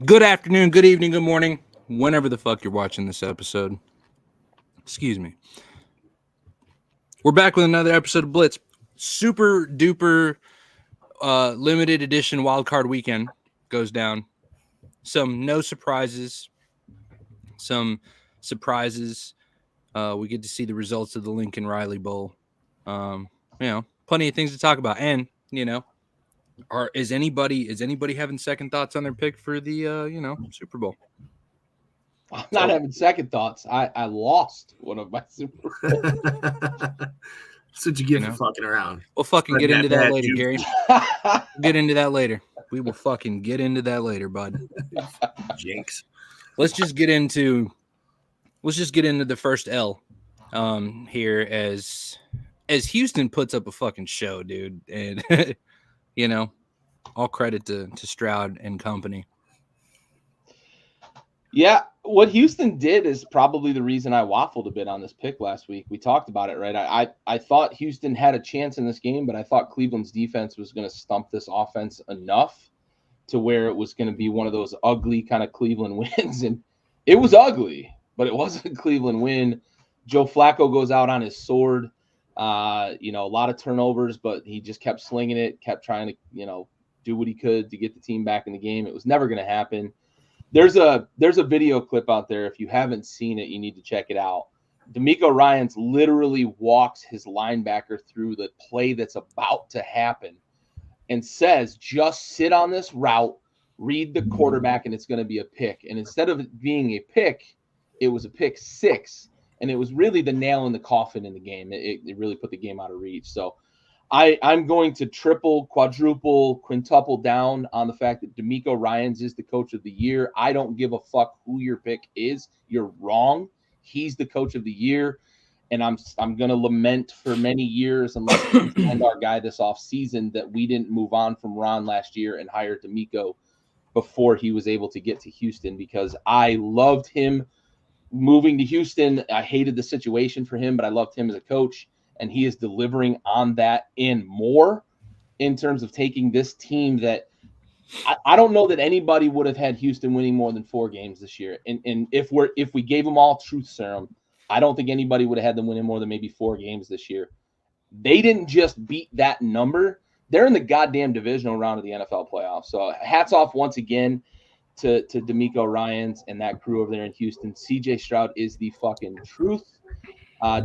Good afternoon, good evening, good morning, whenever the fuck you're watching this episode. Excuse me. We're back with another episode of Blitz. Super duper limited edition wildcard weekend goes down. Some no surprises, some surprises. We get to see the results of the Lincoln Riley Bowl. Plenty of things to talk about. And, is anybody having second thoughts on their pick for the Super Bowl? I'm not having second thoughts. I lost one of my Super Bowls. That's what you get for fucking around. We'll fucking get into that later, Gary. We'll get into that later. We will fucking get into that later, bud. Jinx. Let's just get into the first L here as Houston puts up a fucking show, dude. And all credit to Stroud and company. Yeah, what Houston did is probably the reason I waffled a bit on this pick last week. We talked about it, right? I thought Houston had a chance in this game, but I thought Cleveland's defense was going to stump this offense enough to where it was going to be one of those ugly kind of Cleveland wins. And it was ugly, but it wasn't a Cleveland win. Joe Flacco goes out on his sword. A lot of turnovers, but he just kept slinging it, kept trying to, do what he could to get the team back in the game. It was never going to happen. There's a video clip out there. If you haven't seen it, you need to check it out. D'Amico Ryans literally walks his linebacker through the play that's about to happen and says, just sit on this route, read the quarterback, and it's going to be a pick. And instead of it being a pick, it was a pick six. And it was really the nail in the coffin in the game. It really put the game out of reach. So I'm going to triple, quadruple, quintuple down on the fact that D'Amico Ryans is the coach of the year. I don't give a fuck who your pick is. You're wrong. He's the coach of the year. And I'm going to lament for many years unless we find our guy this offseason that we didn't move on from Ron last year and hire D'Amico before he was able to get to Houston, because I loved him moving to Houston. I hated the situation for him, but I loved him as a coach. And he is delivering on that and more in terms of taking this team that I don't know that anybody would have had Houston winning more than 4 games this year. And if we gave them all truth serum, I don't think anybody would have had them winning more than maybe 4 games this year. They didn't just beat that number. They're in the goddamn divisional round of the NFL playoffs. So hats off once again to D'Amico Ryans and that crew over there in Houston. CJ Stroud is the fucking truth.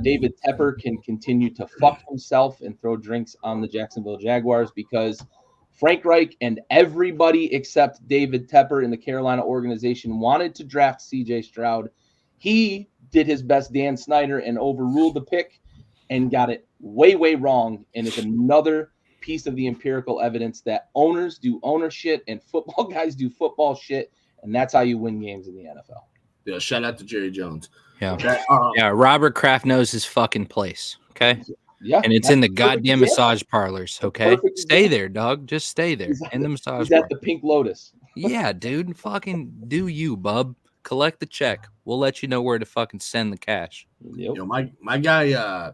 David Tepper can continue to fuck himself and throw drinks on the Jacksonville Jaguars, because Frank Reich and everybody except David Tepper in the Carolina organization wanted to draft CJ Stroud. He did his best Dan Snyder and overruled the pick and got it way, way wrong. And it's another piece of the empirical evidence that owners do owner shit and football guys do football shit. And that's how you win games in the NFL. Yeah, shout out to Jerry Jones. Yeah. Robert Kraft knows his fucking place. Okay. Yeah. And it's in the goddamn massage parlors. Okay. Stay there, dog. Just stay there. In the massage parlor. He's at the Pink Lotus. Yeah, dude. Fucking do you, bub. Collect the check. We'll let you know where to fucking send the cash. Yep. My guy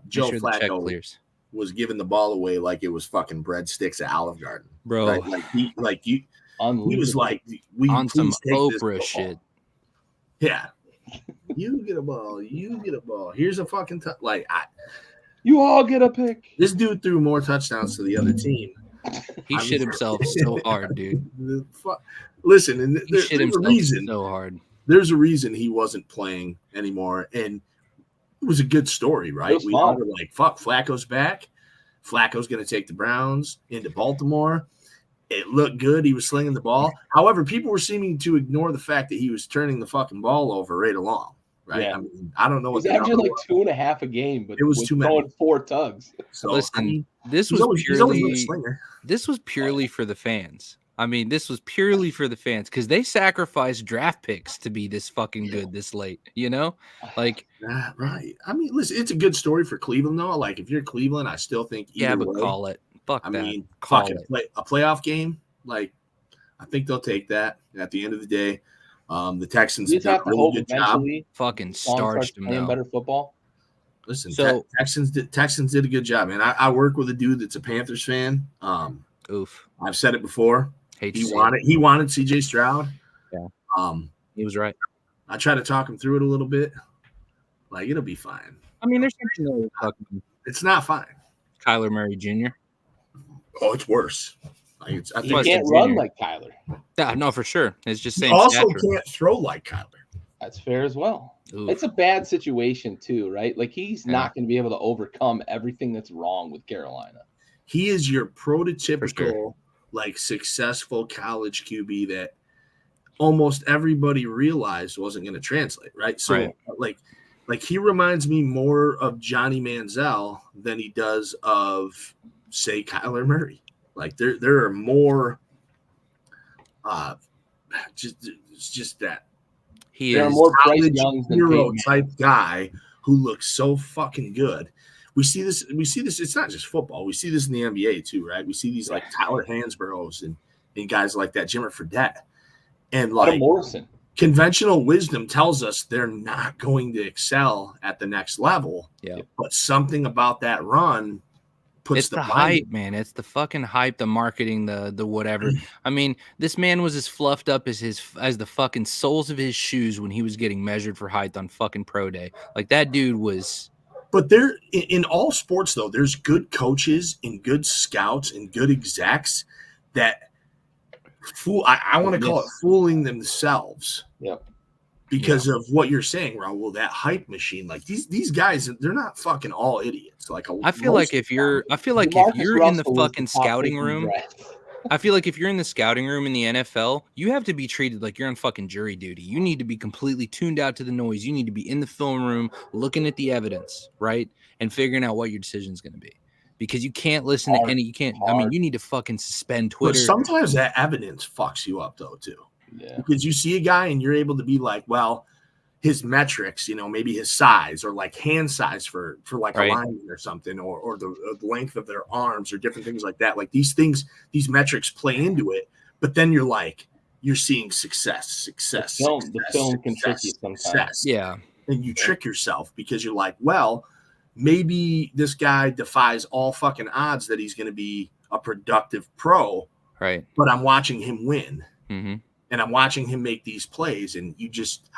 Joe Flacco was giving the ball away like it was fucking breadsticks at Olive Garden. Bro. Right? He was like, we on some Oprah shit. Yeah. You get a ball. You get a ball. Here's a fucking you all get a pick. This dude threw more touchdowns to the other team. He shit himself so hard, dude. Listen, and there's a reason so hard. There's a reason he wasn't playing anymore, and it was a good story, right? We all were like, "Fuck, Flacco's back. Flacco's going to take the Browns into Baltimore." It looked good. He was slinging the ball. However, people were seeming to ignore the fact that he was turning the fucking ball over right along. Right? Yeah. I mean, I don't know what. It was actually like 2.5 a game, but it was too many. 4 tugs. So listen, this was purely for the fans. I mean, this was purely for the fans because they sacrificed draft picks to be this fucking good this late. Right? I mean, listen, it's a good story for Cleveland though. Like, if you're Cleveland, I still think call it. Fuck that. I mean, a playoff game. Like, I think they'll take that. At the end of the day, the Texans did a really good job. Fucking starched them playing better football. Listen, Texans did a good job, man. I work with a dude that's a Panthers fan. Oof. I've said it before. He wanted CJ Stroud. Yeah. He was right. I try to talk him through it a little bit. Like, it'll be fine. I mean, there's something with fucking It's not fine. Kyler Murray Jr. Oh, it's worse. Like, He can't run like Kyler. Yeah, no, for sure. It's just same He also stature. can't throw like Kyler. That's fair as well. Oof. It's a bad situation too, right? Like he's not going to be able to overcome everything that's wrong with Carolina. He is your prototypical, sure. like, successful college QB that almost everybody realized wasn't going to translate, right? So, like he reminds me more of Johnny Manziel than he does of, say, Kyler Murray. Like, there are more, just that. There are more Bryce Youngs than hero type guy who looks so fucking good. We see this. It's not just football. We see this in the NBA too, right? We see these like Tyler Hansboroughs and guys like that, Jimmer Fredette, and like Adam Morrison. Conventional wisdom tells us they're not going to excel at the next level. Yeah, but something about that run puts it's the hype, man. It's the fucking hype, the marketing, the whatever. I mean, this man was as fluffed up as the fucking soles of his shoes when he was getting measured for height on fucking pro day. Like that dude was. But there, in all sports though, there's good coaches and good scouts and good execs that I want to call it fooling themselves. Yep. Because of what you're saying, Raul, that hype machine, like these guys, they're not fucking all idiots. Like I feel like if you're in the fucking scouting room, I feel like if you're in the scouting room in the NFL, you have to be treated like you're on fucking jury duty. You need to be completely tuned out to the noise. You need to be in the film room, looking at the evidence, right, and figuring out what your decision is going to be. Because you can't listen to any. You can't. I mean, you need to fucking suspend Twitter. But sometimes that evidence fucks you up though too. Yeah. Because you see a guy and you're able to be like, well, his metrics, maybe his size or like hand size for like a lineman or something, or the length of their arms or different things like that. Like these metrics play into it. But then you're seeing success. The film can trick you sometimes. Yeah. And you trick yourself because you're like, well, maybe this guy defies all fucking odds that he's going to be a productive pro. Right. But I'm watching him win. Mm-hmm. And I'm watching him make these plays, and you just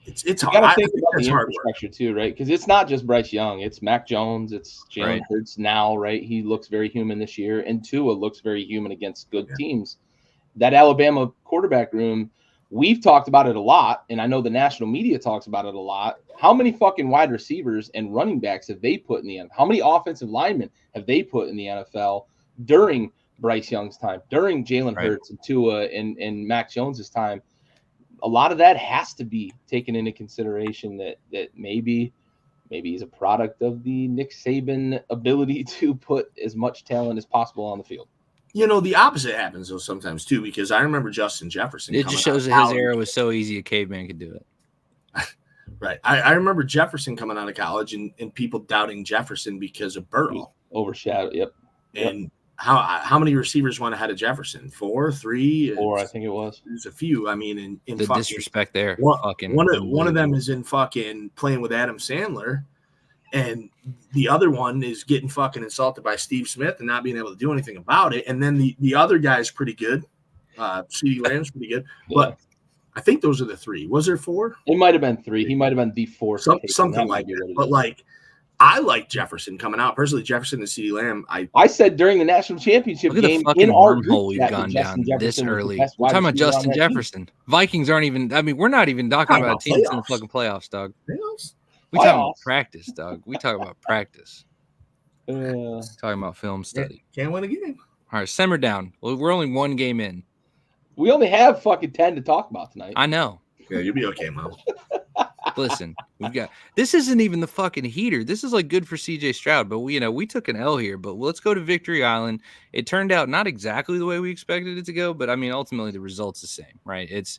it's hard. You got to think about the infrastructure too, right? Because it's not just Bryce Young; it's Mac Jones, it's Jalen Hurts now, right? He looks very human this year, and Tua looks very human against good teams. That Alabama quarterback room, we've talked about it a lot, and I know the national media talks about it a lot. How many fucking wide receivers and running backs have they put in the NFL? How many offensive linemen have they put in the NFL during Bryce Young's time, during Jalen Hurts and Tua and Mac Jones's time? A lot of that has to be taken into consideration that maybe he's a product of the Nick Saban ability to put as much talent as possible on the field. The opposite happens though sometimes too, because I remember Justin Jefferson. It just shows that his era was so easy a caveman could do it. Right. I remember Jefferson coming out of college and people doubting Jefferson because of Burrow. Overshadowed. Yep. And how many receivers went ahead of Jefferson? 4, 3? 4, I think it was. There's a few. I mean, in the fucking, disrespect there. One of them is in fucking playing with Adam Sandler, and the other one is getting fucking insulted by Steve Smith and not being able to do anything about it. And then the other guy's pretty good. CeeDee Lamb's pretty good, but I think those are the 3. Was there 4? It might have been 3. He might have been the 4th. Something like that. But like, I like Jefferson coming out. Personally, Jefferson and CeeDee Lamb. I said during the national championship game in our wormhole we've gone down this early. We're talking about Justin Jefferson. Vikings aren't even. I mean, we're not even talking about teams in the fucking playoffs, dog. We talking about practice, dog. We talking about practice. Talking about film study. Can't win a game. All right, simmer down. Well, we're only one game in. We only have fucking 10 to talk about tonight. I know. Yeah, you'll be okay, Mom. Listen, this isn't even the fucking heater. This is like good for CJ Stroud, but we took an L here. But let's go to Victory Island. It turned out not exactly the way we expected it to go, but I mean, ultimately the result's the same, right? It's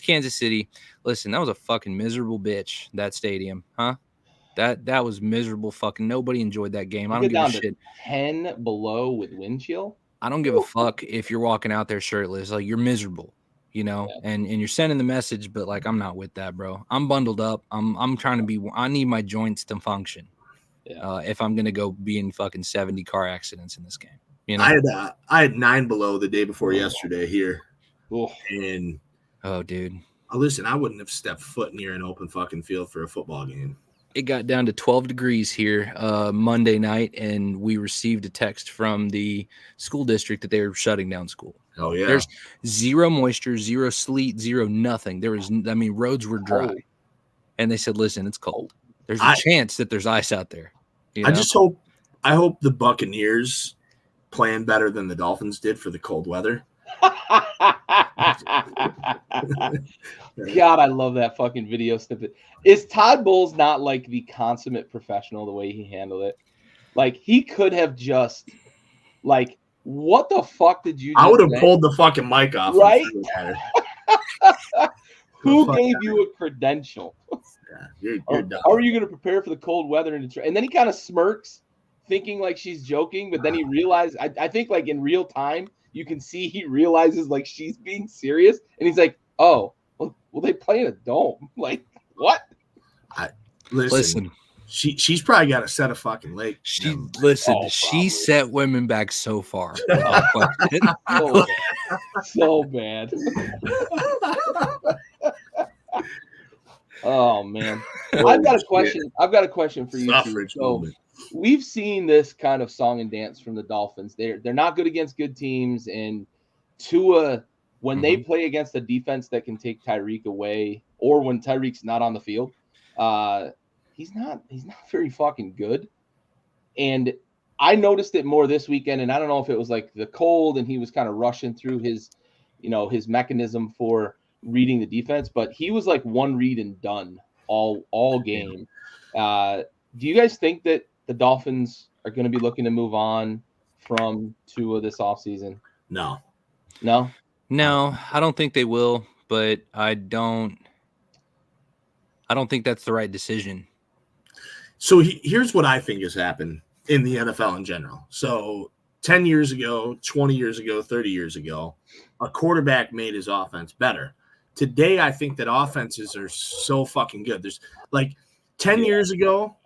Kansas City. Listen, that was a fucking miserable bitch, that stadium, huh? That was miserable. Fucking nobody enjoyed that game. I don't give a shit. 10 below with wind chill. I don't give a fuck if you're walking out there shirtless. Like, you're miserable. And you're sending the message, but like, I'm not with that, bro. I'm bundled up. I'm trying to be. I need my joints to function. If I'm gonna go be in fucking 70 car accidents in this game, I had 9 below the day before yesterday here, and Oh, dude. Listen, I wouldn't have stepped foot near an open fucking field for a football game. It got down to 12 degrees here Monday night, and we received a text from the school district that they were shutting down school. Oh, yeah. There's zero moisture, zero sleet, zero nothing. Roads were dry. Cold. And they said, listen, it's cold. There's a chance that there's ice out there. You know? I hope the Buccaneers plan better than the Dolphins did for the cold weather. God, I love that fucking video snippet. Is Todd Bowles not like the consummate professional the way he handled it? Like, he could have just, like, what the fuck did you just I would have say? pulled the fucking mic off. Right? Who gave you a credential? Yeah, you're dumb. How are you going to prepare for the cold weather in Detroit? And then he kind of smirks, thinking like she's joking, but then he realized, I think like in real time, you can see he realizes like she's being serious. And he's like, oh, well they play in a dome. Like, what? Listen. She's probably got a set of fucking legs. She set women back so far. So bad. Oh man. I've got a question for you two. So we've seen this kind of song and dance from the Dolphins. They're not good against good teams, and Tua, when they play against a defense that can take Tyreek away, or when Tyreek's not on the field, he's not very fucking good. And I noticed it more this weekend, and I don't know if it was like the cold and he was kind of rushing through his mechanism for reading the defense, but he was like one read and done all game. Do you guys think that the Dolphins are going to be looking to move on from Tua this offseason? No, I don't think they will, but I don't think that's the right decision. So here's what I think has happened in the NFL in general. So 10 years ago, 20 years ago, 30 years ago, a quarterback made his offense better. Today, I think that offenses are so fucking good. There's like 10 years ago,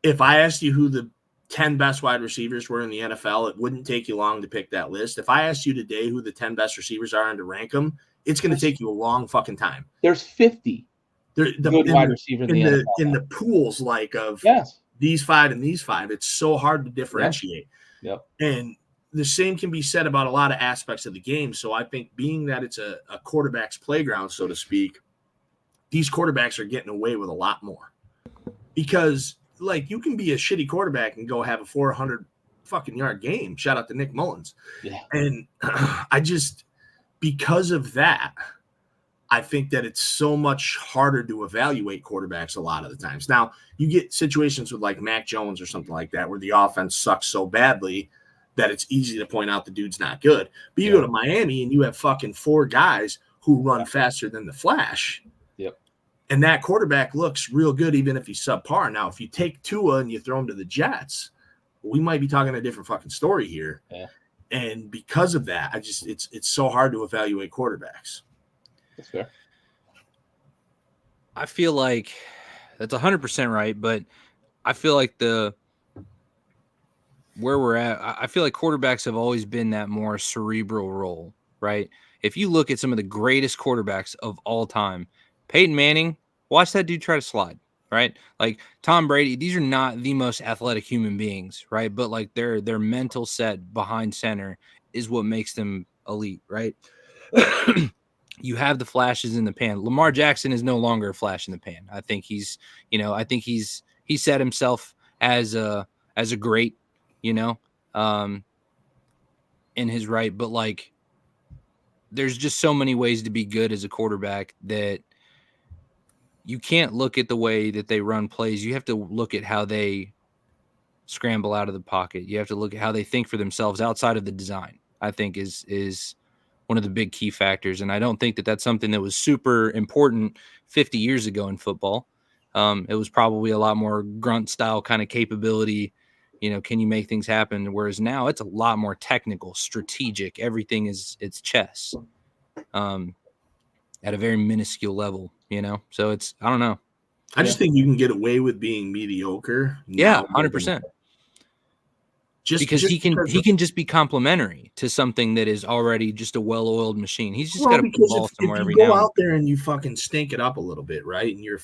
if I asked you who the 10 best wide receivers were in the NFL, it wouldn't take you long to pick that list. If I asked you today who the 10 best receivers are and to rank them, it's going to take you a long fucking time. There's 50 good wide receivers in the pools like of these five and these five. It's so hard to differentiate. Yep. And the same can be said about a lot of aspects of the game. So I think being that it's a quarterback's playground, so to speak, these quarterbacks are getting away with a lot more. Because, like, you can be a shitty quarterback and go have a 400 fucking yard game. Shout out to Nick Mullins. Yeah. And because of that, I think that it's so much harder to evaluate quarterbacks a lot of the times. Now, you get situations with like Mac Jones or something like that where the offense sucks so badly that it's easy to point out the dude's not good. But you go to Miami and you have fucking 4 guys who run faster than the Flash. Yep. And that quarterback looks real good even if he's subpar. Now, if you take Tua and you throw him to the Jets, we might be talking a different fucking story here. Yeah. And because of that, it's so hard to evaluate quarterbacks. That's fair. I feel like that's 100% right, but I feel like where we're at, I feel like quarterbacks have always been that more cerebral role, right? If you look at some of the greatest quarterbacks of all time, Peyton Manning, watch that dude try to slide, right? Like Tom Brady, these are not the most athletic human beings, right? But like their mental set behind center is what makes them elite, right? You have the flashes in the pan. Lamar Jackson is no longer a flash in the pan. I think he set himself as a great, in his right. But like, there's just so many ways to be good as a quarterback that you can't look at the way that they run plays. You have to look at how they scramble out of the pocket. You have to look at how they think for themselves outside of the design, I think is one of the big key factors. And I don't think that that's something that was super important 50 years ago in football. It was probably a lot more grunt style kind of capability. Can you make things happen? Whereas now it's a lot more technical, strategic. Everything it's chess at a very minuscule level, So it's, I don't know. I just think you can get away with being mediocre. Yeah, 100%. because he can just be complementary to something that is already just a well-oiled machine. He's just got to put the ball somewhere every now and then. If you go out there and you fucking stink it up a little bit, right? And you're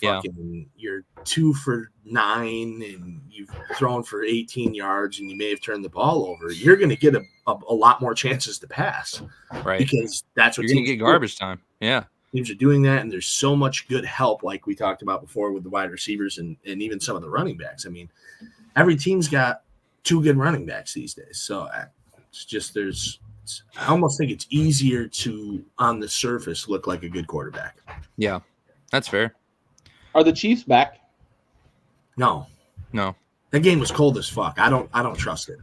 you're 2 for 9 and you've thrown for 18 yards and you may have turned the ball over, you're going to get a lot more chances to pass, right? Because that's what you're going to get garbage time. Yeah, teams are doing that, and there's so much good help, like we talked about before with the wide receivers and even some of the running backs. I mean, every team's got 2 good running backs these days. So it's just I almost think it's easier to, on the surface, look like a good quarterback. Yeah, that's fair. Are the Chiefs back? No. That game was cold as fuck. I don't trust it.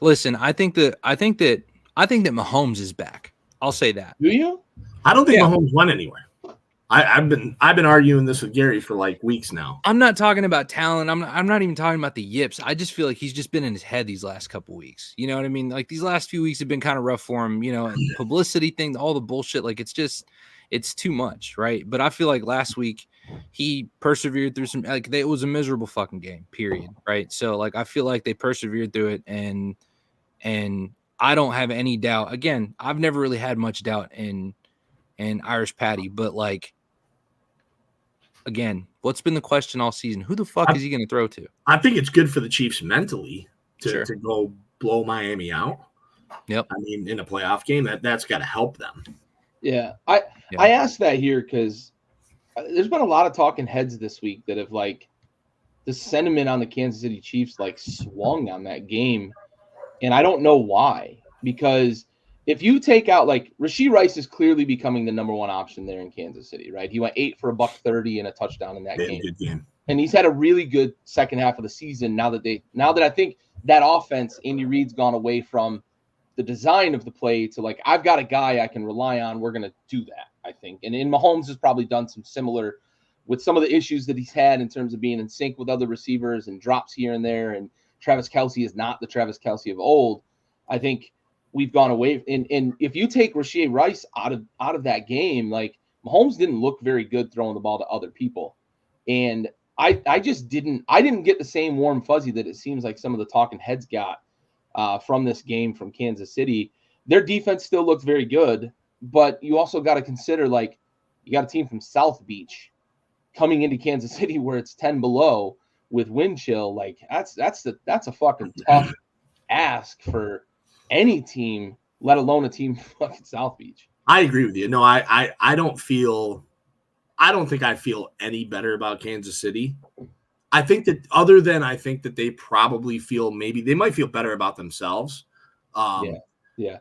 Listen. I think that Mahomes is back. I'll say that. Do you? I don't think Mahomes went anywhere. I've been arguing this with Gary for like weeks now. I'm not talking about talent. I'm not even talking about the yips. I just feel like he's just been in his head these last couple weeks. You know what I mean? Like these last few weeks have been kind of rough for him. You know, publicity thing, all the bullshit. Like it's too much, right? But I feel like last week he persevered through some. Like it was a miserable fucking game. Period. Right. So like I feel like they persevered through it, and I don't have any doubt. Again, I've never really had much doubt in Irish Patty, but like. Again, what's been the question all season? Who the fuck is he going to throw to? I think it's good for the Chiefs mentally to go blow Miami out. Yep. I mean, in a playoff game, that's got to help them. Yeah. I asked that here because there's been a lot of talking heads this week that have like the sentiment on the Kansas City Chiefs like swung on that game. And I don't know why, because if you take out, like, Rashee Rice is clearly becoming the number 1 option there in Kansas City, right? He went 8 for $130 and a touchdown in that game. Good game. And he's had a really good second half of the season now that I think that offense, Andy Reid's gone away from the design of the play to, like, I've got a guy I can rely on. We're going to do that, I think. And Mahomes has probably done some similar with some of the issues that he's had in terms of being in sync with other receivers and drops here and there. And Travis Kelce is not the Travis Kelce of old. I think we've gone away. And if you take Rashee Rice out of that game, like Mahomes didn't look very good throwing the ball to other people. And I just didn't get the same warm fuzzy that it seems like some of the talking heads got from this game from Kansas City. Their defense still looked very good, but you also got to consider, like, you got a team from South Beach coming into Kansas City where it's 10 below with wind chill. Like that's a fucking tough ask for any team, let alone a team fucking South Beach. I agree with you. No, I don't think I feel any better about Kansas City. I think that they probably feel, maybe they might feel better about themselves. Yeah.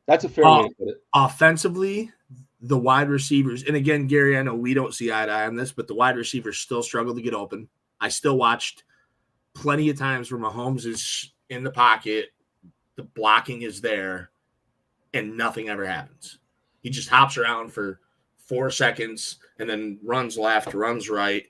That's a fair way to put it. Offensively, the wide receivers, and again, Gary, I know we don't see eye to eye on this, but the wide receivers still struggle to get open. I still watched plenty of times where Mahomes is in the pocket, the blocking is there, and nothing ever happens. He just hops around for 4 seconds and then runs left, runs right.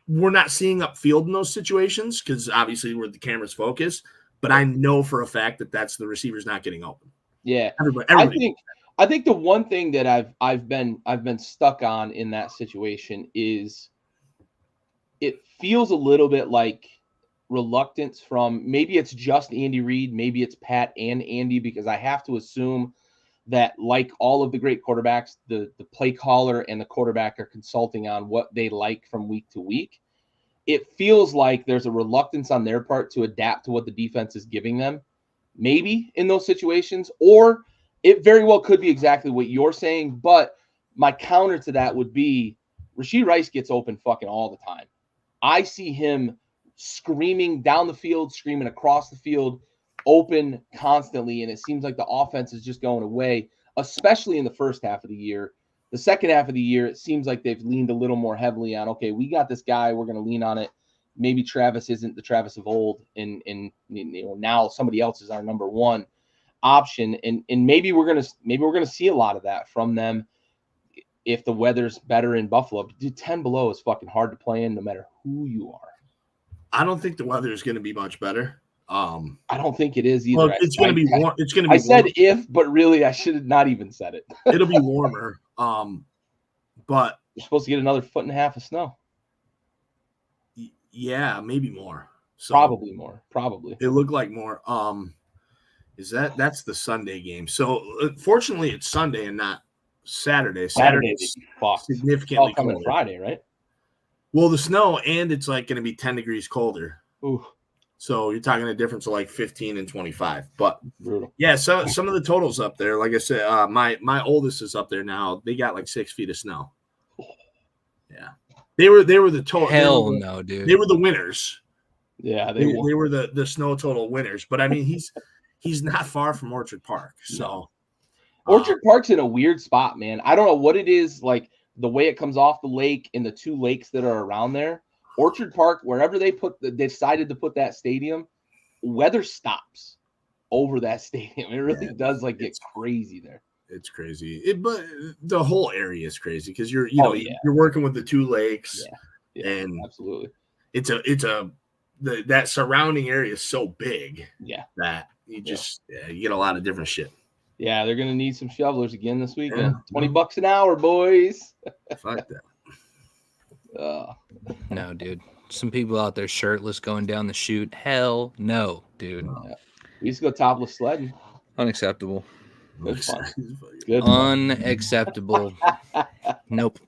We're not seeing upfield in those situations because obviously where the camera's focused, but I know for a fact that that's the receivers not getting open. Yeah. Everybody. I think the one thing that I've been stuck on in that situation is it feels a little bit like reluctance from, maybe it's just Andy Reid, maybe it's Pat and Andy, because I have to assume that, like all of the great quarterbacks, the play caller and the quarterback are consulting on what they like from week to week. It feels like there's a reluctance on their part to adapt to what the defense is giving them, maybe in those situations, or it very well could be exactly what you're saying. But my counter to that would be Rashee Rice gets open fucking all the time. I see him screaming down the field, screaming across the field, open constantly, and it seems like the offense is just going away, especially in the first half of the year. The second half of the year, it seems like they've leaned a little more heavily on, okay, we got this guy, we're going to lean on it. Maybe Travis isn't the Travis of old, and now somebody else is our number 1 option, and maybe we're gonna see a lot of that from them if the weather's better in Buffalo. But dude, 10 below is fucking hard to play in, no matter who you are. I don't think the weather is going to be much better. I don't think it is either. Well, it's going to be warm. It's going to be. I said if, but really, I should have not even said it. It'll be warmer. But you're supposed to get another 1.5 feet of snow. Yeah, maybe more. So probably more. Probably. it looked like more. That's the Sunday game. So fortunately, it's Sunday and not Saturday. Saturday's significantly coming colder. Friday, right? Well, the snow, and it's like going to be 10 degrees colder. Ooh. So you're talking a difference of like 15 and 25. But brutal. Yeah, so some of the totals up there, like I said, my oldest is up there now. They got like 6 feet of snow. Yeah, they were the total. Hell no, dude. They were the winners. Yeah, they were the snow total winners. But I mean, he's not far from Orchard Park. So no. Orchard Park's in a weird spot, man. I don't know what it is, like the way it comes off the lake and the 2 lakes that are around there. Orchard Park, wherever they decided to put that stadium, weather stops over that stadium. It really does get crazy there. It's crazy. But the whole area is crazy because you're working with the 2 lakes. Yeah, and absolutely. That surrounding area is so big. Yeah, that you just you get a lot of different shit. Yeah, they're gonna need some shovelers again this weekend. $20 an hour, boys. Fuck that. No, dude. Some people out there shirtless going down the chute. Hell no, dude. Yeah. We used to go topless sledding. Unacceptable. Good fun. Unacceptable. Nope.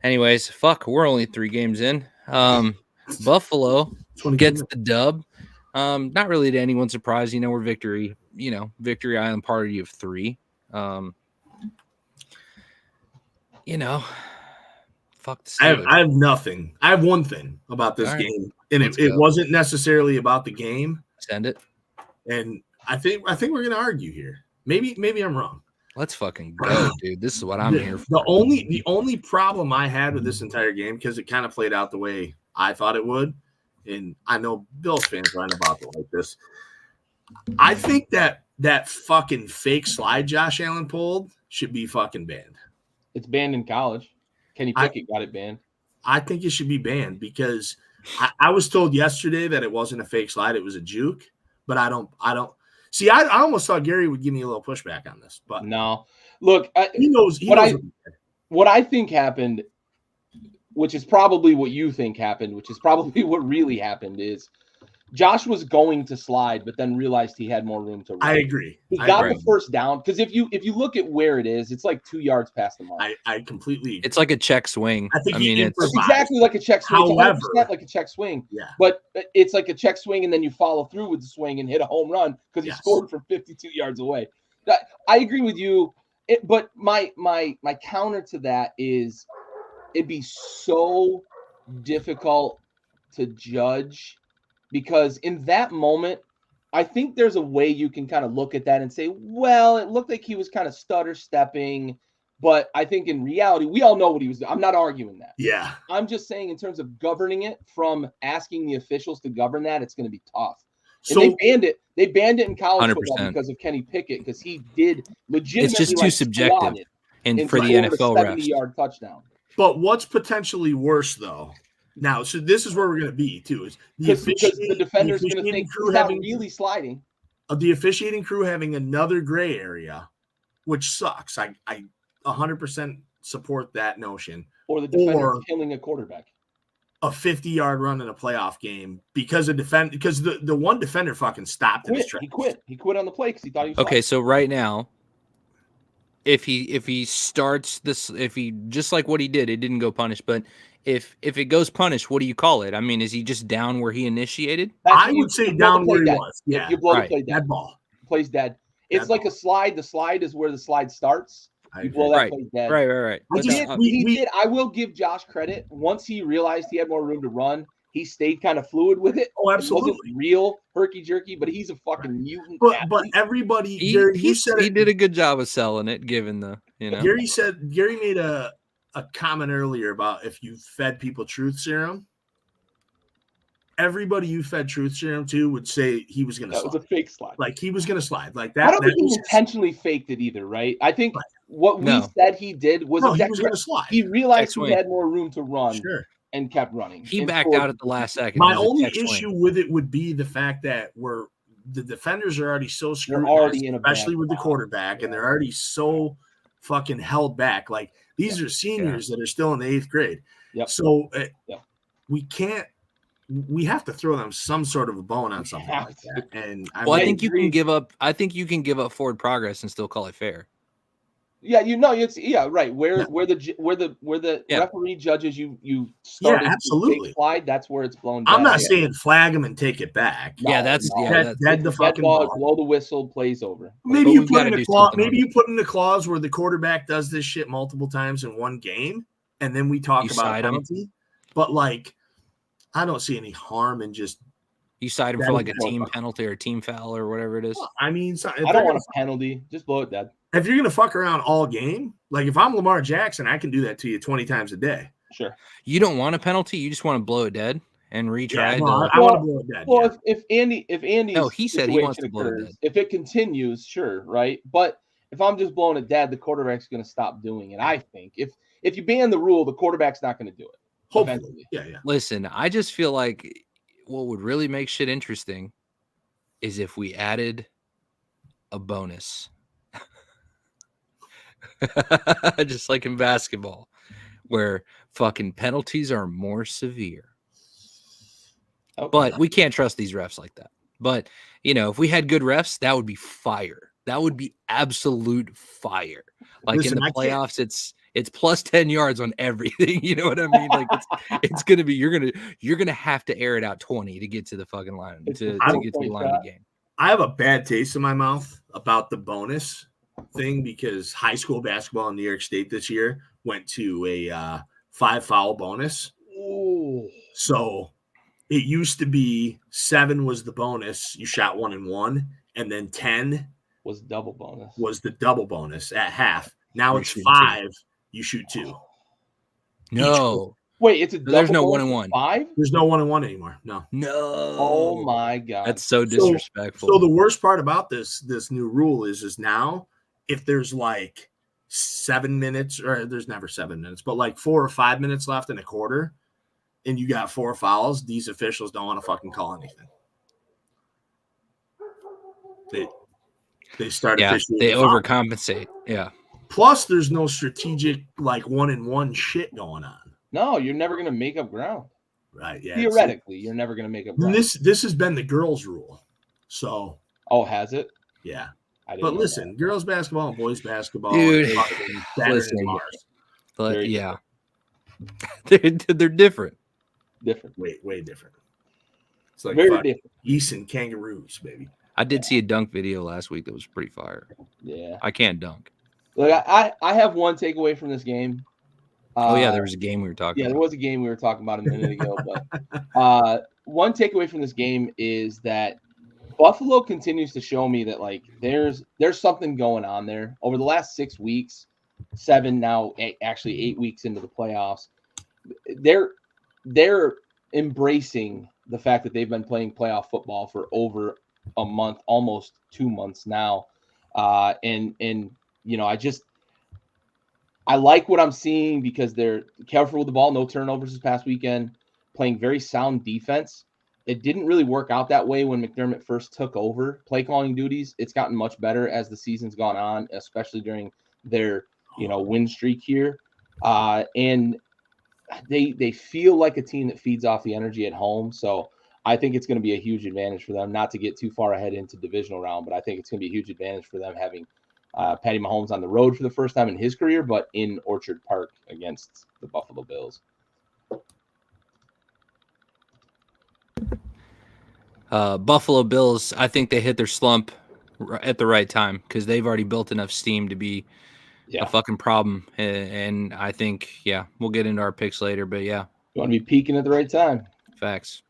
Anyways, we're only 3 games in. Buffalo gets the dub. Not really to anyone's surprise. We're Victory Island party of 3. Fuck the Steelers. I have nothing. I have one thing about this game, and it wasn't necessarily about the game. Send it. And I think we're gonna argue here. Maybe I'm wrong. Let's fucking go, dude. This is what I'm here for. The only problem I had with this entire game, because it kind of played out the way I thought it would, and I know Bills fans aren't about to like this. I think that fucking fake slide Josh Allen pulled should be fucking banned. It's banned in college. Kenny Pickett got it banned. I think it should be banned because I was told yesterday that it wasn't a fake slide, it was a juke. But I don't see. I almost thought Gary would give me a little pushback on this, but no. Look, he knows. What I think happened, which is probably what you think happened, which is probably what really happened, is Josh was going to slide, but then realized he had more room to run. I agree. He got the first down because if you look at where it is, it's like 2 yards past the mark. I completely agree. It's like a check swing. I think it's exactly like a check swing. However, it's like a check swing. Yeah. But it's like a check swing, and then you follow through with the swing and hit a home run because he scored from 52 yards away. I agree with you. But my counter to that is it'd be so difficult to judge. Because in that moment, I think there's a way you can kind of look at that and say, well, it looked like he was kind of stutter stepping. But I think in reality, we all know what he was doing. I'm not arguing that. Yeah. I'm just saying in terms of governing it, from asking the officials to govern that, it's going to be tough. And they banned it. They banned it in college 100%. football because of Kenny Pickett, because he did legitimately. It's just too subjective. And for the NFL refs. 70-yard touchdown. But what's potentially worse, though? Now, so this is where we're going to be, too. Is because the defender's going to think he's not really sliding. The officiating crew having another gray area, which sucks. I 100% support that notion. Or the defender killing a quarterback. A 50-yard run in a playoff game because the one defender fucking stopped in his tracks. He quit on the play because he thought he was okay, so right now, if he starts this, if he just like what he did, it didn't go punished, but if it goes punished, what do you call it? I mean, is he just down where he initiated? I would say down where he was. Yeah, you blow the play dead. That ball Plays dead. It's like a slide. The slide is where the slide starts. You blow that play dead. Right. He did. I will give Josh credit. Once he realized he had more room to run, he stayed kind of fluid with it. Oh, absolutely. It wasn't real herky-jerky, but he's a fucking mutant. But everybody, he did a good job of selling it, given the, Gary made a comment earlier about if you fed people truth serum. Everybody you fed truth serum to would say he was going to slide. That was a fake slide. Like, he was going to slide. Like that. I don't think he intentionally faked it either, right? I think what we said he did was he was going to slide. He realized he had more room to run and kept running. He backed out at the last second. My only issue with it would be the fact that the defenders are already so screwed, especially with the quarterback, and they're already so fucking held back. Like, these are seniors that are still in the 8th grade. Yep. So we can't we have to throw them some sort of a bone on something like that. And I think you can give up. I think you can give up forward progress and still call it fair. Yeah, it's right. Where the referee judges you started absolutely. to slide, that's where it's blown. I'm not saying flag them and take it back. No, that's dead the fucking ball. Blow the whistle, plays over. Maybe you put in a clause. Maybe you put in a clause where the quarterback does this shit multiple times in one game, and then we talk about penalty. But like, I don't see any harm in just. You side him for like a team penalty or a team foul or whatever it is. Well, I mean, I don't want a penalty. Just blow it dead. If you're going to fuck around all game, like if I'm Lamar Jackson, I can do that to you 20 times a day. Sure. You don't want a penalty. You just want to blow it dead and retry. I want to blow it dead. Well, if Andy, no, he said he wants to blow it dead. If it continues, sure, right. But if I'm just blowing it dead, the quarterback's going to stop doing it. I think if you ban the rule, the quarterback's not going to do it. Hopefully. Yeah. Listen, I just feel like what would really make shit interesting is if we added a bonus. Just like in basketball, where fucking penalties are more severe. Okay. But we can't trust these refs like that. But, if we had good refs, that would be fire. That would be absolute fire. Like in the playoffs, it's plus 10 yards on everything. You know what I mean? Like it's going to be, you're going to have to air it out 20 to get to the fucking line, to get to the line of the game. I have a bad taste in my mouth about the bonus thing because high school basketball in New York State this year went to a 5-foul bonus. Ooh. So it used to be 7 was the bonus. You shot 1 and 1, and then 10 was double bonus. Was the double bonus at half. Now it's 5. You shoot 2. No. Wait, it's a double. There's no 1 and 1. 5? There's no 1 and 1 anymore. No. Oh my God. That's so disrespectful. So the worst part about this new rule is now if there's like 7 minutes, or there's never 7 minutes, but like 4 or 5 minutes left in a quarter, and you got 4 fouls, these officials don't want to fucking call anything. They start officiating. They overcompensate. Yeah. Plus, there's no strategic like 1-and-1 shit going on. No, you're never going to make up ground. Right. Yeah. Theoretically, you're never going to make up ground. This has been the girls' rule. So. Oh, has it? Yeah. But listen, girls basketball and boys basketball, dude. Listen, Mars. But yeah, they're different. Different. Way different. It's like very different. Geese and kangaroos, baby. I did see a dunk video last week that was pretty fire. Yeah. I can't dunk. Look, I have one takeaway from this game. There was a game we were talking about. Yeah, there was a game we were talking about a minute ago. But one takeaway from this game is that Buffalo continues to show me that like there's something going on there. Over the last 6 weeks, 7 now, actually 8 weeks into the playoffs, they're embracing the fact that they've been playing playoff football for over a month, almost 2 months now. I like what I'm seeing because they're careful with the ball, no turnovers this past weekend, playing very sound defense. It didn't really work out that way when McDermott first took over play calling duties. It's gotten much better as the season's gone on, especially during their win streak here. And they feel like a team that feeds off the energy at home. So I think it's going to be a huge advantage for them, not to get too far ahead into divisional round, but I think it's going to be a huge advantage for them having Patty Mahomes on the road for the first time in his career, but in Orchard Park against the Buffalo Bills. Buffalo Bills, I think they hit their slump at the right time because they've already built enough steam to be a fucking problem. And I think, we'll get into our picks later, but yeah. You want to be peaking at the right time. Facts.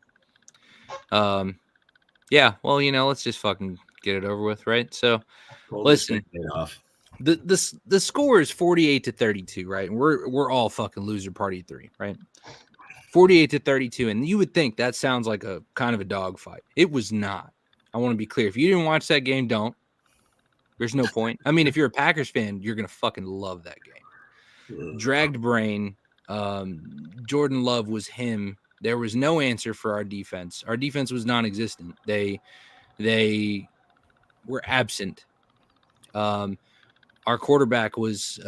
Well, let's just fucking get it over with, right? So, listen, the score is 48-32, right? And we're all fucking loser party 3, right? 48-32, and you would think that sounds like a kind of a dogfight. It was not. I want to be clear. If you didn't watch that game, don't. There's no point. I mean, if you're a Packers fan, you're gonna fucking love that game. Dragged brain. Jordan Love was him. There was no answer for our defense. Our defense was non-existent. They were absent. Our quarterback was,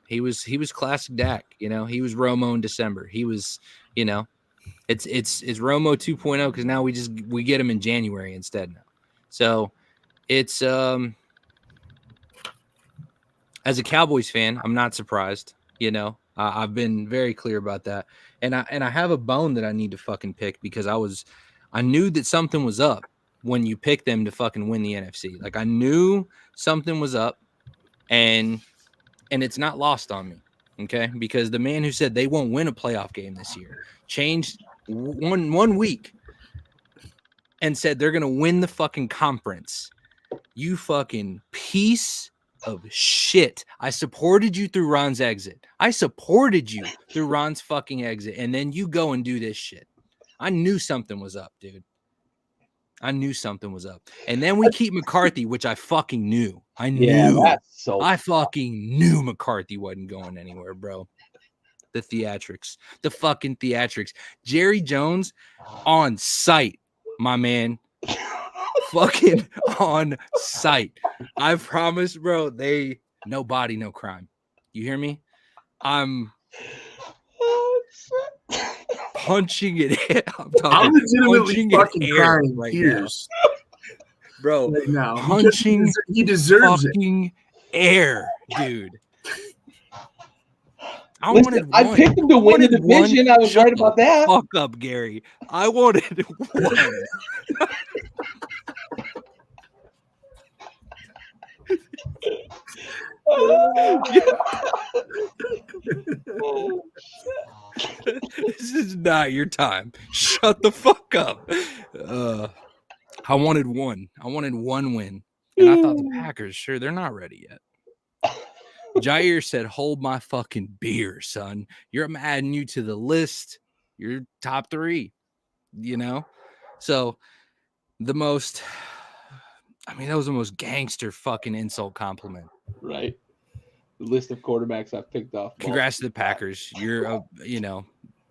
he was classic Dak. He was Romo in December. He was, It's Romo 2.0 because now we get him in January instead now. So it's as a Cowboys fan, I'm not surprised. You know, I've been very clear about that, and I have a bone that I need to fucking pick because I knew that something was up when you picked them to fucking win the NFC. Like I knew something was up, and it's not lost on me. Okay, because the man who said they won't win a playoff game this year changed one week and said they're gonna win the fucking conference. You fucking piece of shit. I supported you through Ron's exit. I supported you through Ron's fucking exit, and then you go and do this shit. I knew something was up, dude. I knew something was up. And then we keep McCarthy, which I fucking knew. I fucking knew McCarthy wasn't going anywhere, bro. The theatrics. The fucking theatrics. Jerry Jones on site, my man. Fucking on site. I promise, bro. No body, no crime. You hear me? I'm punching it. I'm legitimately fucking crying right tears, bro. Right now, Punching he deserves fucking air, dude. I picked him to win the division. I was right about that. Fuck up, Gary. I wanted one. This is not your time. Shut the fuck up. I wanted one. I wanted one win. And I thought the Packers, sure, they're not ready yet. Jair said, hold my fucking beer, son. I'm adding you to the list. You're top 3, you know? So that was the most gangster fucking insult compliment. Right. The list of quarterbacks I've picked off. Congrats to the Packers. You're,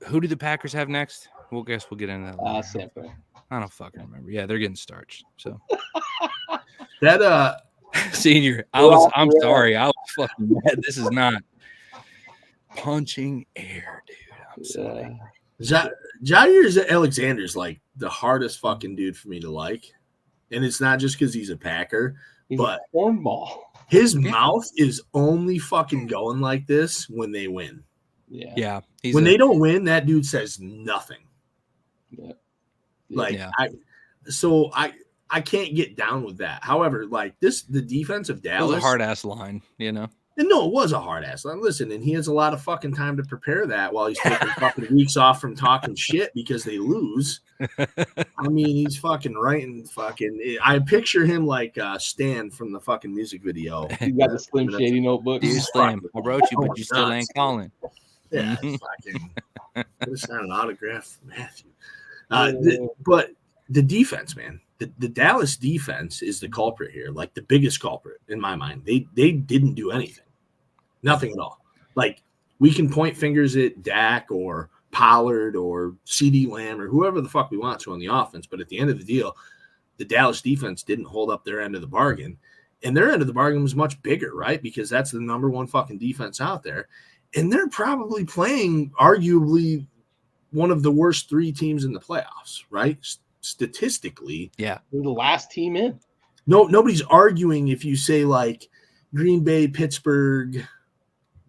who do the Packers have next? We'll get into that. San Fran. I don't fucking remember. Yeah, they're getting starched. So that Senior, I'm sorry. I was fucking mad. This is not punching air, dude. I'm sorry. Jair Alexander's like the hardest fucking dude for me to like. And it's not just because he's a Packer, but a cornball. His mouth is only fucking going like this when they win. Yeah. When they don't win, that dude says nothing. Yeah. I can't get down with that. However, the defense of Dallas, it was a hard ass line, you know. And no, it was a hard ass line. Listen, and he has a lot of fucking time to prepare that while he's taking fucking weeks off from talking shit because they lose. I mean, he's fucking writing fucking. I picture him like Stan from the fucking music video. You got the Slim Shady notebook. Dude, Slim, I wrote you, but you still ain't calling. Yeah, fucking. It's not an autograph, Matthew. But the defense, man. The Dallas defense is the culprit here, like the biggest culprit in my mind. They didn't do anything. Nothing at all. Like, we can point fingers at Dak or Pollard or CeeDee Lamb or whoever the fuck we want to on the offense, but at the end of the deal, the Dallas defense didn't hold up their end of the bargain. And their end of the bargain was much bigger, right? Because that's the number one fucking defense out there. And they're probably playing arguably one of the worst 3 teams in the playoffs, right? Statistically. Yeah. They're the last team in. No, nobody's arguing if you say like Green Bay, Pittsburgh,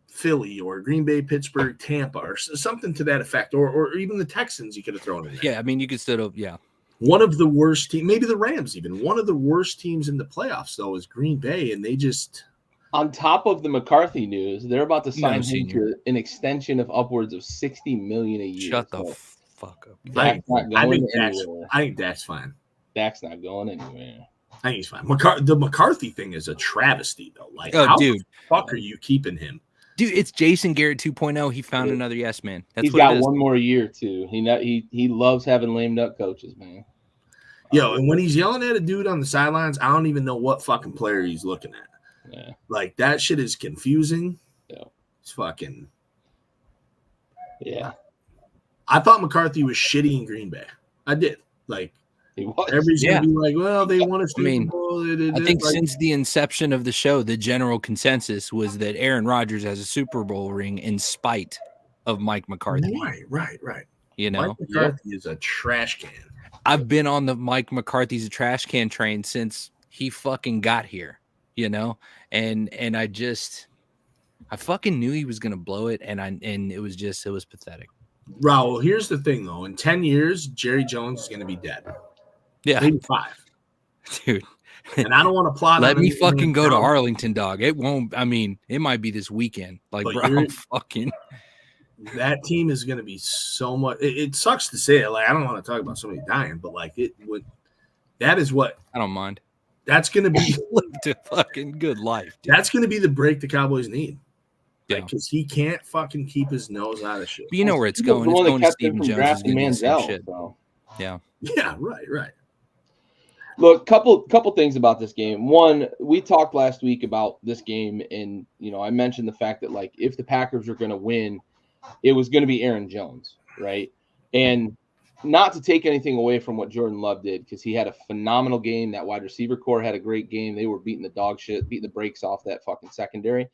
Philly, or Green Bay, Pittsburgh, Tampa, or something to that effect, or even the Texans you could have thrown in there. Yeah, I mean, you could still have, One of the worst teams, maybe the Rams even. One of the worst teams in the playoffs, though, is Green Bay, and they just... On top of the McCarthy news, they're about to sign him to an extension of upwards of $60 million a year. Shut the fuck up. I think Dak's fine. Dak's not going anywhere. I think he's fine. The McCarthy thing is a travesty, though. Like, how the fuck are you keeping him? Dude, it's Jason Garrett 2.0. He found another yes man. He's got one more year too. He loves having lame duck coaches, man. Yo, and when he's yelling at a dude on the sidelines, I don't even know what fucking player he's looking at. Yeah. Like, that shit is confusing. Yeah. It's fucking. Yeah. I thought McCarthy was shitty in Green Bay. I did. Like, he was. Everybody's going to be like, well, they want to Super Bowl. I think since the inception of the show, the general consensus was that Aaron Rodgers has a Super Bowl ring in spite of Mike McCarthy. Right. You know, Mike McCarthy is a trash can. I've been on the Mike McCarthy's a trash can train since he fucking got here, you know, and I fucking knew he was gonna blow it, and it was pathetic. Raul, here's the thing though: in 10 years, Jerry Jones is gonna be dead. Yeah, maybe 5, dude. And I don't want to plot. Let me fucking go to Arlington, dog. It won't. I mean, it might be this weekend. Like, but bro, I'm fucking. That team is going to be so much. It sucks to say it. Like, I don't want to talk about somebody dying, but like it would. That is what I don't mind. That's going to be lived a fucking good life. Dude. That's going to be the break the Cowboys need. Yeah, because he can't fucking keep his nose out of shit. But you know where it's going. It's going to Stephen Jones. Manziel, so. Yeah. Yeah. Right. Look, couple things about this game. One, we talked last week about this game, and I mentioned the fact that like if the Packers are going to win, it was going to be Aaron Jones, right? And not to take anything away from what Jordan Love did, because he had a phenomenal game. That wide receiver core had a great game. They were beating the brakes off that fucking secondary.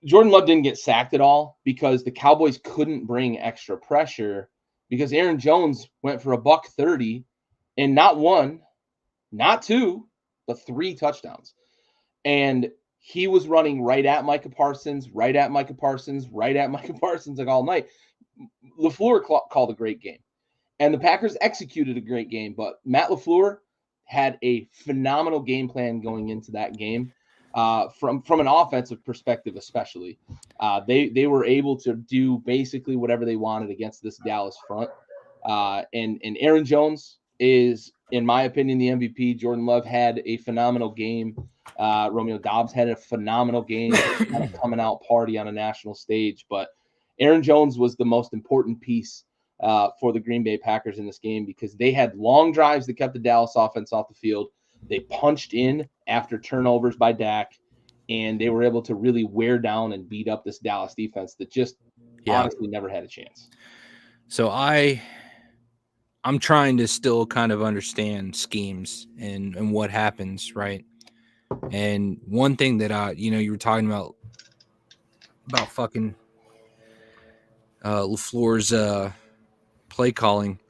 Jordan Love didn't get sacked at all because the Cowboys couldn't bring extra pressure because Aaron Jones went for $130. And not 1, not 2, but 3 touchdowns. And he was running right at Micah Parsons, like all night. LaFleur called a great game. And the Packers executed a great game. But Matt LaFleur had a phenomenal game plan going into that game. From an offensive perspective, especially. They were able to do basically whatever they wanted against this Dallas front. And Aaron Jones is, in my opinion, the MVP. Jordan Love had a phenomenal game. Romeo Doubs had a phenomenal game, kind of coming out party on a national stage. But Aaron Jones was the most important piece for the Green Bay Packers in this game because they had long drives that kept the Dallas offense off the field. They punched in after turnovers by Dak, and they were able to really wear down and beat up this Dallas defense that just honestly never had a chance. So I'm trying to still kind of understand schemes and what happens, right? And one thing that you were talking about fucking LaFleur's play calling.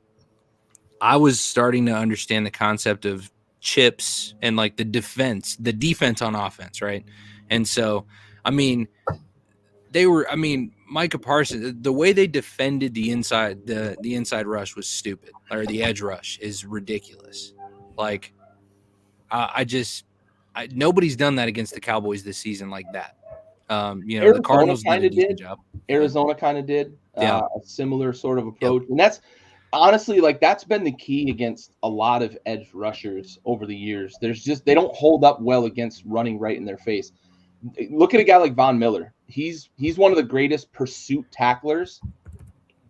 I was starting to understand the concept of chips and like the defense on offense, right? And so, Micah Parsons, the way they defended the inside rush was stupid, or the edge rush is ridiculous. Like, nobody's done that against the Cowboys this season like that. The Cardinals did a decent job. Arizona kind of did a similar sort of approach, and that's honestly that's been the key against a lot of edge rushers over the years. They don't hold up well against running right in their face. Look at a guy like Von Miller. He's one of the greatest pursuit tacklers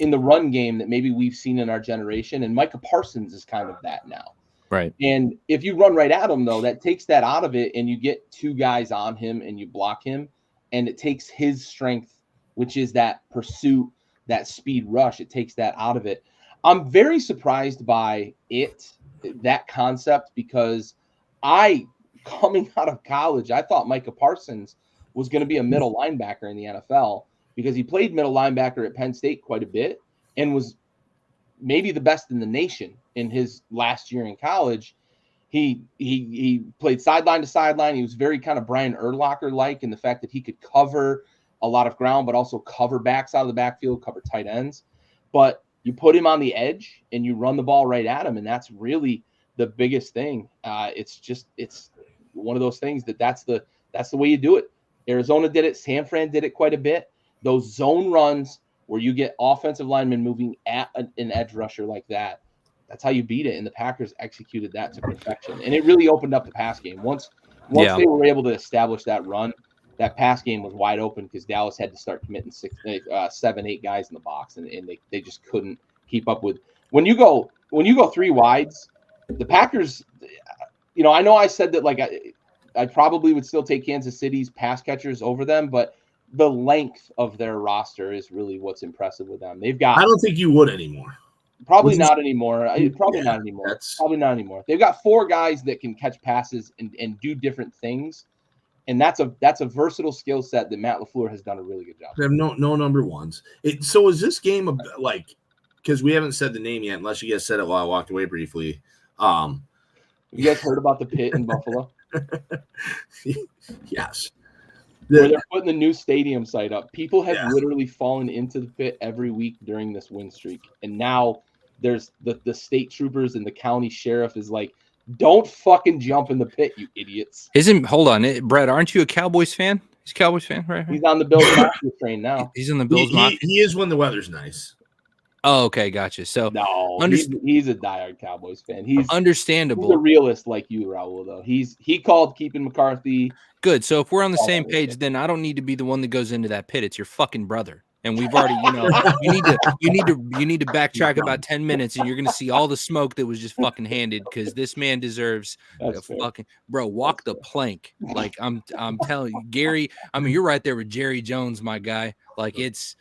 in the run game that maybe we've seen in our generation. And Micah Parsons is kind of that now. Right. And if you run right at him, though, that takes that out of it, and you get 2 guys on him and you block him, and it takes his strength, which is that pursuit, that speed rush. It takes that out of it. I'm very surprised by that concept, because coming out of college, I thought Micah Parsons was going to be a middle linebacker in the NFL because he played middle linebacker at Penn State quite a bit and was maybe the best in the nation in his last year in college. He played sideline to sideline. He was very kind of Brian Urlacher-like in the fact that he could cover a lot of ground, but also cover backs out of the backfield, cover tight ends. But you put him on the edge and you run the ball right at him, and that's really the biggest thing. It's one of those things that's the way you do it. Arizona did it. San Fran did it quite a bit. Those zone runs where you get offensive linemen moving at an edge rusher like that, that's how you beat it. And the Packers executed that to perfection. And it really opened up the pass game. Once they were able to establish that run, that pass game was wide open because Dallas had to start committing 7, 8 guys in the box, and they just couldn't keep up with. When you go 3 wides, the Packers, I know I said that I probably would still take Kansas City's pass catchers over them, but the length of their roster is really what's impressive with them. They've got. I don't think you would anymore. Probably not anymore. Not anymore. Probably not anymore. They've got 4 guys that can catch passes and do different things, and that's a versatile skill set that Matt LaFleur has done a really good job. They have no number ones. So is this game because we haven't said the name yet, unless you guys said it while I walked away briefly. You guys heard about the pit in Buffalo? Yes. Where they're putting the new stadium site up. People have Yeah. literally fallen into the pit every week during this win streak. And now there's the state troopers and the county sheriff is like, don't fucking jump in the pit, you idiots. Hold on, Brett, aren't you a Cowboys fan? He's a Cowboys fan, right? He's on the Bills Mafia train now. He's in the Bills Mafia. He is when the weather's nice. Oh, okay, gotcha. So no, he's a diehard Cowboys fan. He's understandable. He's a realist like you, Raul, though. He called keeping McCarthy. Good. So if we're on the same page, then I don't need to be the one that goes into that pit. It's your fucking brother. And we've already, you need to backtrack about 10 minutes, and you're gonna see all the smoke that was just fucking handed, because this man deserves fucking walk the plank. Like I'm telling you, Gary. I mean, you're right there with Jerry Jones, my guy. Like it's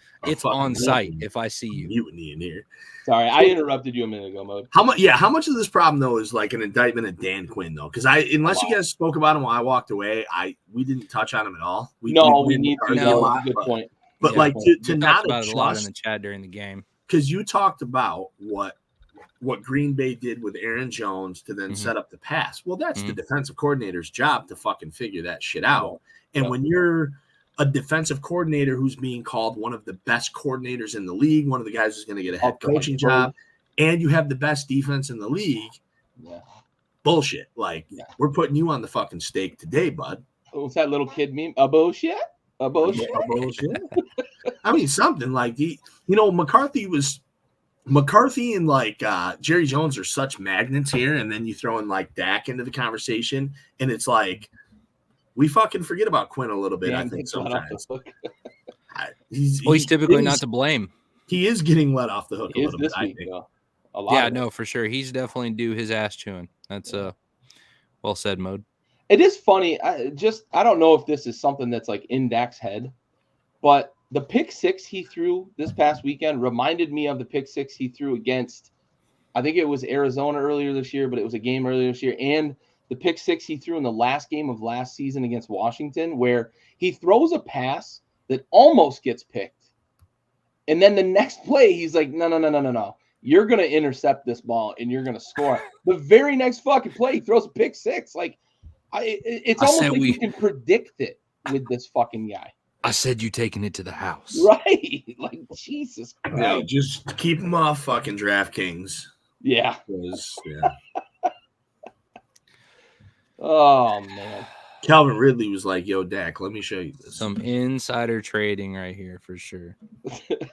on site if I see you. Mutiny in here. Sorry, I interrupted you a minute ago, Mode. How much of this problem though is like an indictment of Dan Quinn though? Because unless you guys spoke about him while I walked away, we didn't touch on him at all. We need to. No, good point. But to not about it a lot in the chat during the game, because you talked about what Green Bay did with Aaron Jones to then set up the pass. Well, that's the defensive coordinator's job to fucking figure that shit out. And when you're a defensive coordinator who's being called one of the best coordinators in the league, one of the guys who's going to get a head coaching job, and you have the best defense in the league, bullshit. Like, we're putting you on the fucking stake today, bud. What's that little kid meme? A bullshit? A bullshit? A bullshit? I mean, something like McCarthy and like Jerry Jones are such magnets here, and then you throw in like Dak into the conversation, and it's like we fucking forget about Quinn a little bit. I think sometimes he's typically not to blame. He is getting let off the hook a little bit. I think. Yeah, no, for sure. He's definitely due his ass chewing. That's well said, Mode. It is funny. I don't know if this is something that's like in Dak's head, but the pick six he threw this past weekend reminded me of the pick six he threw against, I think it was Arizona earlier this year, but it was a game earlier this year, and the pick six he threw in the last game of last season against Washington, where he throws a pass that almost gets picked. And then the next play, he's like, no. You're going to intercept this ball and you're going to score. The very next fucking play, he throws a pick six. Like, it's almost like you can predict it with this fucking guy. I said you taking it to the house. Right. Like, Jesus Christ. Yeah, just keep him off fucking DraftKings. Yeah. Yeah. Oh, man. Calvin Ridley was like, yo, Dak, let me show you this. Some insider trading right here for sure. There's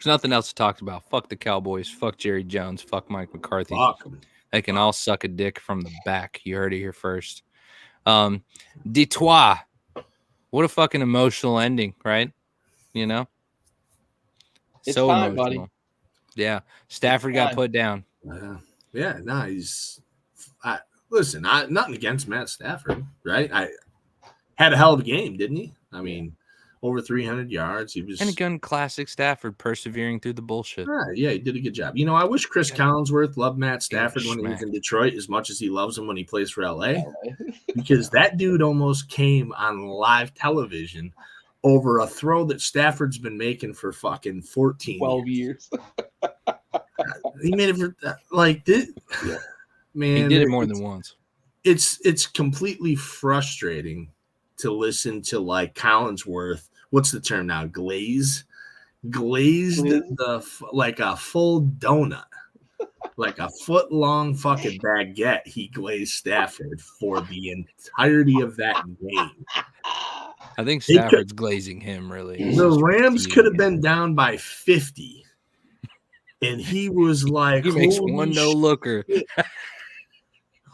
nothing else to talk about. Fuck the Cowboys. Fuck Jerry Jones. Fuck Mike McCarthy. Fuck 'em. They can all suck a dick from the back. You heard it here first. Detroit. What a fucking emotional ending, right? You know? It's so fine, emotional. buddy. Yeah. Stafford got put down. Yeah, no, he's listen, nothing against Matt Stafford, right? I had a hell of a game, didn't he? I mean, over 300 yards. He was and again, classic Stafford persevering through the bullshit. Yeah, he did a good job. I wish Chris Collinsworth loved Matt Stafford when he was in Detroit as much as he loves him when he plays for LA. Because that dude almost came on live television over a throw that Stafford's been making for fucking 12 years. He made it for like this. Yeah. Man, he did it more than once. It's completely frustrating to listen to like Collinsworth. What's the term now? Glazed like a full donut, like a foot long fucking baguette. He glazed Stafford for the entirety of that game. I think Stafford's glazing him. Really, the Rams could have been down by 50. And he was like, he makes one no-looker.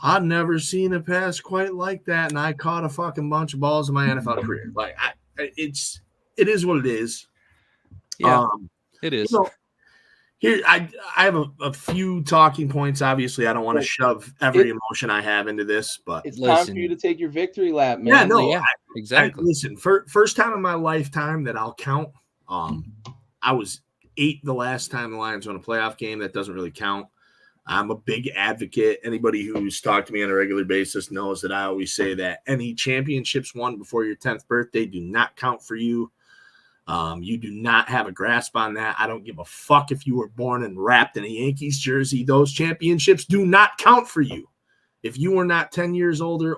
I've never seen a pass quite like that, and I caught a fucking bunch of balls in my NFL career. Like, it is what it is. Yeah, it is. Here, I have a few talking points. Obviously, I don't want to shove every emotion I have into this, but it's time for you to take your victory lap, man. Yeah, exactly. Listen, first time in my lifetime that I'll count. I was 8 the last time the Lions won a playoff game. That doesn't really count. I'm a big advocate. Anybody who's talked to me on a regular basis knows that I always say that any championships won before your 10th birthday do not count for you. You do not have a grasp on that. I don't give a fuck if you were born and wrapped in a Yankees jersey. Those championships do not count for you. If you were not 10 years older,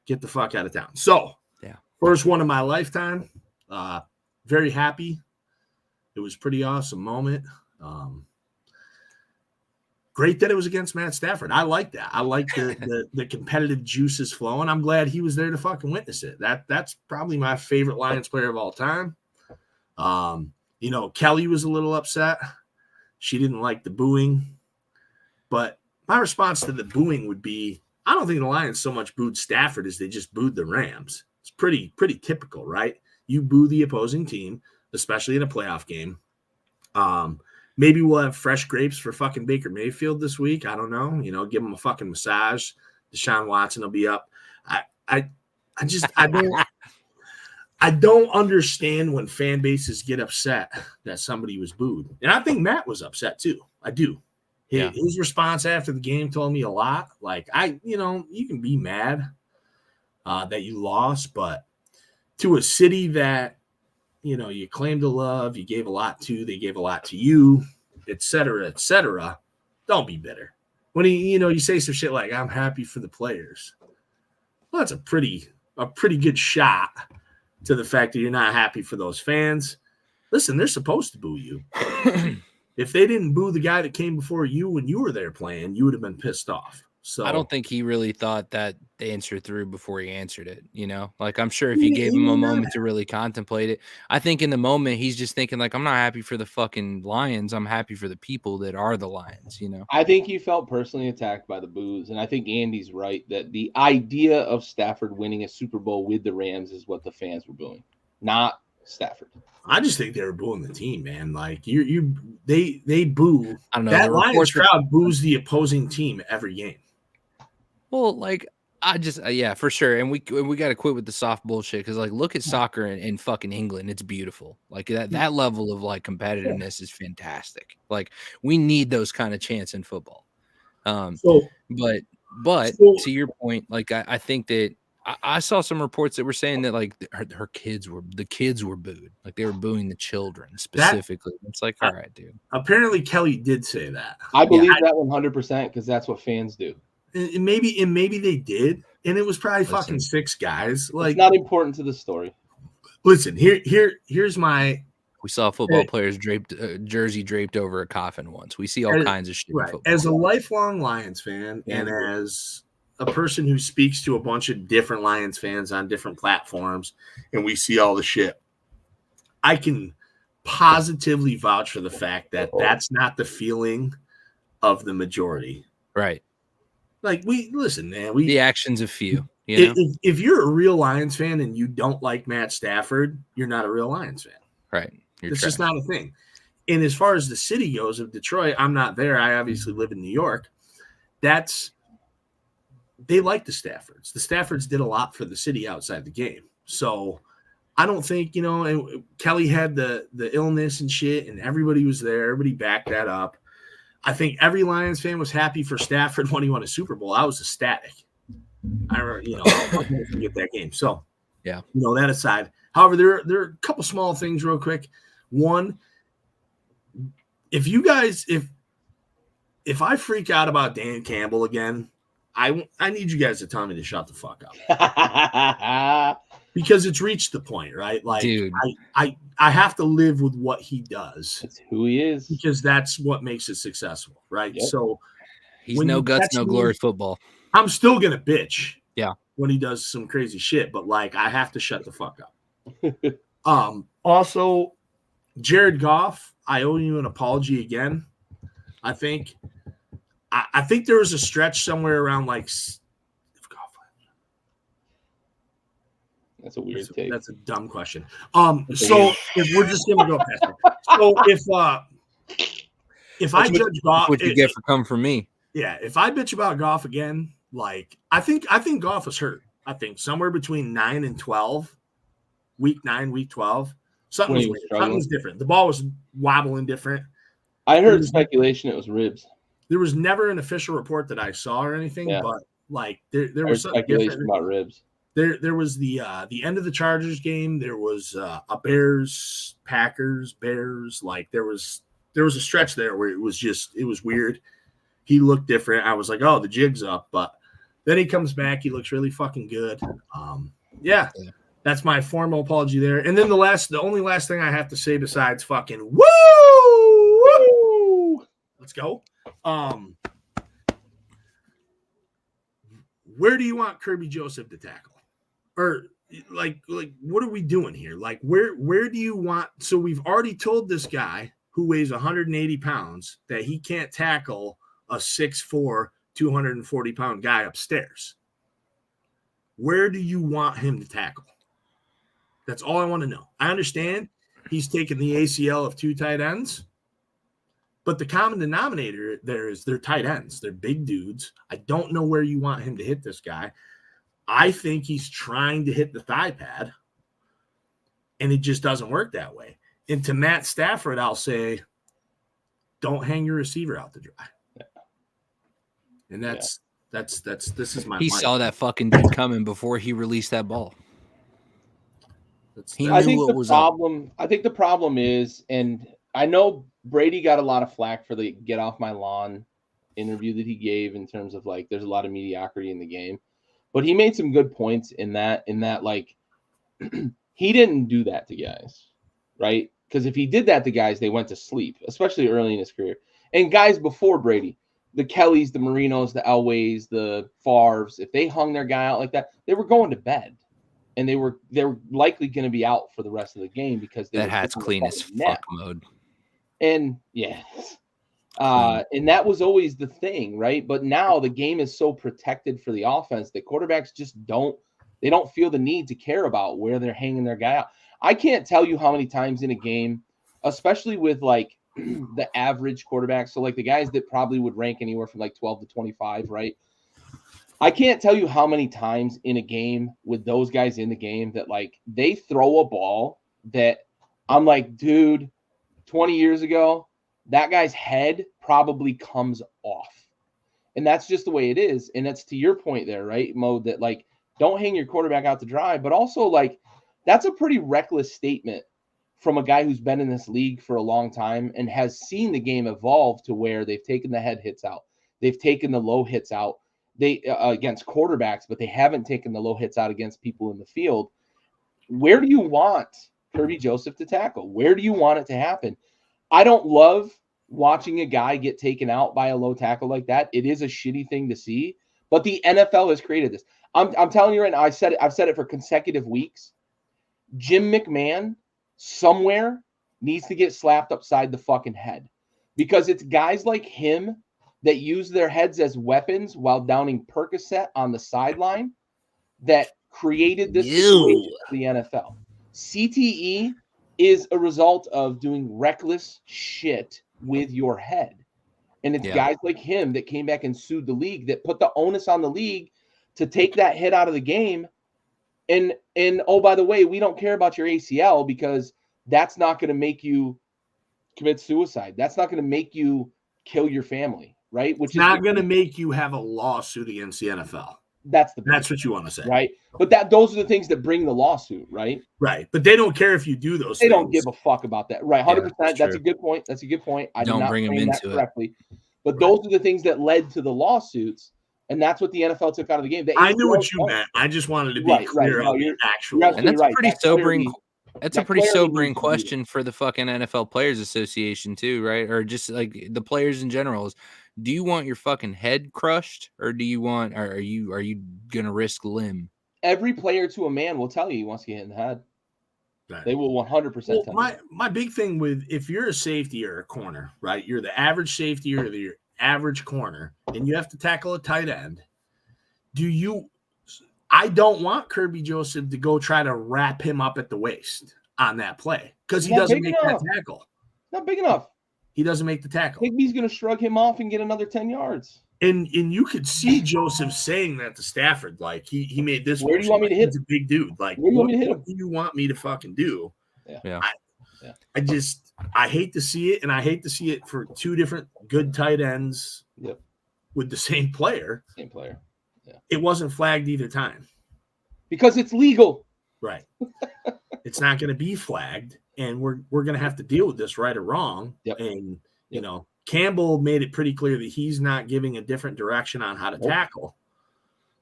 get the fuck out of town. So, first one of my lifetime. Very happy. It was a pretty awesome moment. Great that it was against Matt Stafford. I like that. I like the competitive juices flowing. I'm glad he was there to fucking witness it. That's probably my favorite Lions player of all time. Kelly was a little upset. She didn't like the booing. But my response to the booing would be, I don't think the Lions so much booed Stafford as they just booed the Rams. It's pretty typical, right? You boo the opposing team, especially in a playoff game. Maybe we'll have fresh grapes for fucking Baker Mayfield this week. I don't know. Give him a fucking massage. Deshaun Watson will be up. I don't understand when fan bases get upset that somebody was booed. And I think Matt was upset too. I do. His response after the game told me a lot. Like, you can be mad that you lost, but to a city that, you claim to love, you gave a lot to, they gave a lot to you, et cetera, don't be bitter. When you say some shit like, I'm happy for the players. Well, that's a pretty good shot to the fact that you're not happy for those fans. Listen, they're supposed to boo you. If they didn't boo the guy that came before you when you were there playing, you would have been pissed off. So I don't think he really thought that the answer through before he answered it. Like, I'm sure if you gave him a moment to really contemplate it, I think in the moment he's just thinking like, I'm not happy for the fucking Lions. I'm happy for the people that are the Lions. I think he felt personally attacked by the boos, and I think Andy's right that the idea of Stafford winning a Super Bowl with the Rams is what the fans were booing, not Stafford. I just think they were booing the team, man. Like they boo. I don't know. That Lions crowd boos the opposing team every game. Well, like, I just, for sure. And we got to quit with the soft bullshit because, like, look at soccer in fucking England. It's beautiful. Like, that level of, like, competitiveness is fantastic. Like, we need those kind of chants in football. But to your point, like, I think that I saw some reports that were saying that, like, the kids were booed. Like, they were booing the children specifically. It's like, all right, dude. Apparently, Kelly did say that. I believe that 100% because that's what fans do. And maybe they did, and it was probably fucking 6 guys. Like, it's not important to the story. Listen, here's my. We saw football players jersey draped over a coffin once. We see all kinds of shit. Right. As a lifelong Lions fan, and as a person who speaks to a bunch of different Lions fans on different platforms, and we see all the shit, I can positively vouch for the fact that that's not the feeling of the majority. Right. Like, listen, man. The actions of few. If you're a real Lions fan and you don't like Matt Stafford, you're not a real Lions fan. Right. It's just not a thing. And as far as the city goes of Detroit, I'm not there. I obviously live in New York. They like the Staffords. The Staffords did a lot for the city outside the game. So I don't think, and Kelly had the illness and shit, and everybody was there. Everybody backed that up. I think every Lions fan was happy for Stafford when he won a Super Bowl. I was ecstatic. I remember, I'll never forget that game. So, yeah, that aside. However, there are a couple small things real quick. One, if I freak out about Dan Campbell again, I need you guys to tell me to shut the fuck up. Because it's reached the point, right? Like, dude, I have to live with what he does. That's who he is. Because that's what makes it successful, right? Yep. So he's no guts, no glory football. I'm still gonna bitch. Yeah. When he does some crazy shit, but like, I have to shut the fuck up. Also, Jared Goff, I owe you an apology again. I think there was a stretch somewhere around like. That's a weird take. That's a dumb question. So if we're just gonna go past it. So if I judge Goff, what you get for come from me. Yeah, if I bitch about Goff again, like I think Goff was hurt. I think somewhere between 9 and 12, week 9, week 12, something was different. The ball was wobbling different. I heard speculation it was ribs. There was never an official report that I saw or anything, but like there was something speculation different about ribs. There was the end of the Chargers game. There was a Bears, Packers, Bears. Like there was a stretch there where it was weird. He looked different. I was like, oh, the jig's up. But then he comes back. He looks really fucking good. Yeah, that's my formal apology there. And then the only last thing I have to say besides fucking woo, let's go. Where do you want Kirby Joseph to tackle? Or like what are we doing here? Like where do you want? So we've already told this guy who weighs 180 pounds that he can't tackle a 6'4", 240-pound guy upstairs. Where do you want him to tackle? That's all I want to know. I understand he's taken the ACL of 2 tight ends, but the common denominator there is they're tight ends. They're big dudes. I don't know where you want him to hit this guy. I think he's trying to hit the thigh pad, and it just doesn't work that way. And to Matt Stafford, I'll say, don't hang your receiver out to dry. Yeah. And this is my. He saw that fucking dude coming before he released that ball. I think the problem is, and I know Brady got a lot of flack for the "get off my lawn" interview that he gave in terms of like there's a lot of mediocrity in the game. But he made some good points in that like he didn't do that to guys, right? Because if he did that to guys, they went to sleep, especially early in his career. And guys before Brady, the Kellys, the Marinos, the Elways, the Favres, if they hung their guy out like that, they were going to bed. And they were likely going to be out for the rest of the game because that hat's clean as fuck mode. And yeah. And that was always the thing, right? But now the game is so protected for the offense that quarterbacks just don't feel the need to care about where they're hanging their guy out. I can't tell you how many times in a game, especially with like the average quarterback, so like the guys that probably would rank anywhere from like 12 to 25, right? I can't tell you how many times in a game with those guys in the game that like they throw a ball that I'm like, dude, 20 years ago, that guy's head probably comes off. And that's just the way it is. And that's to your point there, right, Mo, that like don't hang your quarterback out to dry, but also like that's a pretty reckless statement from a guy who's been in this league for a long time and has seen the game evolve to where they've taken the head hits out. They've taken the low hits out against quarterbacks, but they haven't taken the low hits out against people in the field. Where do you want Kirby Joseph to tackle? Where do you want it to happen? I don't love watching a guy get taken out by a low tackle like that. It is a shitty thing to see, but the NFL has created this. I'm telling you right now, I've said it for consecutive weeks. Jim McMahon somewhere needs to get slapped upside the fucking head because it's guys like him that use their heads as weapons while downing Percocet on the sideline that created this situation for the NFL. CTE is a result of doing reckless shit with your head. And it's guys like him that came back and sued the league that put the onus on the league to take that hit out of the game. And oh, by the way, we don't care about your ACL because that's not going to make you commit suicide. That's not going to make you kill your family, right? Which is not going to make you have a lawsuit against the NFL. That's what you want to say, right? But those are the things that bring the lawsuit, right? Right. But they don't care if you do those. They don't give a fuck about that, right? 100%. That's a good point. That's a good point. I don't bring them into correctly. But those are the things that led to the lawsuits, and that's what the NFL took out of the game. I knew what you meant. I just wanted to be clear on the actual. And that's pretty sobering. That's a pretty sobering question for the fucking NFL Players Association too, right? Or just like the players in general. Do you want your fucking head crushed, or are you gonna risk limb? Every player to a man will tell you he wants to get hit in the head. Right. They will 100% tell you. My big thing with if you're a safety or a corner, right? You're the average safety or the average corner, and you have to tackle a tight end. I don't want Kirby Joseph to go try to wrap him up at the waist on that play because he doesn't make that tackle. Not big enough. He doesn't make the tackle. Higbee's going to shrug him off and get another 10 yards. And you could see Joseph saying that to Stafford. Like, he made this. Where do you want me to hit? He's a big dude. Like, where do you want me to hit him? What do you want me to fucking do? Yeah. I hate to see it, and I hate to see it for two different good tight ends with the same player. Same player. Yeah. It wasn't flagged either time. Because it's legal. Right. It's not going to be flagged, and we're going to have to deal with this right or wrong. Yep. And, you know, Campbell made it pretty clear that he's not giving a different direction on how to tackle.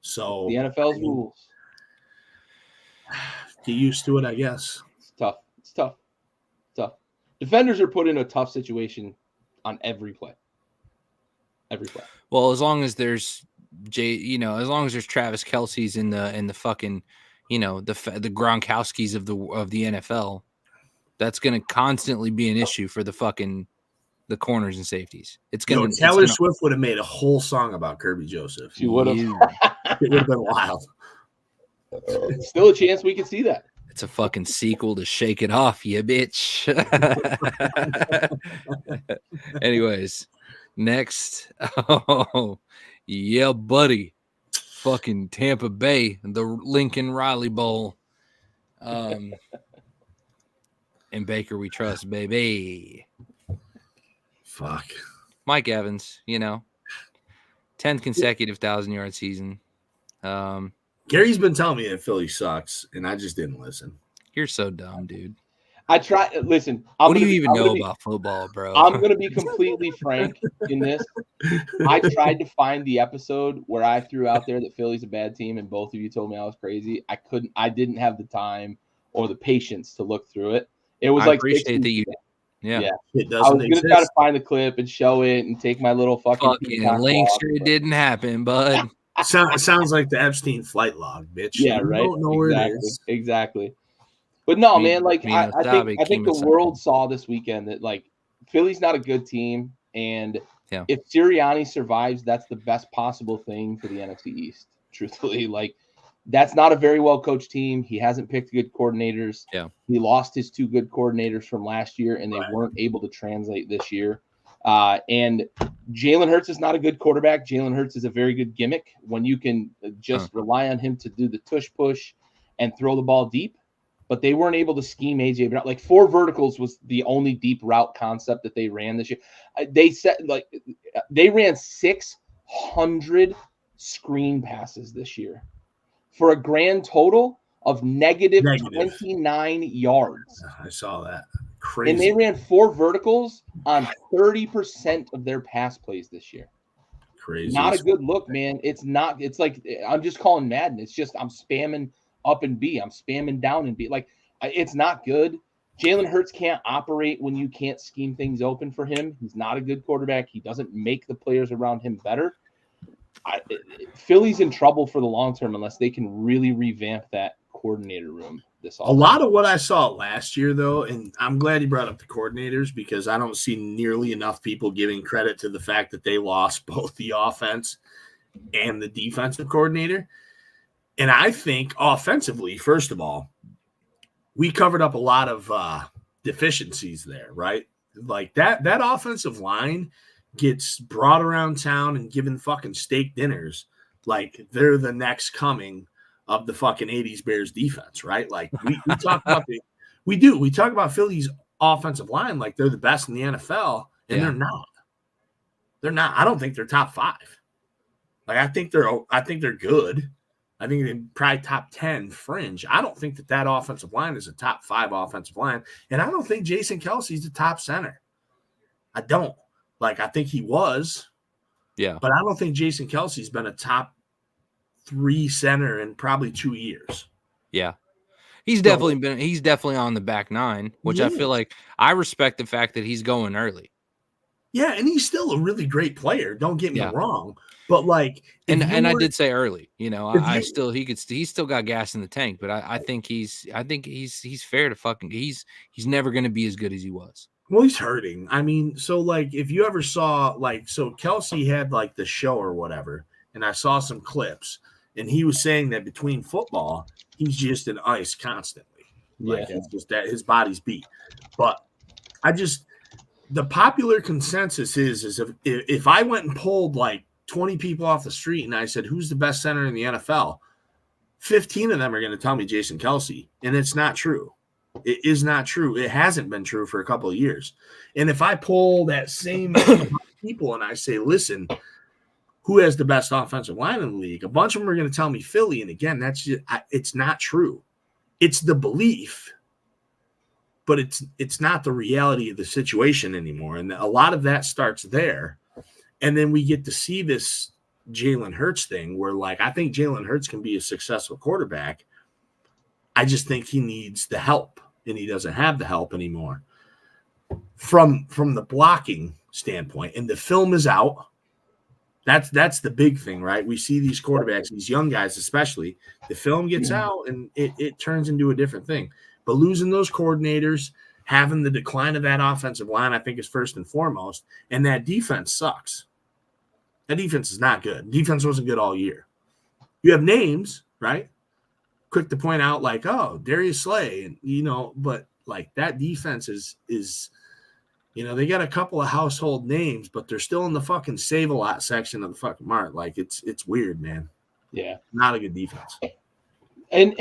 So the NFL's rules. Get used to it, I guess. It's tough. Defenders are put in a tough situation on every play. Well, as long as there's as long as there's Travis Kelce's in the fucking, the Gronkowskis of the NFL, that's going to constantly be an issue for the corners and safeties. Taylor Swift would have made a whole song about Kirby Joseph. She would have. It would have been wild. Still a chance we could see that. It's a fucking sequel to Shake It Off, you bitch. Anyways, next. Oh, yeah, buddy. Fucking Tampa Bay, the Lincoln Riley Bowl. In Baker we trust, baby. Fuck. Mike Evans, 10th consecutive 1,000-yard season. Gary's been telling me that Philly sucks, and I just didn't listen. You're so dumb, dude. I try. Listen. What do you even know about football, bro? I'm going to be completely frank in this. I tried to find the episode where I threw out there that Philly's a bad team, and both of you told me I was crazy. I didn't have the time or the patience to look through it. It was I appreciate that you. Yeah. It doesn't I was going to exist. try to find the clip and show it and take my little fucking links. It didn't happen, bud. Sounds like the Epstein flight log, bitch. Yeah, right. Don't know where it is. Exactly. But no, man, like I think the world saw this weekend that like Philly's not a good team, and if Sirianni survives, that's the best possible thing for the NFC East. Truthfully, like that's not a very well coached team. He hasn't picked good coordinators. Yeah, he lost his 2 good coordinators from last year, and they weren't able to translate this year. And Jalen Hurts is not a good quarterback. Jalen Hurts is a very good gimmick when you can just rely on him to do the tush push and throw the ball deep. But they weren't able to scheme AJ Brown. Like 4 verticals was the only deep route concept that they ran this year. They ran 600 screen passes this year for a grand total of negative 29 yards. I saw that. Crazy. And they ran 4 verticals on 30% of their pass plays this year. Crazy. Not a good look, man. It's not. It's like I'm just calling Madden. It's just I'm spamming up and B. I'm spamming down and B. Like it's not good. Jalen Hurts can't operate when you can't scheme things open for him. He's not a good quarterback. He doesn't make the players around him better. Philly's in trouble for the long term unless they can really revamp that coordinator room. A lot of what I saw last year, though, and I'm glad you brought up the coordinators because I don't see nearly enough people giving credit to the fact that they lost both the offense and the defensive coordinator. And I think offensively, first of all, we covered up a lot of deficiencies there, right? Like that offensive line gets brought around town and given fucking steak dinners like they're the next coming of the fucking 80s Bears defense, right? Like we talk about we talk about Philly's offensive line like they're the best in the NFL, and they're not. They're not. I don't think they're top 5. Like I think they're good. I think they're probably top 10 fringe. I don't think that offensive line is a top 5 offensive line, and I don't think Jason Kelce's the top center. I don't. Like I think he was, but I don't think Jason Kelce's been a top 3 center in probably 2 years. Yeah. He's definitely on the back 9, which I feel like I respect the fact that he's going early. Yeah, and he's still a really great player. Don't get me wrong. But like and I did say early, he's still got gas in the tank, but I think he's fair to fucking he's never gonna be as good as he was. Well, he's hurting. I mean, so like if you ever saw so Kelce had like the show or whatever, and I saw some clips. And he was saying that between football, he's just in ice constantly. Like it's just that his body's beat. But the popular consensus is if I went and pulled like 20 people off the street and I said, who's the best center in the NFL? 15 of them are going to tell me Jason Kelce. And it's not true. It is not true. It hasn't been true for a couple of years. And if I pull that same people and I say, listen, who has the best offensive line in the league, a bunch of them are going to tell me Philly. And again, that's just, it's not true. It's the belief, but it's not the reality of the situation anymore. And a lot of that starts there. And then we get to see this Jalen Hurts thing where, like, I think Jalen Hurts can be a successful quarterback. I just think he needs the help, and he doesn't have the help anymore from the blocking standpoint. And the film is out. That's the big thing, right? We see these quarterbacks, these young guys especially, the film gets out and it turns into a different thing. But losing those coordinators, having the decline of that offensive line, I think is first and foremost. And that defense sucks. That defense is not good. Defense wasn't good all year. You have names, right? Quick to point out, like, oh, Darius Slay, and but like that defense is they got a couple of household names, but they're still in the fucking Save-A-Lot section of the fucking mart. Like, it's weird, man. Yeah. Not a good defense. And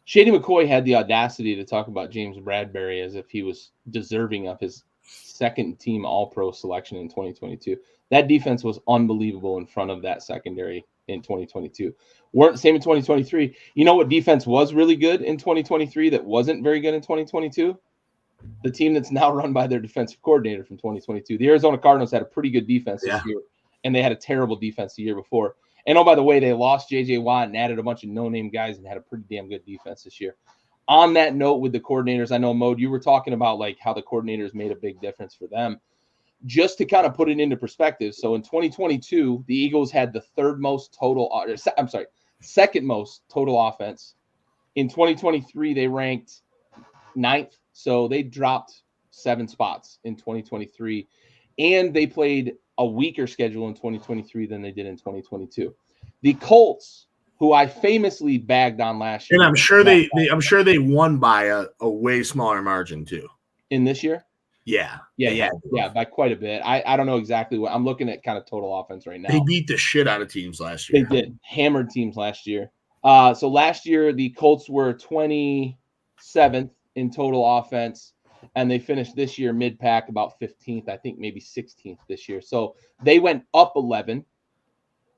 Shady McCoy had the audacity to talk about James Bradbury as if he was deserving of his second team All-Pro selection in 2022. That defense was unbelievable in front of that secondary in 2022. Weren't the same in 2023. You know what defense was really good in 2023 that wasn't very good in 2022? The team that's now run by their defensive coordinator from 2022. The Arizona Cardinals had a pretty good defense this year, and they had a terrible defense the year before. And, oh, by the way, they lost J.J. Watt and added a bunch of no-name guys and had a pretty damn good defense this year. On that note with the coordinators, I know, Mode, you were talking about, like, how the coordinators made a big difference for them. Just to kind of put it into perspective, so in 2022, the Eagles had the second most total offense. In 2023, they ranked 9th. So they dropped 7 spots in 2023, and they played a weaker schedule in 2023 than they did in 2022. The Colts, who I famously bagged on last year, and I'm sure they won by a way smaller margin too. In this year? Yeah, by quite a bit. I don't know exactly what I'm looking at. Kind of total offense right now. They beat the shit out of teams last year. They did, hammered teams last year. So last year the Colts were 27th. In total offense, and they finished this year mid-pack about 15th, I think maybe 16th this year. So they went up 11,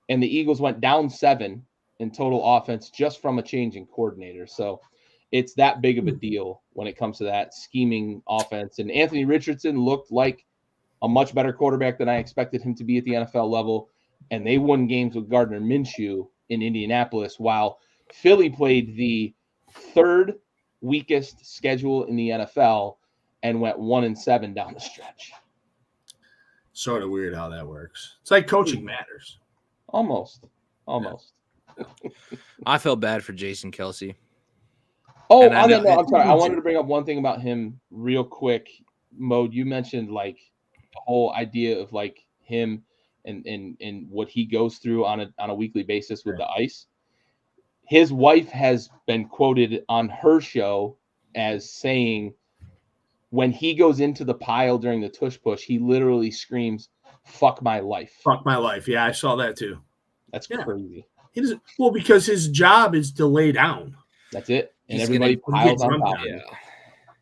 and the Eagles went down 7 in total offense just from a change in coordinator. So it's that big of a deal when it comes to that scheming offense. And Anthony Richardson looked like a much better quarterback than I expected him to be at the NFL level, and they won games with Gardner Minshew in Indianapolis, while Philly played the third weakest schedule in the NFL and went 1-7 down the stretch. Sort of weird how that works. It's like coaching matters. Almost. I felt bad for Jason Kelce. Oh, I'm sorry. I wanted to bring up one thing about him real quick. Mode, you mentioned like the whole idea of like him and what he goes through on a weekly basis with the ice. His wife has been quoted on her show as saying when he goes into the pile during the tush push, he literally screams, "Fuck my life." Fuck my life. Yeah, I saw that too. That's crazy. He doesn't, well, because his job is to lay down. That's it. And everybody piles on top. Yeah.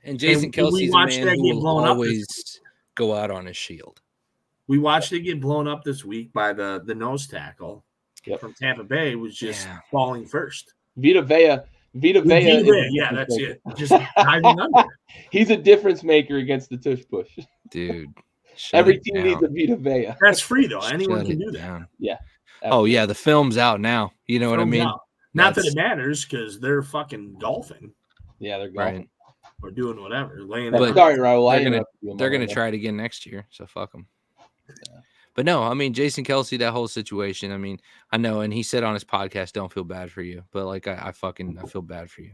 And Jason Kelce's a man who will always go out on his shield. We watched it get blown up this week by the nose tackle. From Tampa Bay was just falling first. Vita Vea. Yeah, that's it. Just diving under. He's a difference maker against the tush push. Dude. Every team needs a Vita Vea. That's free, though. Anyone can do that. Down. Yeah. Absolutely. Oh, yeah. The film's out now. You know what I mean? Out. Not that it matters because they're fucking golfing. Yeah, they're golfing. Right. Or doing whatever. Sorry, Raul. They're going to try it again next year, so fuck them. Yeah. But no, I mean, Jason Kelce, that whole situation, I mean, I know, and he said on his podcast, don't feel bad for you. But, like, I feel bad for you.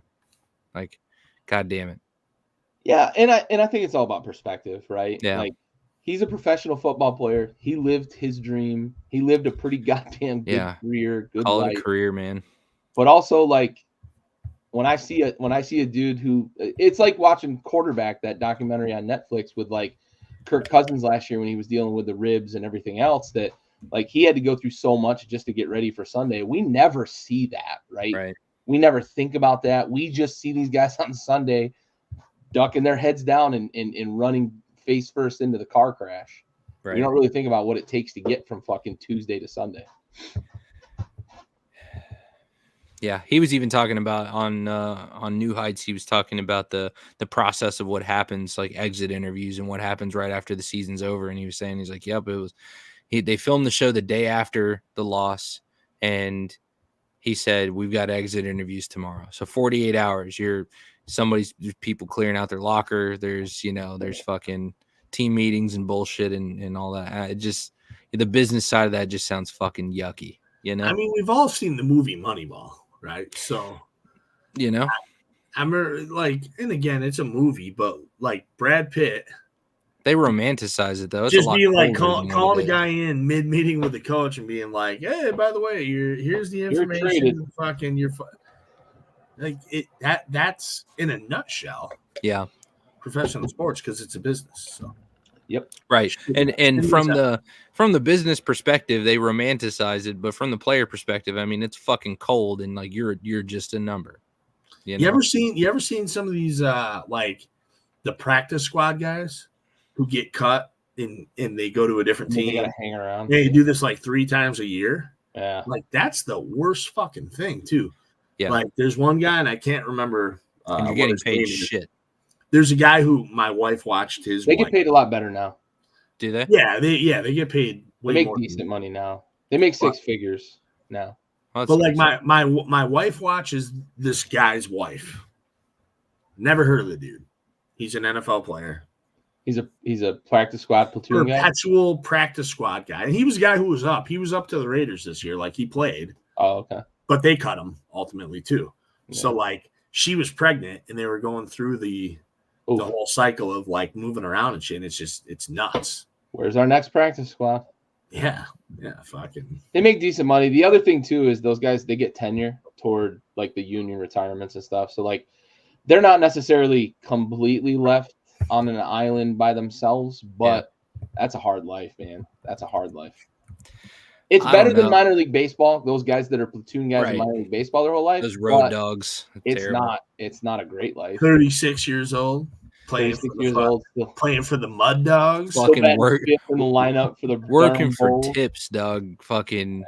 Like, God damn it. Yeah, and I think it's all about perspective, right? Yeah. Like, he's a professional football player. He lived his dream. He lived a pretty goddamn good career, good Call life. It a career, man. But also, like, when I see a dude who – it's like watching Quarterback, that documentary on Netflix with, like, Kirk Cousins last year when he was dealing with the ribs and everything else that like he had to go through so much just to get ready for Sunday. We never see that, right? We never think about that. We just see these guys on Sunday ducking their heads down and running face first into the car crash. Right. You don't really think about what it takes to get from fucking Tuesday to Sunday. Yeah, he was even talking about on New Heights. He was talking about the process of what happens, like exit interviews and what happens right after the season's over. And he was saying, he's like, "Yep, it was." They filmed the show the day after the loss, and he said, "We've got exit interviews tomorrow." So 48 hours. There's people clearing out their locker. There's fucking team meetings and bullshit and all that. It just, the business side of that just sounds fucking yucky. You know. I mean, we've all seen the movie Moneyball, right? So, I'm like, and again, it's a movie, but like Brad Pitt. They romanticize it though. It's just being like calling a guy in mid meeting with the coach and being like, "Hey, by the way, here's the information. Like it that's in a nutshell. Yeah, professional sports because it's a business. So, yep, right. And from the business perspective, they romanticize it, but from the player perspective, I mean, it's fucking cold and like you're just a number. You ever seen some of these like the practice squad guys who get cut and they go to a different team? They gotta hang around. Yeah, you do this like 3 times a year. Yeah, like that's the worst fucking thing too. Yeah, like there's one guy and I can't remember. And you're getting paid shit. There's a guy who my wife watched his. They get paid a lot better now. Do they? Yeah, they get paid. They make decent money now. They make 6 figures now. But like my wife watches this guy's wife. Never heard of the dude. He's an NFL player. He's a practice squad platoon guy. Perpetual practice squad guy. And he was a guy who was up. He was up to the Raiders this year. Like he played. Oh, okay. But they cut him ultimately too. Yeah. So like she was pregnant and they were going through the whole cycle of like moving around and shit. And it's nuts. Where's our next practice squad? Yeah, fucking. They make decent money. The other thing too is those guys, they get tenure toward like the union retirements and stuff. So like they're not necessarily completely left on an island by themselves, but that's a hard life, man. That's a hard life. It's better than minor league baseball. Those guys that are platoon guys in minor league baseball their whole life. Those road dogs. It's not a great life. 36 years old. Playing for the Mud Dogs. Fucking working in the lineup for the working for tips, dog. Fucking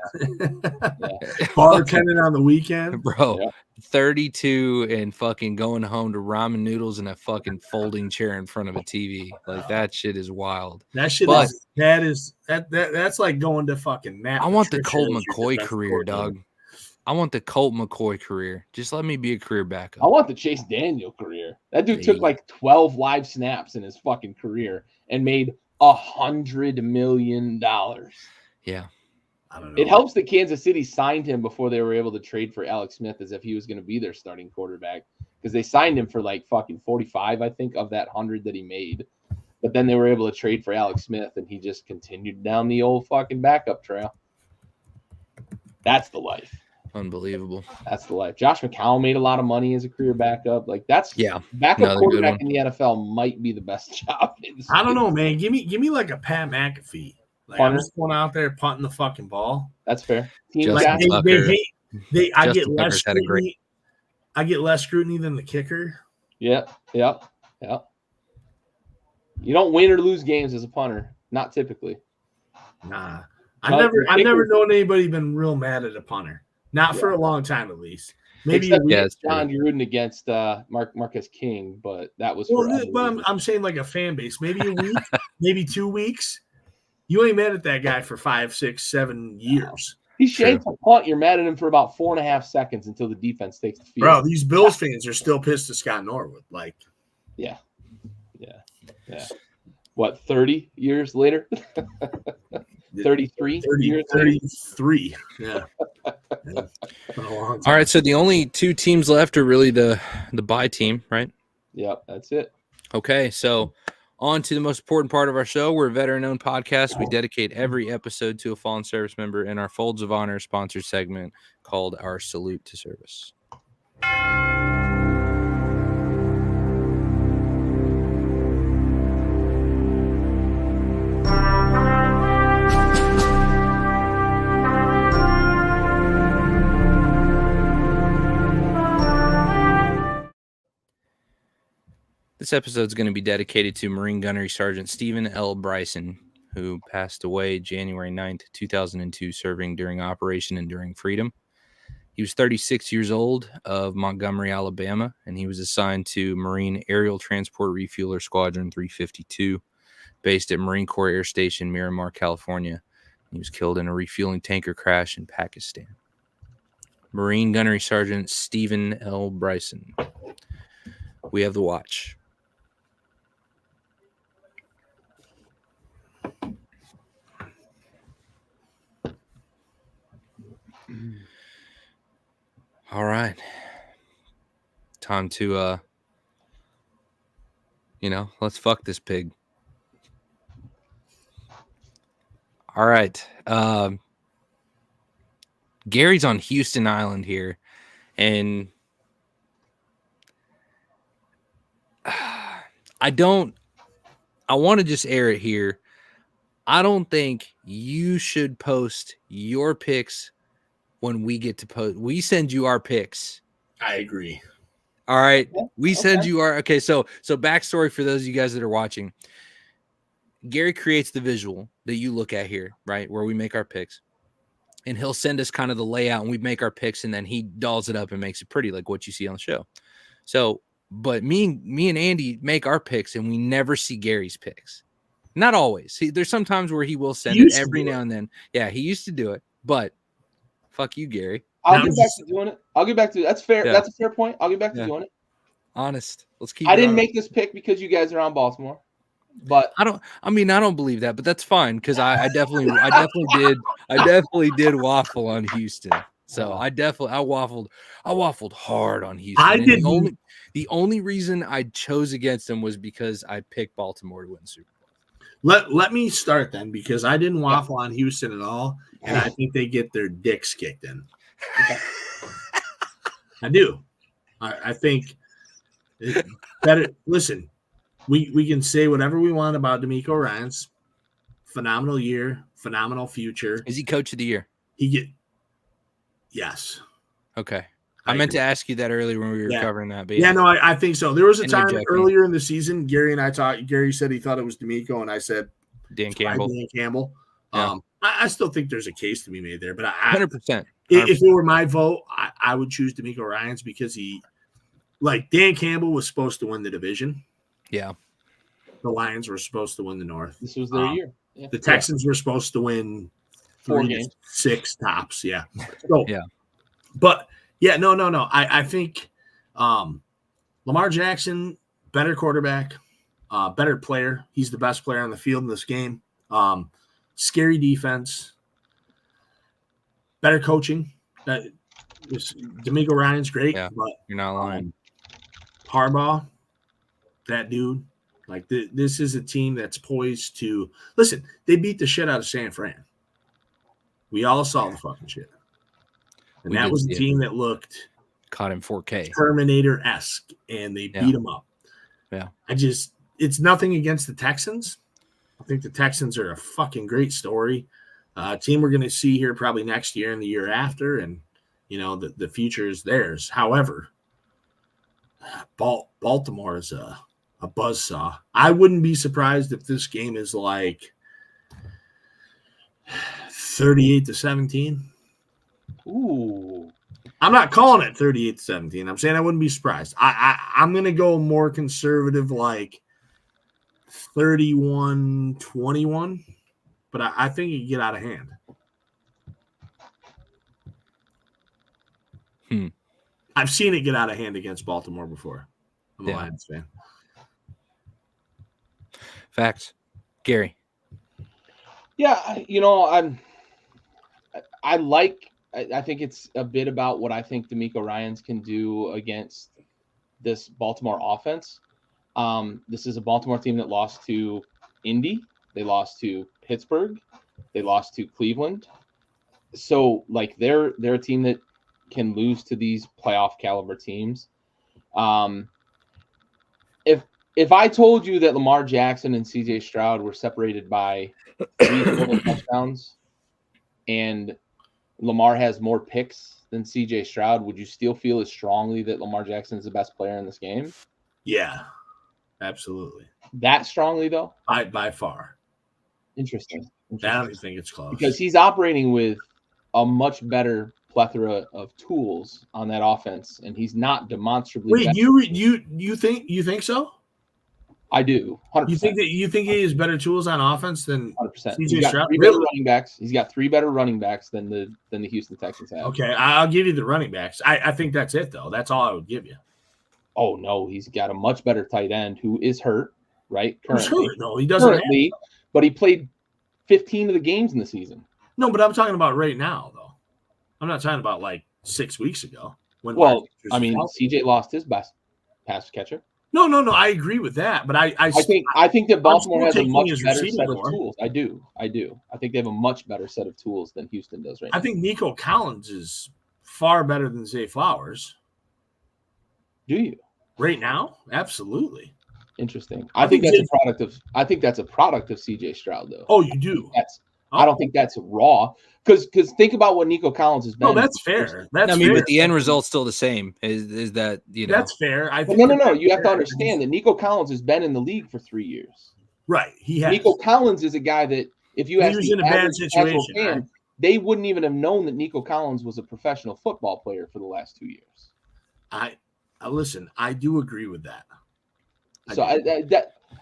bartending on the weekend, bro. Yeah. 32 and fucking going home to ramen noodles in a fucking folding chair in front of a TV. Like that shit is wild. That shit that's like going to fucking Matt. I want the Colt McCoy career, dog. I want the Colt McCoy career. Just let me be a career backup. I want the Chase Daniel career. That dude took like 12 live snaps in his fucking career and made $100 million. Yeah. I don't know. It helps that Kansas City signed him before they were able to trade for Alex Smith as if he was going to be their starting quarterback because they signed him for like fucking 45, I think, of that 100 that he made. But then they were able to trade for Alex Smith and he just continued down the old fucking backup trail. That's the life. Unbelievable. That's the life. Josh McCown made a lot of money as a career backup. Like backup quarterback in the NFL might be the best job. I don't know, man. Give me like a Pat McAfee. Like I'm just going out there punting the fucking ball. That's fair. Like I get less scrutiny. I get less scrutiny than the kicker. Yep. You don't win or lose games as a punter. Not typically. Nah. I've never known anybody been real mad at a punter. Not for a long time, at least. Maybe John, you're rooting against Marcus King, but that was. But I'm saying like a fan base. Maybe a week, maybe 2 weeks. You ain't mad at that guy for 5, 6, 7 years. He shakes a punt. You're mad at him for about 4.5 seconds until the defense takes the field. Bro, these Bills fans are still pissed at Scott Norwood. Like, yeah. What, 30 years later? 33 years 33. Yeah. All right, so the only 2 teams left are really the bye team, right? Yep, that's it. Okay, so on to the most important part of our show. We're a veteran-owned podcast. We dedicate every episode to a fallen service member in our Folds of Honor sponsored segment called our Salute to Service. This episode is going to be dedicated to Marine Gunnery Sergeant Stephen L. Bryson, who passed away January 9th, 2002, serving during Operation Enduring Freedom. He was 36 years old, of Montgomery, Alabama, and he was assigned to Marine Aerial Transport Refueler Squadron 352, based at Marine Corps Air Station, Miramar, California. He was killed in a refueling tanker crash in Pakistan. Marine Gunnery Sergeant Stephen L. Bryson. We have the watch. All right. Time to, let's fuck this pig. All right. Gary's on Houston Island here, and I want to just air it here. I don't think you should post your picks when we get to post. We send you our picks. I agree. All right. We send you our, okay. So backstory for those of you guys that are watching. Gary creates the visual that you look at here, right? Where we make our picks, and he'll send us kind of the layout, and we make our picks, and then he dolls it up and makes it pretty, like what you see on the show. So, but me and Andy make our picks, and we never see Gary's picks. Not always. There's some times where he will send it every now and then. Yeah, he used to do it, but fuck you, Gary. I'll get back to doing it. That's fair. Yeah. That's a fair point. I'll get back to doing it. Honest. Let's keep. I didn't make this pick because you guys are on Baltimore, but I don't believe that, but that's fine because I definitely did waffle on Houston. So I waffled hard on Houston. I did. The only reason I chose against them was because I picked Baltimore to win the Super Bowl. Let me start then, because I didn't waffle on Houston at all, and I think they get their dicks kicked in. I do. I think better. Listen, we can say whatever we want about D'Amico Ryans. Phenomenal year, phenomenal future. Is he coach of the year? Yes. Okay. I meant to ask you that earlier when we were covering that. But I think so. There was a time earlier in the season, Gary and I talked. Gary said he thought it was D'Amico, and I said Dan Campbell. Yeah. I still think there's a case to be made there, but 100%. If it were my vote, I would choose D'Amico Ryans because Dan Campbell was supposed to win the division. Yeah. The Lions were supposed to win the North. This was their year. Yeah. The Texans were supposed to win 4 games, 6 tops. Yeah. So, yeah. But no. I think Lamar Jackson, better quarterback, better player. He's the best player on the field in this game. Scary defense, better coaching. D'Amico Ryans great, but you're not lying. Harbaugh, that dude. This is a team that's poised to listen. They beat the shit out of San Fran. We all saw the fucking shit. And that was a team that looked caught in 4K Terminator-esque, and they beat them up. Yeah. It's nothing against the Texans. I think the Texans are a fucking great story. Team we're going to see here probably next year and the year after, and the future is theirs. However, Baltimore is a buzzsaw. I wouldn't be surprised if this game is like 38-17. Ooh. I'm not calling it 38-17. I'm saying I wouldn't be surprised. I'm going to go more conservative, like 31-21, but I think it can get out of hand. I've seen it get out of hand against Baltimore before. I'm a Lions fan. Facts. Gary. Yeah, I think it's a bit about what I think D'Amico Ryans can do against this Baltimore offense. This is a Baltimore team that lost to Indy. They lost to Pittsburgh. They lost to Cleveland. So, they're a team that can lose to these playoff caliber teams. If I told you that Lamar Jackson and CJ Stroud were separated by 3 total touchdowns and Lamar has more picks than CJ Stroud, would you still feel as strongly that Lamar Jackson is the best player in this game? Yeah, absolutely. That strongly, though? By far. Interesting. I don't think it's close. Because he's operating with a much better plethora of tools on that offense, and he's not demonstrably. Wait, better. you think so? I do. 100%. You think he has better tools on offense than 100%. CJ He's got Stroud? three better running backs. He's got 3 better running backs than the Houston Texans have. Okay, I'll give you the running backs. I think that's it though. That's all I would give you. Oh no, he's got a much better tight end who is hurt, right? Currently. Who's hurt? No, he doesn't. Currently, but he played 15 of the games in the season. No, but I'm talking about right now though. I'm not talking about like 6 weeks ago. CJ lost his best pass catcher. No. I agree with that, but I think that Baltimore has a much better set of tools. I do. I think they have a much better set of tools than Houston does right now. I think Nico Collins is far better than Zay Flowers. Do you? Right now? Absolutely. Interesting. I think that's a product of CJ Stroud though. Oh, you do? I don't think that's raw. Because think about what Nico Collins has been. No, that's fair. But the end result's still the same. Is that That's fair. I think no. You have to understand that Nico Collins has been in the league for 3 years. Right. He has. Nico Collins is a guy that if you ask he was in a bad situation, fan, they wouldn't even have known that Nico Collins was a professional football player for the last 2 years. Listen, I do agree with that.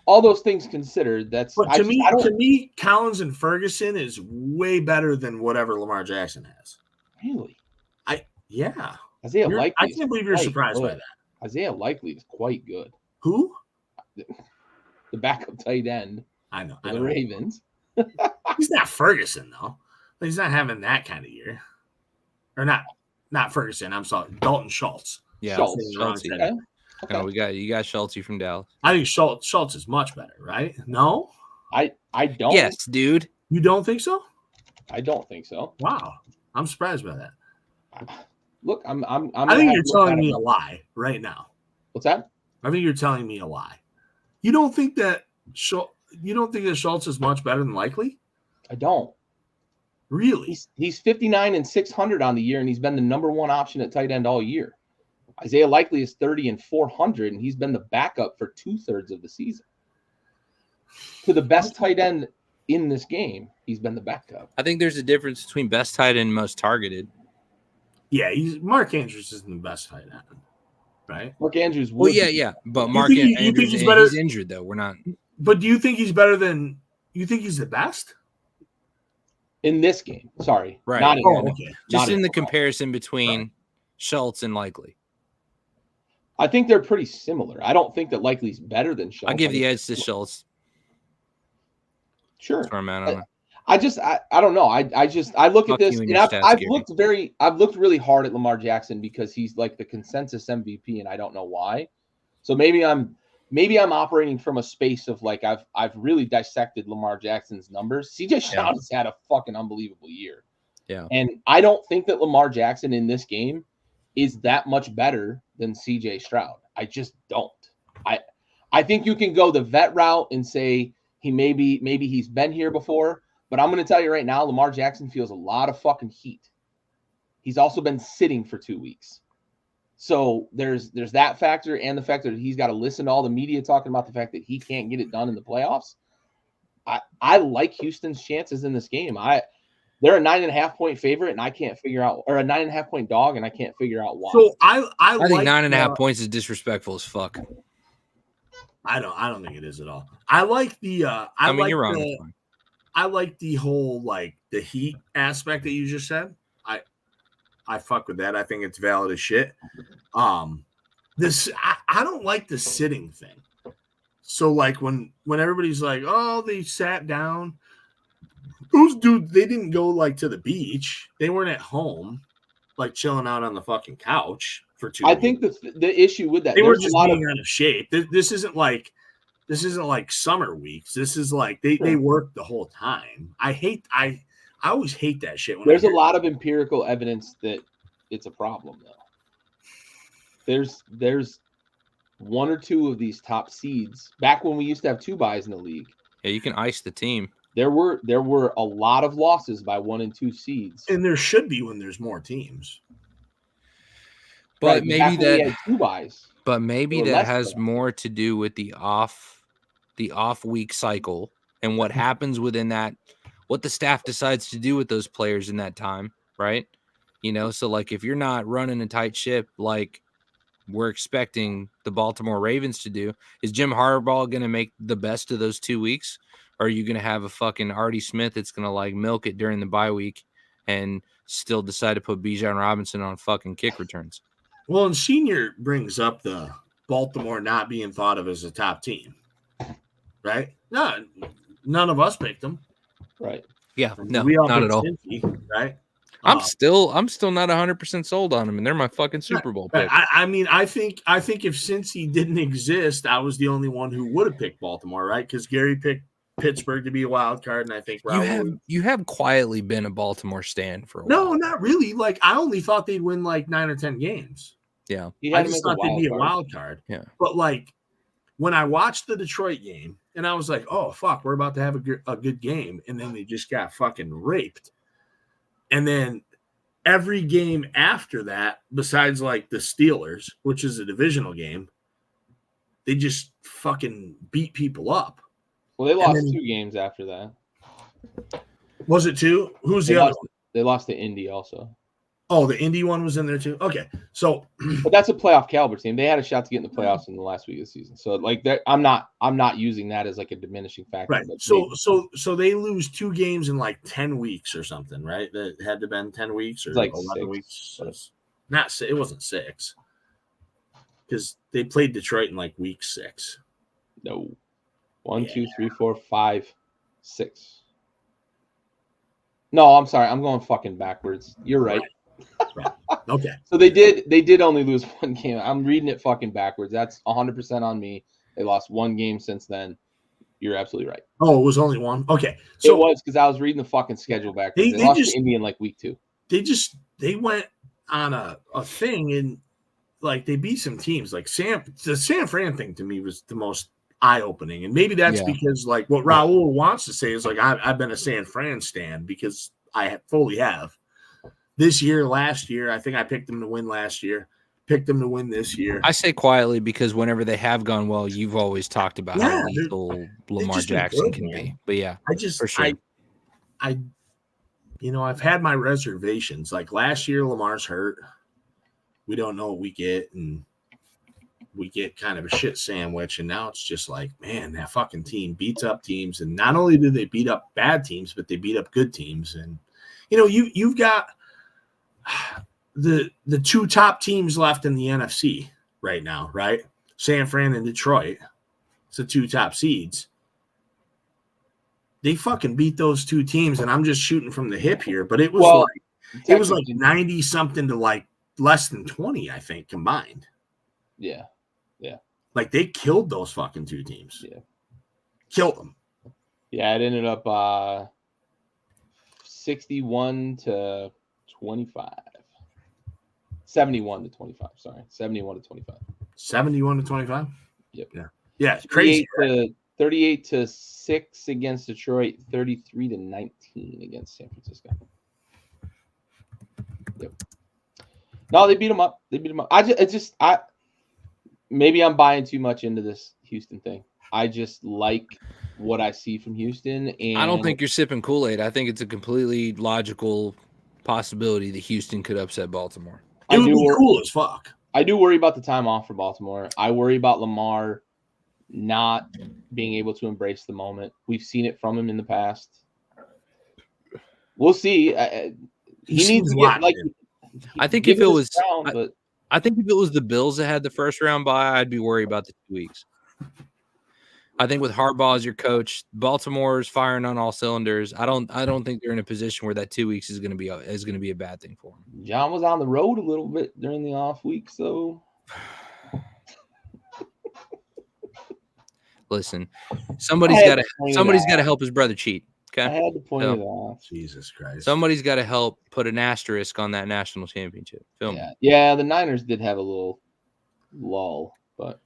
All those things considered, to me, Collins and Ferguson is way better than whatever Lamar Jackson has. Really? Isaiah Likely. I can't believe you're surprised by that. Isaiah Likely is quite good. Who? The backup tight end. I know. The Ravens. He's not Ferguson though. He's not having that kind of year. Or not Ferguson. I'm sorry, Dalton Schultz. Yeah, Schultz. Okay. No, you got Schultz from Dallas. I think Schultz is much better, right? No, I don't. Yes, dude. You don't think so? I don't think so. Wow, I'm surprised by that. Look, I'm I think you're telling me a lie right now. What's that? I think you're telling me a lie. You don't think that Schultz is much better than Likely? I don't. Really? He's 59 and 600 on the year, and he's been the number one option at tight end all year. Isaiah Likely is 30 and 400, and he's been the backup for 2/3 of the season. To the best tight end in this game, he's been the backup. I think there's a difference between best tight end and most targeted. Yeah, Mark Andrews isn't the best tight end, right? Mark Andrews. But Mark Andrews he's injured though. We're not. But do you think he's better than? You think he's the best in this game? Sorry, right? Not in okay. Just in the comparison between Schultz and Likely. I think they're pretty similar. I don't think that Likely's better than Schultz. I'll give the edge to Schultz. Sure. That's where I'm at on it. I don't know. I look at this and I've looked really hard at Lamar Jackson because he's like the consensus MVP and I don't know why. So maybe I'm operating from a space of like I've really dissected Lamar Jackson's numbers. CJ Stroud has had a fucking unbelievable year. Yeah. And I don't think that Lamar Jackson in this game is that much better than CJ Stroud. I just don't. I think you can go the vet route and say maybe he's been here before, but I'm going to tell you right now, Lamar Jackson feels a lot of fucking heat. He's also been sitting for 2 weeks. So there's that factor and the fact that he's got to listen to all the media talking about the fact that he can't get it done in the playoffs. I like Houston's chances in this game. They're a 9.5-point favorite, and I can't figure out, or a 9.5-point dog, and I can't figure out why. So I think 9.5 points is disrespectful as fuck. I don't think it is at all. I like the. You're wrong. I like the whole like the heat aspect that you just said. I fuck with that. I think it's valid as shit. I don't like the sitting thing. So like when everybody's like, oh, they sat down. Those dudes, they didn't go like to the beach. They weren't at home, like chilling out on the fucking couch for 2 weeks. I think the issue with that, they were just being out of shape. This isn't like summer weeks. This is like they work the whole time. I always hate that shit. There's a lot of empirical evidence that it's a problem though. There's one or two of these top seeds. Back when we used to have 2 buys in the league. Yeah, you can ice the team. There were a lot of losses by 1 and 2 seeds. And there should be when there's more teams. But right, maybe that had 2 buys. But maybe that has more to do with the off week cycle and what happens within that, what the staff decides to do with those players in that time, right? So like if you're not running a tight ship like we're expecting the Baltimore Ravens to do, is Jim Harbaugh going to make the best of those 2 weeks? Or are you going to have a fucking Artie Smith that's going to like milk it during the bye week and still decide to put Bijan Robinson on fucking kick returns? Well, and Senior brings up the Baltimore not being thought of as a top team, right? No, none of us picked them. Right. Yeah, no, we all not picked at all. Cincy, right? I'm still not 100% sold on them, and they're my fucking Super Bowl pick. I mean, I think if Cincy didn't exist, I was the only one who would have picked Baltimore, right? Because Gary picked Pittsburgh to be a wild card, and I think you have quietly been a Baltimore stan for a while. No, not really. Like I only thought they'd win like 9 or 10 games. Yeah, I just thought they'd be a wild card. Yeah, but like when I watched the Detroit game, and I was like, "Oh fuck, we're about to have a good game," and then they just got fucking raped, and then every game after that, besides like the Steelers, which is a divisional game, they just fucking beat people up. Well, they lost 2 games after that. Was it 2? Who's the other one? They lost to Indy also. Oh, the Indy one was in there too? Okay. So but that's a playoff caliber team. They had a shot to get in the playoffs in the last week of the season. So like I'm not using that as like a diminishing factor. Right. So they lose 2 games in like 10 weeks or something, right? That had to been 10 weeks or like 11 weeks. It wasn't 6. Because they played Detroit in like week 6. No. 1, 2, 3, 4, 5, 6. No, I'm sorry. I'm going fucking backwards. You're right. Right. Okay. So they did only lose 1 game. I'm reading it fucking backwards. That's 100% on me. They lost 1 game since then. You're absolutely right. Oh, it was only 1? Okay. So it was because I was reading the fucking schedule backwards. They lost to Indy in like week 2. They went on a thing and like they beat some teams. Like the San Fran thing to me was the most eye-opening. And maybe that's because like what Raul wants to say is like I've been a San Fran stan because I fully have. This year, last year, I think I picked them to win last year. Picked them to win this year. I say quietly because whenever they have gone well, you've always talked about how lethal Lamar Jackson can be. But yeah, for sure. I've had my reservations. Like last year, Lamar's hurt. We don't know what we get, and we get kind of a shit sandwich. And now it's just like, man, that fucking team beats up teams. And not only do they beat up bad teams, but they beat up good teams. And you've got the 2 top teams left in the NFC right now, right? San Fran and Detroit. It's the 2 top seeds. They fucking beat those 2 teams, and I'm just shooting from the hip here, but it was like 90 something to like less than 20, I think, combined. Yeah. Yeah. Like they killed those fucking 2 teams. Yeah. Killed them. Yeah, it ended up 61 to 25. 71 to 25. Sorry. 71 to 25. 71 to 25? Yep. Yeah. Yeah, it's crazy. 38 to 6 against Detroit, 33 to 19 against San Francisco. Yep. No, they beat them up. Maybe I'm buying too much into this Houston thing. I just like what I see from Houston, and I don't think you're sipping Kool-Aid. I think it's a completely logical possibility that Houston could upset Baltimore. It would be cool as fuck. I do worry about the time off for Baltimore. I worry about Lamar not being able to embrace the moment. We've seen it from him in the past. We'll see. He needs to get like. I think if it was, I think if it was the Bills that had the first round bye, I'd be worried about the 2 weeks. I think with Harbaugh as your coach, Baltimore's firing on all cylinders. I don't think they're in a position where that 2 weeks is going to be a bad thing for them. John was on the road a little bit during the off week, so. Listen, somebody's got to help his brother cheat. Okay, I had to point it out. Jesus Christ! Somebody's got to help put an asterisk on that national championship. Yeah. The Niners did have a little lull, but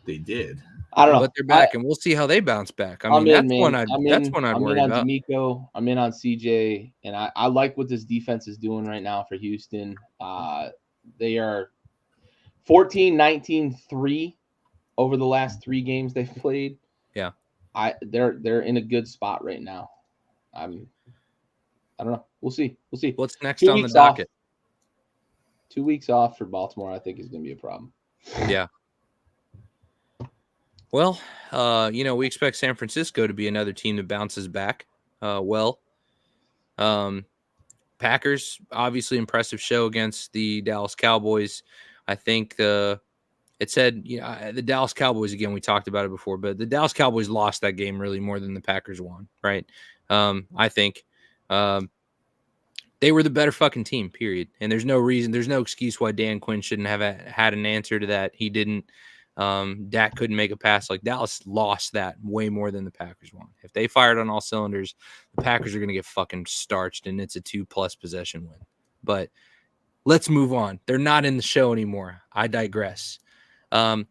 they did. I don't know. But they're back, and we'll see how they bounce back. I mean, that's one I'd worry about. D'Amico, I'm in on CJ, and I like what this defense is doing right now for Houston. They are 14-19-3 over the last 3 games they've played. Yeah. they're in a good spot right now. I don't know. We'll see. What's next 2 on the weeks off. docket? 2 weeks off for Baltimore, I think, is going to be a problem. Yeah. Well, we expect San Francisco to be another team that bounces back. Packers, obviously impressive show against the Dallas Cowboys. I think it said, the Dallas Cowboys, again, we talked about it before, but the Dallas Cowboys lost that game really more than the Packers won, right? I think they were the better fucking team, period. And there's no excuse why Dan Quinn shouldn't have had an answer to that. He didn't. Dak couldn't make a pass. Like, Dallas lost that way more than the Packers won. If they fired on all cylinders, the Packers are going to get fucking starched, and it's a 2+ possession win. But let's move on. They're not in the show anymore. I digress. The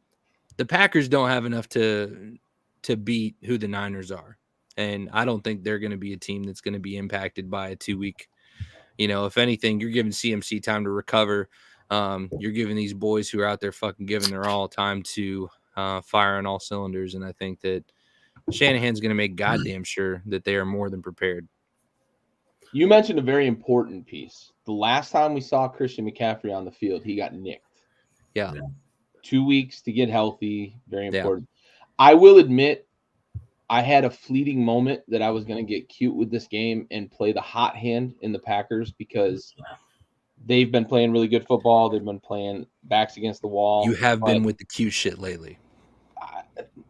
Packers don't have enough to beat who the Niners are. And I don't think they're going to be a team that's going to be impacted by a 2-week. If anything, you're giving CMC time to recover. You're giving these boys who are out there fucking giving their all time to fire on all cylinders. And I think that Shanahan's going to make goddamn sure that they are more than prepared. You mentioned a very important piece. The last time we saw Christian McCaffrey on the field, he got nicked. Yeah. 2 weeks to get healthy. Very important. Yeah. I will admit, I had a fleeting moment that I was going to get cute with this game and play the hot hand in the Packers because they've been playing really good football. They've been playing backs against the wall. You have been with the cute shit lately.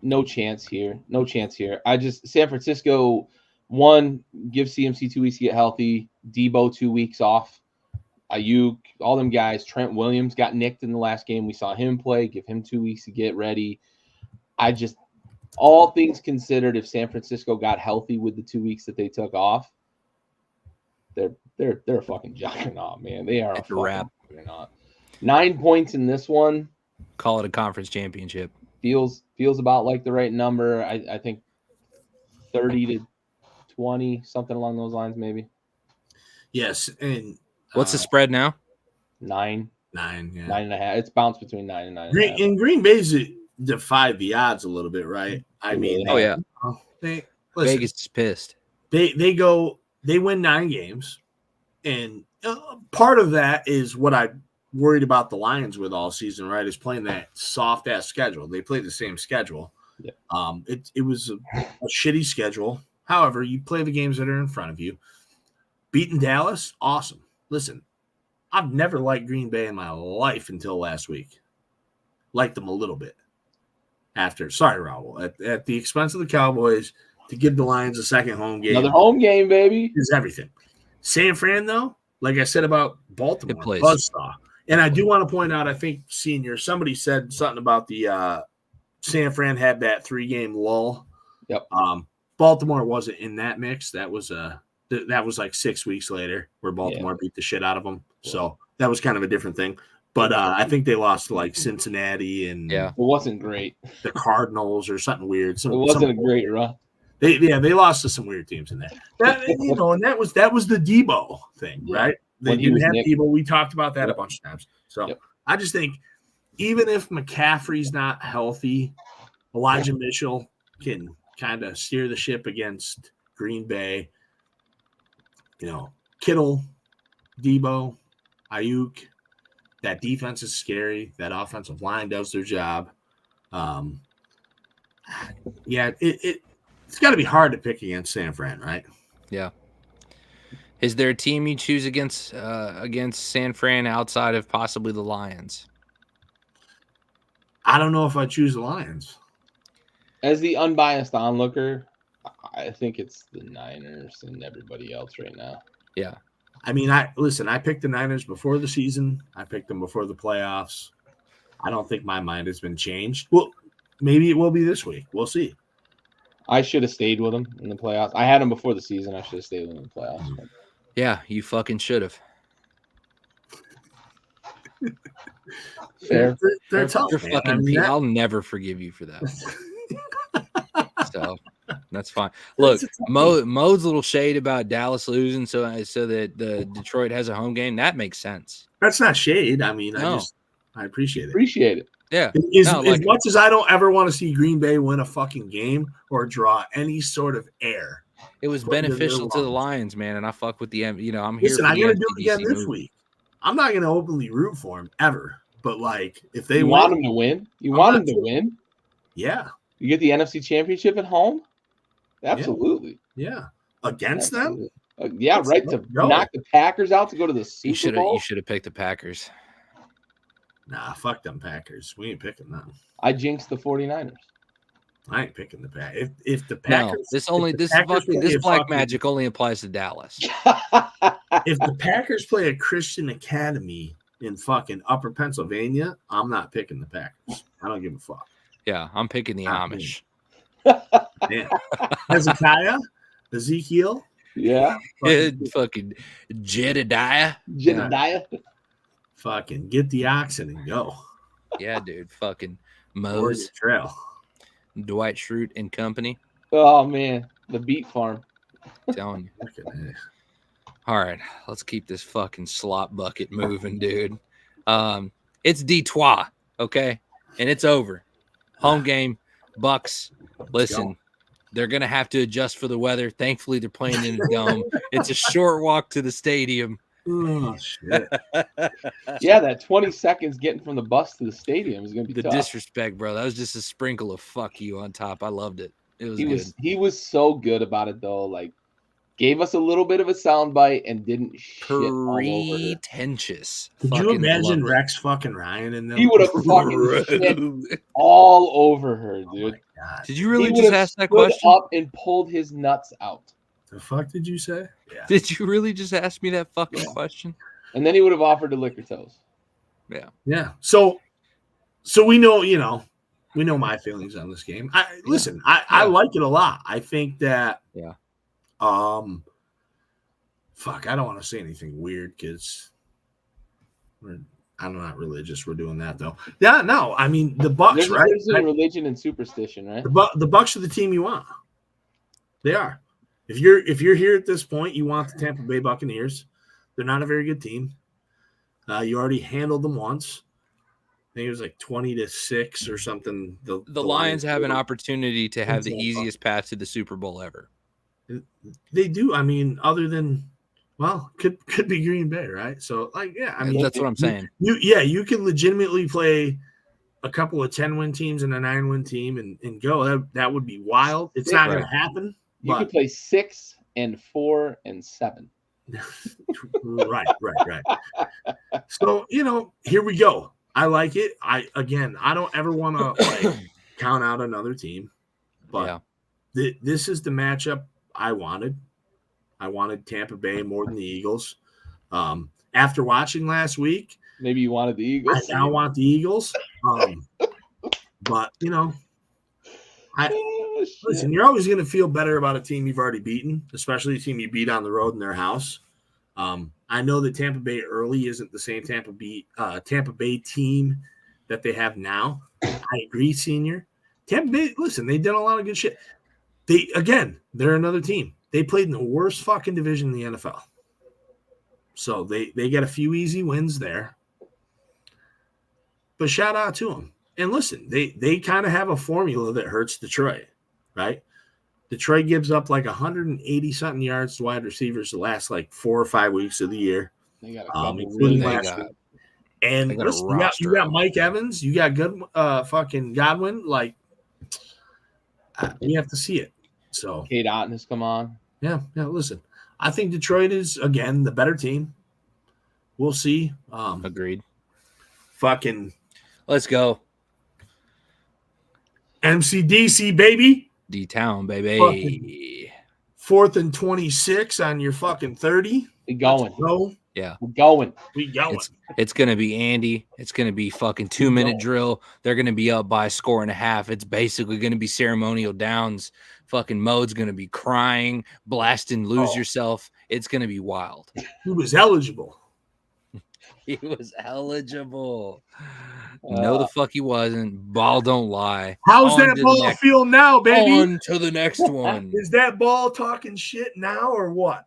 No chance here. San Francisco, one, give CMC 2 weeks to get healthy. Debo 2 weeks off. Ayuk, all them guys. Trent Williams got nicked in the last game. We saw him play. Give him 2 weeks to get ready. All things considered, if San Francisco got healthy with the 2 weeks that they took off, they're a fucking juggernaut, man. They are a wrap. Juggernaut. 9 points in this one. Call it a conference championship. Feels about like the right number. I think 30 to 20, something along those lines, maybe. Yes, and what's the spread now? 9. 9, yeah. 9.5. It's bounced between 9 and 9.5. And Green Bay's defied the odds a little bit, right? I mean, Vegas is pissed. They win 9 games, and part of that is what I worried about the Lions with all season, right? Is playing that soft ass schedule. They play the same schedule. Yeah. It was a shitty schedule. However, you play the games that are in front of you. Beating Dallas, awesome. Listen, I've never liked Green Bay in my life until last week. Liked them a little bit. Sorry, Raul, at the expense of the Cowboys, to give the Lions a second home game. Another home game, baby. Is everything. San Fran, though, like I said about Baltimore, buzzsaw. And I do want to point out, I think, Senior, somebody said something about the San Fran had that 3-game lull. Yep. Baltimore wasn't in that mix. That was like 6 weeks later where Baltimore beat the shit out of them. So that was kind of a different thing. But I think they lost to like Cincinnati and it wasn't great. The Cardinals or something weird. It wasn't a great run. They lost to some weird teams in there. And that was the Debo thing, right? They didn't have Debo. We talked about that a bunch of times. So I just think even if McCaffrey's not healthy, Elijah Mitchell can kind of steer the ship against Green Bay. Kittle, Debo, Ayuk. That defense is scary. That offensive line does their job. It's got to be hard to pick against San Fran, right? Yeah. Is there a team you choose against San Fran outside of possibly the Lions? I don't know if I choose the Lions. As the unbiased onlooker, I think it's the Niners and everybody else right now. Yeah. I mean, I picked the Niners before the season. I picked them before the playoffs. I don't think my mind has been changed. Well, maybe it will be this week. We'll see. I should have stayed with them in the playoffs. I had them before the season. I should have stayed with them in the playoffs. Yeah, you fucking should have. Fair. They're tough. You're fucking I'll never forgive you for that. So that's fine. Look, Mo's little shade about Dallas losing so that the Detroit has a home game, that makes sense. That's not shade. I mean, no. I appreciate it. Appreciate it. Yeah. As much as I don't ever want to see Green Bay win a fucking game or draw any sort of air, it was beneficial to the Lions, man. And I fuck with the, I'm here. Listen, I'm gonna do it again this week. I'm not gonna openly root for him ever, but like if they want him to win, want him to win. Yeah, you get the NFC Championship at home. Absolutely. Yeah. Against them. Right to knock the Packers out to go to the Super Bowl. You should have picked the Packers. Nah, fuck them Packers. We ain't picking them. I jinxed the 49ers. I ain't picking the Packers. If the Packers, this black magic only applies to Dallas. If the Packers play a Christian academy in fucking Upper Pennsylvania, I'm not picking the Packers. I don't give a fuck. Yeah, I'm picking the Amish. Man. Hezekiah, Ezekiel, fucking Jedediah. Fucking get the oxen and go. Yeah, dude. Fucking Mose Trail. Dwight Schrute and company. Oh man, the beet farm. I'm telling you. All right, let's keep this fucking slop bucket moving, dude. It's D3, okay? And it's over. Home game, Bucks. Listen, they're going to have to adjust for the weather. Thankfully, they're playing in a dome. It's a short walk to the stadium. Oh, shit. Yeah, that 20 seconds getting from the bus to the stadium is going to be tough. Disrespect, bro. That was just a sprinkle of fuck you on top. I loved it. It was good. He was so good about it, though. Like, gave us a little bit of a soundbite and didn't shit all over her. Pretentious. Could you imagine Rex fucking Ryan in them? He would have fucking shit all over her, dude. Oh, did you really just ask that question? Up and pulled his nuts out. The fuck did you say? Yeah. Did you really just ask me that fucking question? And then he would have offered to lick her toes. Yeah. Yeah. So we know, we know my feelings on this game. I like it a lot. I think that fuck, I don't want to say anything weird because I'm not religious. We're doing that though. Yeah, no. I mean the Bucks, right? There's religion and superstition, right? The Bucks are the team you want. They are. If you're here at this point, you want the Tampa Bay Buccaneers. They're not a very good team. You already handled them once. I think it was like 20-6 or something. The Lions have an opportunity to have the easiest path to the Super Bowl ever. They do. I mean, other than could be Green Bay, right? So I mean that's what I'm saying. You can legitimately play a couple of 10-win teams and a 9-win team and go. That would be wild. It's not going to happen. You could play 6 and 4 and 7. Right. So, here we go. I like it. I don't ever want to count out another team, but this is the matchup I wanted. I wanted Tampa Bay more than the Eagles. After watching last week, maybe you wanted the Eagles. I now want the Eagles. But listen, you're always going to feel better about a team you've already beaten, especially a team you beat on the road in their house. I know that Tampa Bay early isn't the same Tampa Bay team that they have now. I agree, Senior. Tampa Bay, listen, they did a lot of good shit. They're another team. They played in the worst fucking division in the NFL. So they get a few easy wins there. But shout out to them. And listen, they kind of have a formula that hurts Detroit, right? Detroit gives up like 180-something yards to wide receivers the last 4 or 5 weeks of the year. They got a couple really and listen, you got Mike Evans, you got good fucking Godwin. You have to see it. So Kate Otten has come on. Yeah. Listen, I think Detroit is again the better team. We'll see. Agreed. Fucking let's go. MCDC baby. D-Town, baby. Fucking 4th and 26 on your fucking 30. We going. Go. Yeah. We're going. It's going to be Andy. It's going to be fucking 2-minute drill. They're going to be up by a score and a half. It's basically going to be ceremonial downs. Fucking Mode's going to be crying, blasting, lose yourself. It's going to be wild. He was eligible. He was eligible. No, the fuck he wasn't. Ball don't lie. How's that ball feel now, baby? On to the next one. Is that ball talking shit now or what?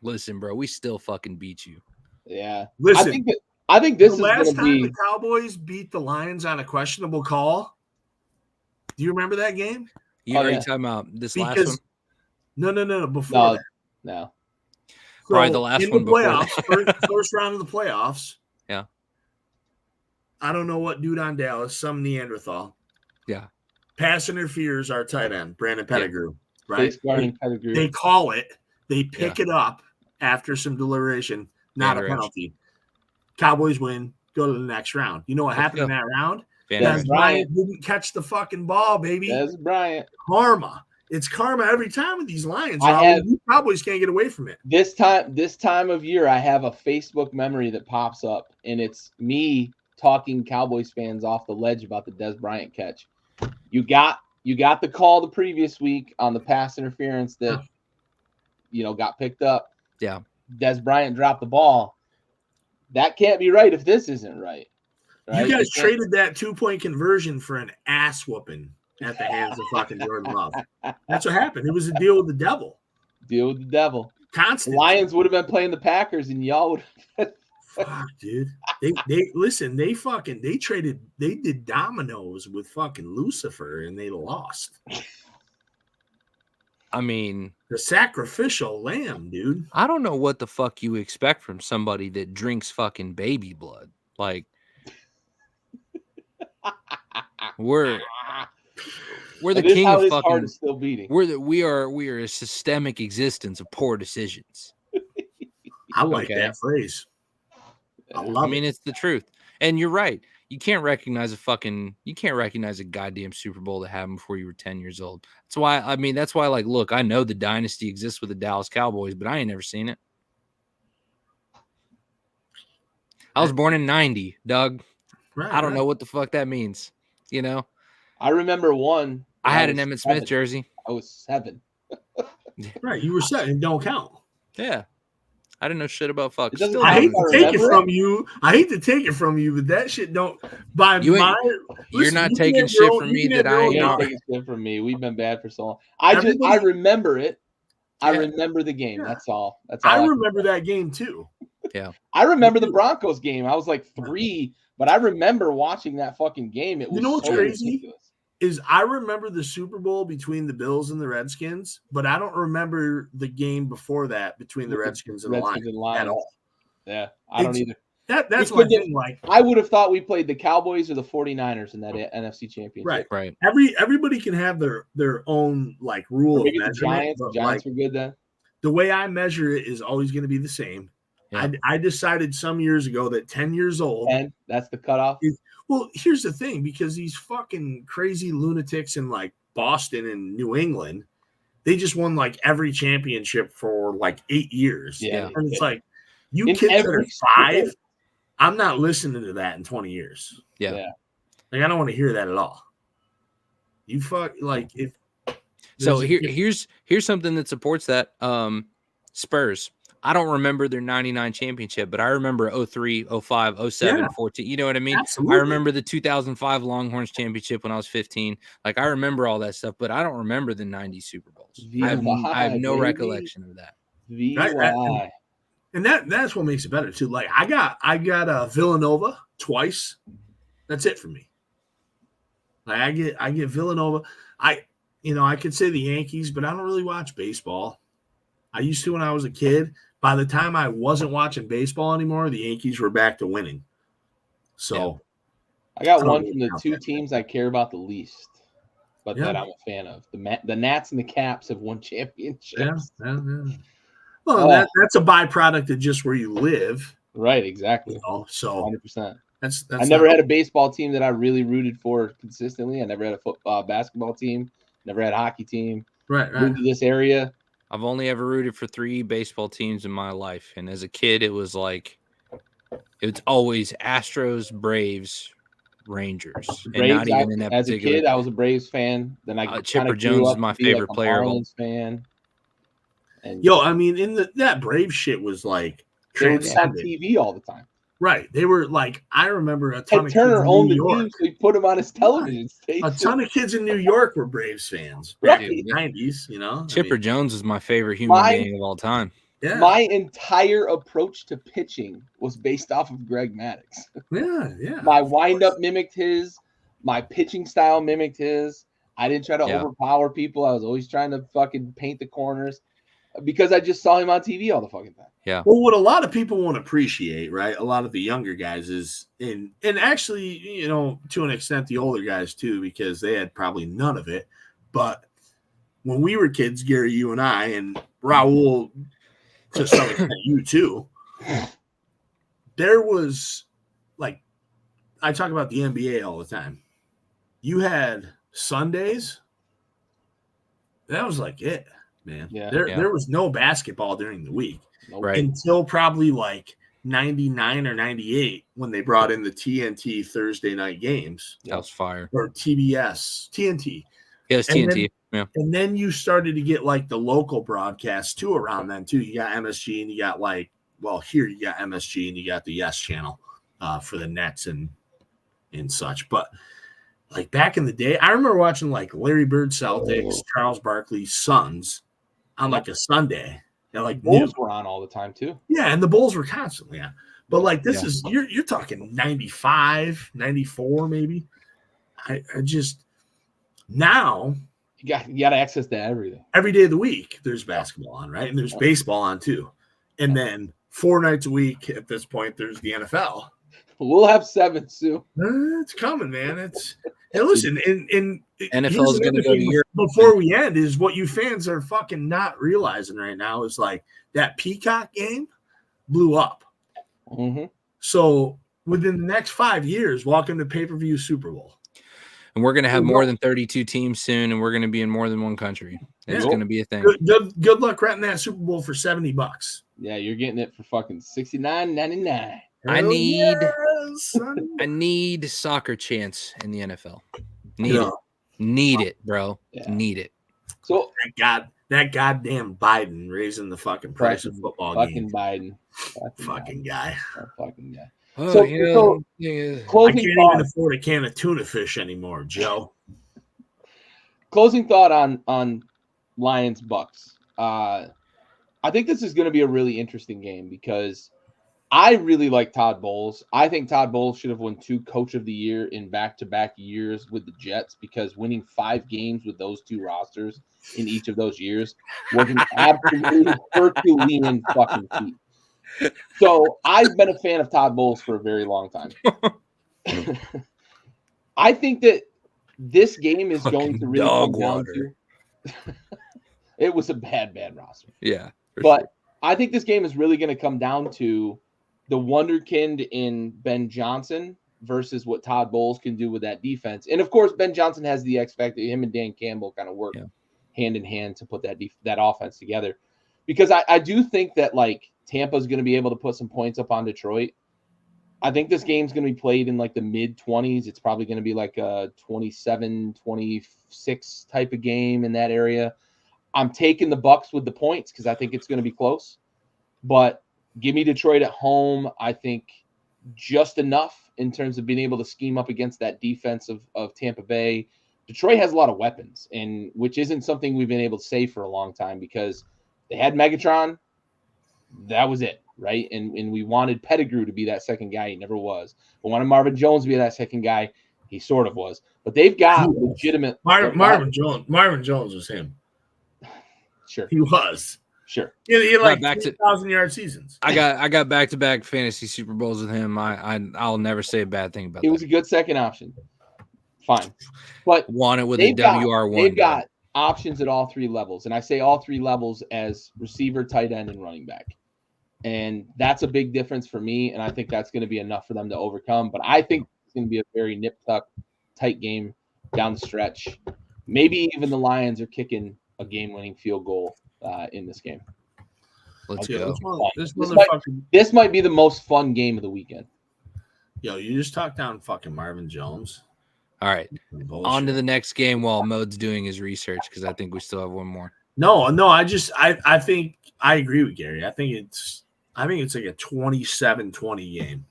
Listen, bro, we still fucking beat you. Yeah. Listen, I think this the is last going to time be the Cowboys beat the Lions on a questionable call. Do you remember that game? You are you talking about this last one? No. Before that. No. Probably the last one before playoffs, that. first round of the playoffs. Yeah. I don't know what dude on Dallas, some Neanderthal. Yeah. Pass interferes our tight end, Brandon Pettigrew. Right? Pettigrew. They call it. They pick it up after some deliberation. Not a penalty. Cowboys win. Go to the next round. You know what happened in that round? Dez Bryant didn't catch the fucking ball, baby. Dez Bryant. Karma. It's karma every time with these Lions. You Cowboys can't get away from it. This time of year, I have a Facebook memory that pops up, and it's me talking Cowboys fans off the ledge about the Dez Bryant catch. You got the call the previous week on the pass interference that got picked up. Yeah. Dez Bryant dropped the ball. That can't be right if this isn't right. You guys traded that 2-point conversion for an ass whooping at the hands of fucking Jordan Love. That's what happened. It was a deal with the devil. Deal with the devil. Constant. The Lions would have been playing the Packers, and y'all would have. Fuck, dude. They did dominoes with fucking Lucifer, and they lost. I mean, the sacrificial lamb, dude. I don't know what the fuck you expect from somebody that drinks fucking baby blood. Like, we're the king of fucking. Heart is still beating. We are a systemic existence of poor decisions. I like that phrase. I mean, it's the truth, and you're right. You can't recognize a goddamn Super Bowl that happened before you were 10 years old. That's why, like, look, I know the dynasty exists with the Dallas Cowboys, but I ain't never seen it. I was born in 90, Doug. Right, I don't know what the fuck that means. I remember one. I had an Emmitt Smith jersey. I was 7. Right, you were 7. Don't count. Yeah. I didn't know shit about fuck. I hate to take it from you. But that shit don't. You're not taking shit from me that I ain't taking shit from me. We've been bad for so long. I remember it. I remember the game. Yeah. That's all. I remember that game too. Yeah. I remember the Broncos game. I was like 3, but I remember watching that fucking game. It was what's crazy? Ridiculous. Is I remember the Super Bowl between the Bills and the Redskins, but I don't remember the game before that between the Redskins and the Lions at all. Yeah, I don't either. That's my thing. Like, I would have thought we played the Cowboys or the 49ers in that NFC Championship. Right. Everybody can have their own like rule of measurement. The Giants were good then. The way I measure it is always going to be the same. Yeah. I decided some years ago that 10 years old. And that's the cutoff. Well, here's the thing, because these fucking crazy lunatics in like Boston and New England, they just won like every championship for like 8 years. Yeah. And it's like, you kids that are 5, I'm not listening to that in 20 years. Yeah. Like, I don't want to hear that at all. You fuck, like, if. So here's something that supports that. Spurs. I don't remember their 99 championship, but I remember 03, 05, 07, 14. You know what I mean? Absolutely. I remember the 2005 Longhorns championship when I was 15. Like, I remember all that stuff, but I don't remember the 90 Super Bowls. I have no recollection of that. And that's what makes it better too. Like, I got Villanova twice. That's it for me. Like, I get Villanova. I could say the Yankees, but I don't really watch baseball. I used to when I was a kid. By the time I wasn't watching baseball anymore, the Yankees were back to winning. So, I got one from the 2 teams I care about the least, but that I'm a fan of. The Nats and the Caps have won championships. Yeah. Well, that's a byproduct of just where you live. Right, exactly. So 100%. That's I never had a baseball team that I really rooted for consistently. I never had a basketball team. Never had a hockey team. Right. Moved to this area. I've only ever rooted for 3 baseball teams in my life. And as a kid, it's always Astros, Braves, Rangers. Braves, and not even in that as a kid, I was a Braves fan. Then I Chipper Jones is my favorite player. Marlins fan. And I mean, that Braves shit was like they were on TV all the time. Right. They were like, I remember a ton of Turner kids owned in the New York. team, so he put him on his television station. A ton of kids in New York were Braves fans back in the 90s, Chipper Jones is my favorite human being of all time. Yeah. My entire approach to pitching was based off of Greg Maddux. Yeah. My windup mimicked his. My pitching style mimicked his. I didn't try to overpower people. I was always trying to fucking paint the corners because I just saw him on TV all the fucking time. Yeah. Well, what a lot of people won't appreciate, right? A lot of the younger guys is and actually, to an extent, the older guys too, because they had probably none of it. But when we were kids, Gary, you and I, and Raul, to some extent, you too, there was like, I talk about the NBA all the time. You had Sundays. That was like it, man. Yeah. There was no basketball during the week. Right. Until probably like 99 or 98 when they brought in the TNT Thursday night games. That was fire. Or TBS, TNT. Yeah, it's TNT. And then you started to get like the local broadcasts too around then too. You got MSG and you got here you got MSG and you got the Yes channel for the Nets and such. But like back in the day, I remember watching like Larry Bird Celtics, Charles Barkley Suns on like a Sunday. Yeah, like Bulls were on all the time too. Yeah, and the Bulls were constantly on. But like this is you're talking 95, 94 maybe. I just now you got access to everything. Every day of the week there's basketball on, right? And there's baseball on too. And then 4 nights a week at this point there's the NFL. We'll have 7 soon. It's coming, man. Hey, listen, in NFL is going to go to Europe. Before we end, is what you fans are fucking not realizing right now is like that Peacock game blew up. Mm-hmm. So within the next 5 years, welcome to pay-per-view Super Bowl. And we're going to have more than 32 teams soon, and we're going to be in more than one country. It's going to be a thing. Good luck renting that Super Bowl for $70. Yeah, you're getting it for fucking $69.99. I need soccer chants in the NFL. Need it, bro. Yeah. Need it. So that goddamn Biden raising the fucking price of football fucking games. Biden. Fucking guy. Fucking guy. Oh, so I can't even afford a can of tuna fish anymore, Joe. Closing thought on Lions Bucks. I think this is going to be a really interesting game because I really like Todd Bowles. I think Todd Bowles should have won 2 Coach of the Year in back-to-back years with the Jets because winning 5 games with those 2 rosters in each of those years was an absolutely Herculean fucking feat. So I've been a fan of Todd Bowles for a very long time. I think that this game is going to really come down to it was a bad roster. Yeah. But I think this game is really going to come down to the wonderkind in Ben Johnson versus what Todd Bowles can do with that defense. And, of course, Ben Johnson has the X factor. Him and Dan Campbell kind of work hand in hand to put that offense together. Because I do think that, like, Tampa's going to be able to put some points up on Detroit. I think this game's going to be played in, like, the mid-20s. It's probably going to be like a 27-26 type of game in that area. I'm taking the Bucks with the points because I think it's going to be close. But give me Detroit at home. I think just enough in terms of being able to scheme up against that defense of Tampa Bay. Detroit has a lot of weapons, and which isn't something we've been able to say for a long time because they had Megatron. That was it, right? And we wanted Pettigrew to be that second guy. He never was. But wanted Marvin Jones to be that second guy. He sort of was. But they've got legitimate. Marvin Jones was him. Sure. He was. Sure. He had like 2,000-yard seasons. I got back-to-back fantasy Super Bowls with him. I'll never say a bad thing about that. He was a good second option. Fine. But won it with a WR1. They've got options at all 3 levels. And I say all 3 levels as receiver, tight end, and running back. And that's a big difference for me. And I think that's going to be enough for them to overcome. But I think it's going to be a very nip-tuck, tight game down the stretch. Maybe even the Lions are kicking a game-winning field goal in this game. Let's go. This might be the most fun game of the weekend. Yo, you just talked down fucking Marvin Jones. All right. On to the next game while Mode's doing his research because I think we still have one more. No, I think I agree with Gary. I think it's like a 27-20 game.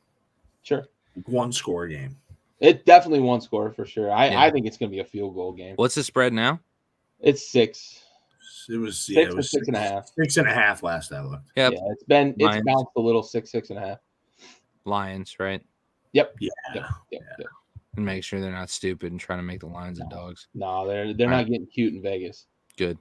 Sure. One score game. It's definitely one score for sure. I think it's going to be a field goal game. What's the spread now? It's 6. It was 6.5. 6.5 last I looked. Yep. Yeah, it's bounced a little 6.5. Lions, right? Yep. Yeah. Yep. And make sure they're not stupid and trying to make the Lions and dogs. No, they're not getting cute in Vegas. Good.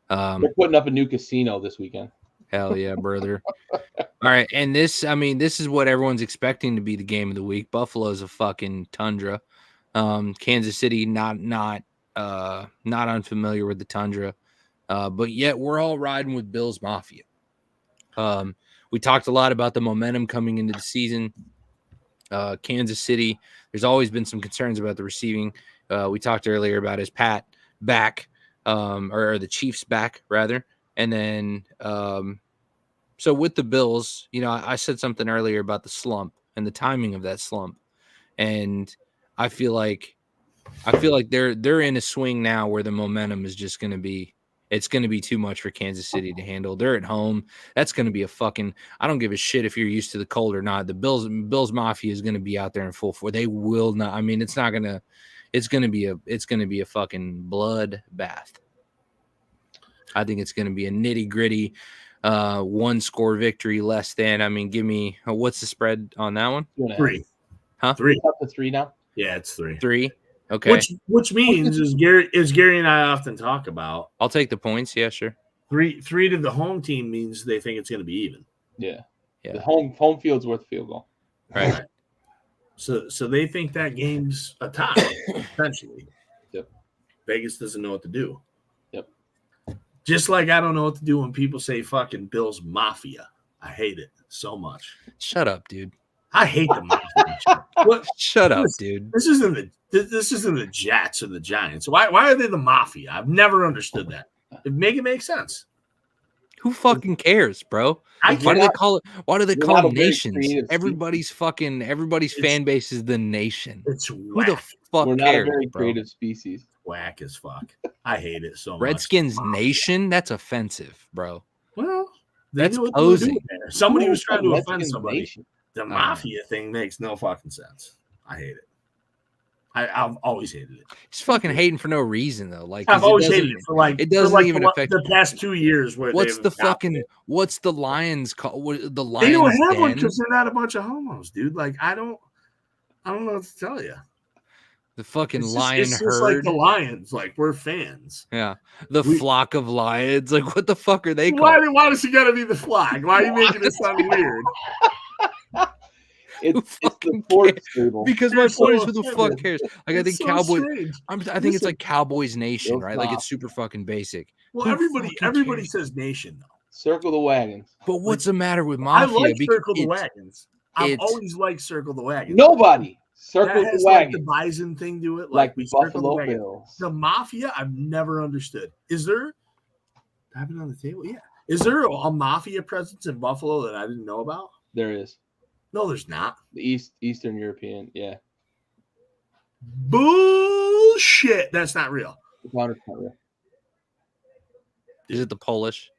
They're putting up a new casino this weekend. Hell yeah, brother. All right, and this is what everyone's expecting to be the game of the week. Buffalo's a fucking tundra. Kansas City not unfamiliar with the tundra, but yet we're all riding with Bills Mafia. We talked a lot about the momentum coming into the season. Kansas City, there's always been some concerns about the receiving. We talked earlier about his Pat back, or the Chiefs back rather, and then so with the Bills, I said something earlier about the slump and the timing of that slump, and I feel like they're in a swing now where the momentum is just going to be. It's going to be too much for Kansas City to handle. They're at home. That's going to be I don't give a shit if you're used to the cold or not. The Bills Mafia is going to be out there in full force. They will not. I mean, it's going to be a fucking bloodbath. I think it's going to be a nitty gritty, 1-score victory less than. I mean, give me what's the spread on that one? 3. Huh? 3. Up to 3 now. Yeah, it's 3. 3. Okay. Which means is Gary and I often talk about. I'll take the points. Yeah, sure. 3 to the home team means they think it's going to be even. Yeah. Yeah. The home field's worth a field goal. Right. So they think that game's a tie, essentially. Yep. Vegas doesn't know what to do. Yep. Just like I don't know what to do when people say fucking Bills Mafia. I hate it so much. Shut up, dude. I hate the Mafia. What? Shut up, dude. This isn't the Jets or the Giants. Why are they the Mafia? I've never understood that. Make it make sense. Who fucking cares, bro? Why do they call them nations? Everybody's fan base is the nation. It's Who whack. the fuck We're not cares, a very bro? creative species. Whack as fuck. I hate it so much. Redskins nation? That's offensive, bro. Well, that's posing. posing. Somebody was trying to offend Redskins somebody. nation. The Mafia thing makes no fucking sense. I hate it. I've always hated it. Just fucking hating for no reason though. Like I've always hated it for it doesn't even affect the past 2 years. Where what's the Lions call? The Lions they don't have one because they're not a bunch of homos, dude. Like I don't know what to tell you. The fucking it's lion just herd. Like the Lions, like we're fans. Yeah, flock of lions. Like what the fuck are they called? Why does it got to be the flock? Why are you making it sound weird? It's the fourth stable. Because my point is, who the fuck cares? Like I think so Cowboys. Strange. I think it's like Cowboys Nation, right? Like it's super fucking basic. Well, everybody says nation though. Circle the wagons. But what's the matter with Mafia? I like Circle the Wagons. I've always liked Circle the Wagons. Nobody circle the wagons. Like the Bison thing to it, like we Buffalo Bills. The Mafia, I've never understood. Is there? Having on the table, yeah. Is there a Mafia presence in Buffalo that I didn't know about? There is. No, there's not. The Eastern European, yeah. Bullshit. That's not real. It's not real. Is it the Polish?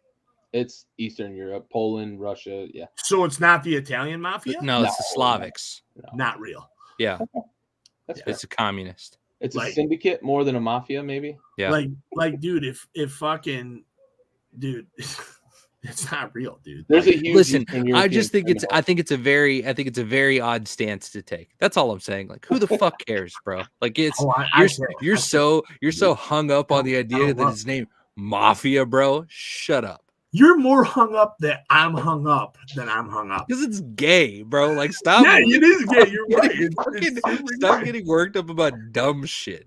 It's Eastern Europe, Poland, Russia, yeah. So it's not the Italian Mafia? No, it's the Slavics. No. Not real. Yeah. It's a communist. It's a syndicate more than a mafia, maybe. Yeah. Like, dude, if fucking dude, it's not real, dude. There's a huge. Listen, I just think I think it's a very odd stance to take. That's all I'm saying. Like, who the fuck cares, bro? Like, it's you're so hung up on the idea that his name Mafia, bro. Shut up. You're more hung up that I'm hung up than I'm hung up. Because it's gay, bro. Like, stop. Yeah, it is gay. You're right. Stop getting worked up about dumb shit.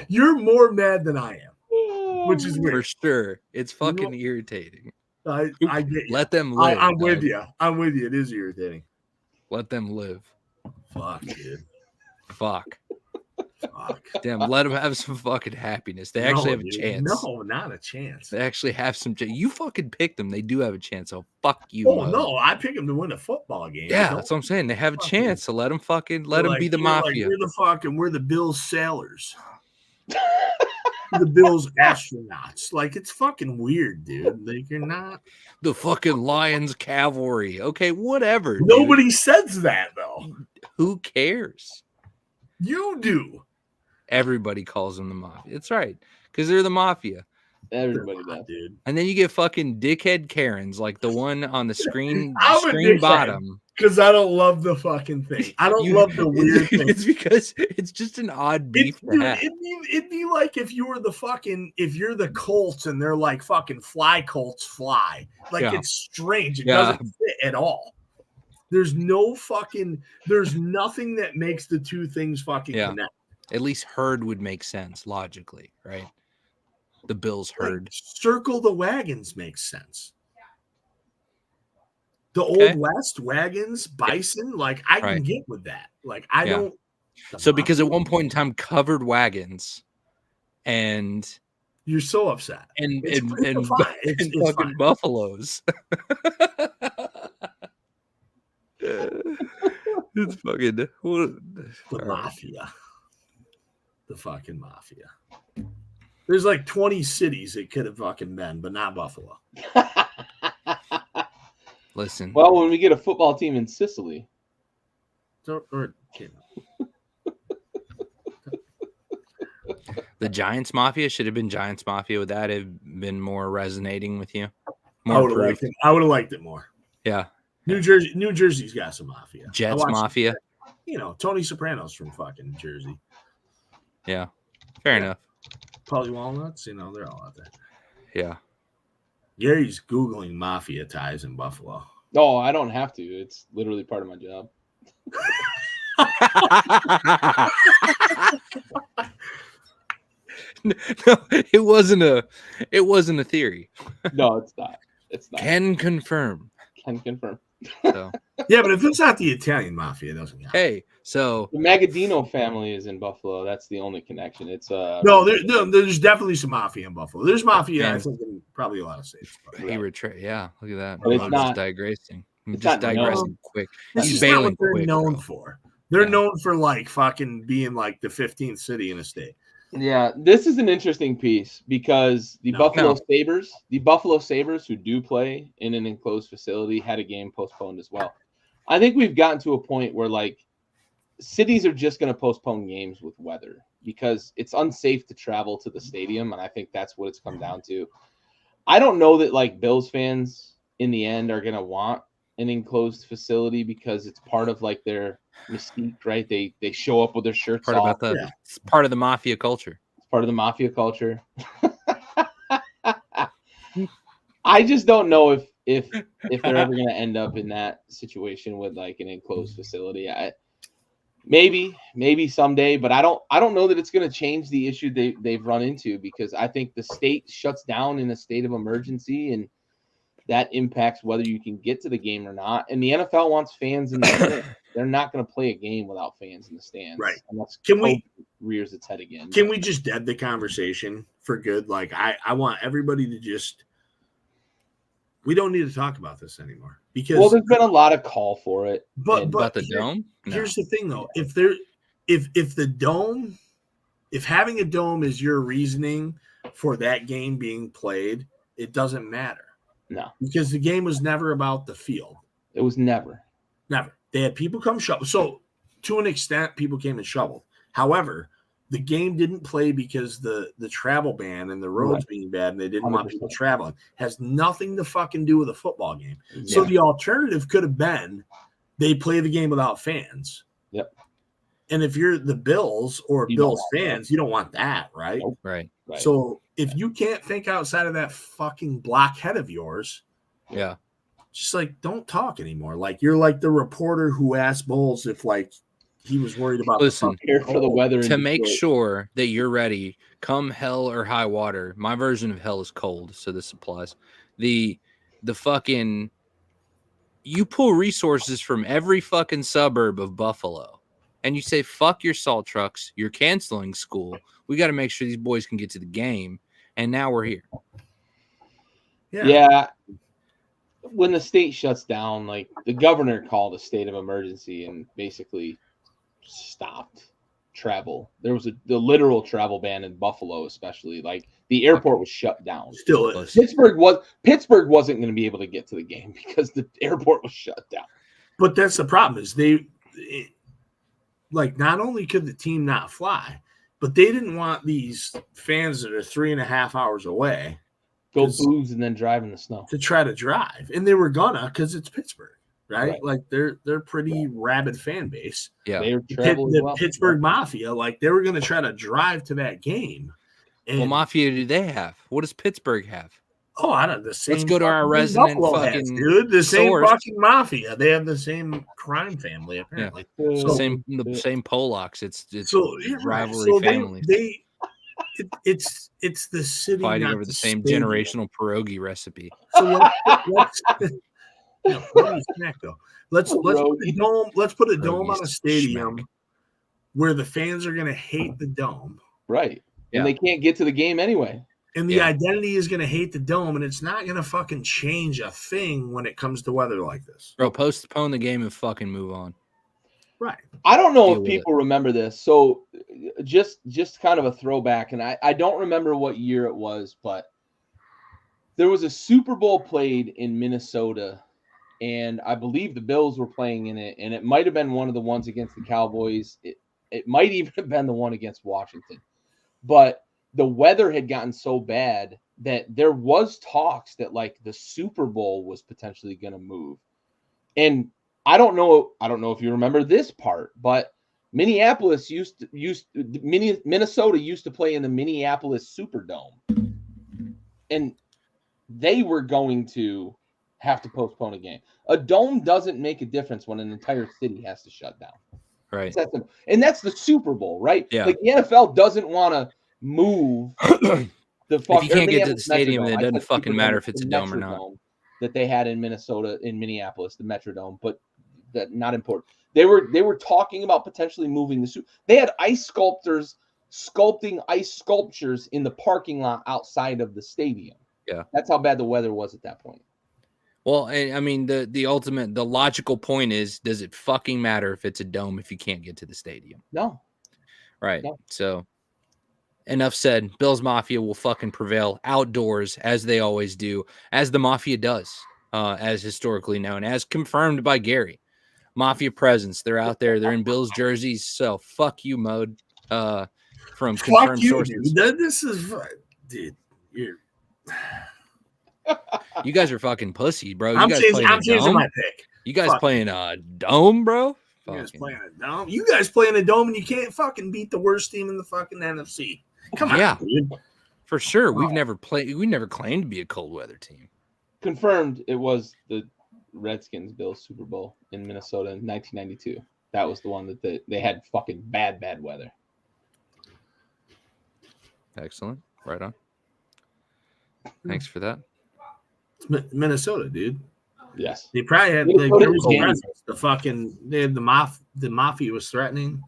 You're more mad than I am, which is weird. For sure. It's fucking irritating. I get you. Let them live. I'm with you. I'm with you. It is irritating. Let them live. Fuck, dude. Fuck. Damn, let them have some fucking happiness. They actually have a chance. No, not a chance. They actually have some chance. You fucking picked them. They do have a chance. So fuck you. Oh, no. I picked them to win a football game. Yeah, that's what I'm saying. They have a chance. So let them be the Mafia. We're the Bills sailors. The Bills astronauts. Like, it's fucking weird, dude. Like, you're not the fucking Lions cavalry. Okay, whatever. Nobody says that, though. Who cares? You do. Everybody calls them the Mafia. It's right, because they're the Mafia. Everybody does, dude. And then you get fucking dickhead Karens, like the one on the screen I'm a dickhead. bottom. Because I don't love the fucking thing. I don't love the weird thing. It's because it's just an odd beef to have. It'd be like if you're the Colts and they're like fucking fly Colts fly. Like it's strange. It doesn't fit at all. There's nothing that makes the two things fucking connect. At least herd would make sense logically, right? The Bills herd. Like, circle the wagons makes sense. The Old West wagons, bison, like I can get with that. Like I don't. So because at one point in time, covered wagons, and you're so upset, and it's fucking fine. buffaloes. It's fucking the mafia, the fucking mafia. There's like 20 cities it could have fucking been, but not Buffalo. Listen. Well, when we get a football team in Sicily. The Giants Mafia should have been Giants Mafia. Would that have been more resonating with you? I would have liked it more. Yeah. New Jersey's got some mafia. Jets Mafia. Tony Soprano's from fucking Jersey. Yeah. Fair enough. Paulie Walnuts, they're all out there. Yeah. Gary's Googling mafia ties in Buffalo. No, I don't have to. It's literally part of my job. No, it wasn't a theory. No, it's not. It's not. Can confirm. So. Yeah, but if it's not the Italian mafia, it doesn't count. Hey, so the Magadino family is in Buffalo. That's the only connection. It's there's definitely some mafia in Buffalo. There's mafia, I think, in probably a lot of states. Yeah, look at that. But it's not digressing. Quick. This is not what they're known for. They're known for like fucking being like the 15th city in a state. Yeah, this is an interesting piece because the Buffalo Sabres, who do play in an enclosed facility, had a game postponed as well. I think we've gotten to a point where like cities are just going to postpone games with weather because it's unsafe to travel to the stadium, and I think that's what it's come down to. I don't know that like Bills fans in the end are going to want an enclosed facility because it's part of like their mystique, right? They show up with their shirts off. It's part of the mafia culture. It's part of the mafia culture. I just don't know if they're ever going to end up in that situation with like an enclosed facility. Maybe someday, but I don't know that it's going to change the issue they've run into because I think the state shuts down in a state of emergency and that impacts whether you can get to the game or not. And the NFL wants fans in the stands. They're not going to play a game without fans in the stands. Right. Unless rears its head again. Can we just dead the conversation for good? Like I want everybody to just – we don't need to talk about this anymore. Because there's been a lot of call for it. But about the dome? No. Here's the thing though. If the dome – if having a dome is your reasoning for that game being played, it doesn't matter. No. Because the game was never about the field. It was never. Never. They had people come shovel. So, to an extent, people came and shoveled. However, the game didn't play because the travel ban and the roads being bad and they didn't 100%. Want people traveling. Has nothing to fucking do with a football game. Yeah. So, the alternative could have been they play the game without fans. Yep. And if you're the Bills or Bills fans, you don't want that, right? Nope. Right. So if you can't think outside of that fucking blockhead of yours, just like don't talk anymore. Like you're like the reporter who asked Bowles if like he was worried about for the weather to make sure that you're ready come hell or high water. My version of hell is cold, so this applies. The fucking you pull resources from every fucking suburb of Buffalo. And you say, fuck your salt trucks. You're canceling school. We got to make sure these boys can get to the game. And now we're here. Yeah. When the state shuts down, like the governor called a state of emergency and basically stopped travel. There was the literal travel ban in Buffalo, especially. Like the airport was shut down. Still is. Pittsburgh wasn't going to be able to get to the game because the airport was shut down. But that's the problem is like not only could the team not fly, but they didn't want these fans that are 3.5 hours away Go booze and then drive in the snow. To try to drive. And they were gonna because it's Pittsburgh, right? Like they're pretty rabid fan base. Yeah. The Pittsburgh Mafia, like they were gonna try to drive to that game. And, what Mafia do they have? What does Pittsburgh have? Oh, I don't know. The same. Let's go to our resident fucking dude. The same source. fucking Mafia. They have the same crime family, apparently. Yeah. So, the same Polacks. It's so, rivalry families. It's the city fighting over the same generational pierogi recipe. So let's put a dome on a stadium where the fans are going to hate the dome. Right. Yeah. And they can't get to the game anyway. And the identity is going to hate the dome, and it's not going to fucking change a thing when it comes to weather like this. Bro, postpone the game and fucking move on. Right. I don't know if people remember this. So just kind of a throwback, and I don't remember what year it was, but there was a Super Bowl played in Minnesota, and I believe the Bills were playing in it, and it might have been one of the ones against the Cowboys. It might even have been the one against Washington. But the weather had gotten so bad that there was talks that like the Super Bowl was potentially going to move. And I don't know if you remember this part, but Minnesota used to play in the Minneapolis Superdome. And they were going to have to postpone a game. A dome doesn't make a difference when an entire city has to shut down. Right. And that's the Super Bowl, right? Yeah. Like the NFL doesn't want to move the fuck. If you can't get to the stadium, it doesn't fucking matter if it's a dome or not. That they had in Minnesota, in Minneapolis, the Metrodome, but that not important. They were talking about potentially moving the Super. They had ice sculptors sculpting ice sculptures in the parking lot outside of the stadium. Yeah, that's how bad the weather was at that point. Well, I mean, the logical point is, does it fucking matter if it's a dome if you can't get to the stadium? No. Right. No. So, enough said. Bills Mafia will fucking prevail outdoors, as they always do, as the Mafia does, as historically known, as confirmed by Gary. Mafia presence. They're out there. They're in Bills jerseys. So, fuck you, Mode. From confirmed sources. Dude. This is, dude, you're... You guys are fucking pussy, bro. I'm changing my pick. You guys playing a dome, bro? You guys playing a dome? You guys playing a dome and you can't fucking beat the worst team in the fucking NFC. Come on, dude. For sure. We've never claimed to be a cold weather team. Confirmed it was the Redskins Bills Super Bowl in Minnesota in 1992. That was the one that they had fucking bad weather. Excellent. Right on. Thanks for that. Minnesota, dude. Yes. They probably had the mafia was threatening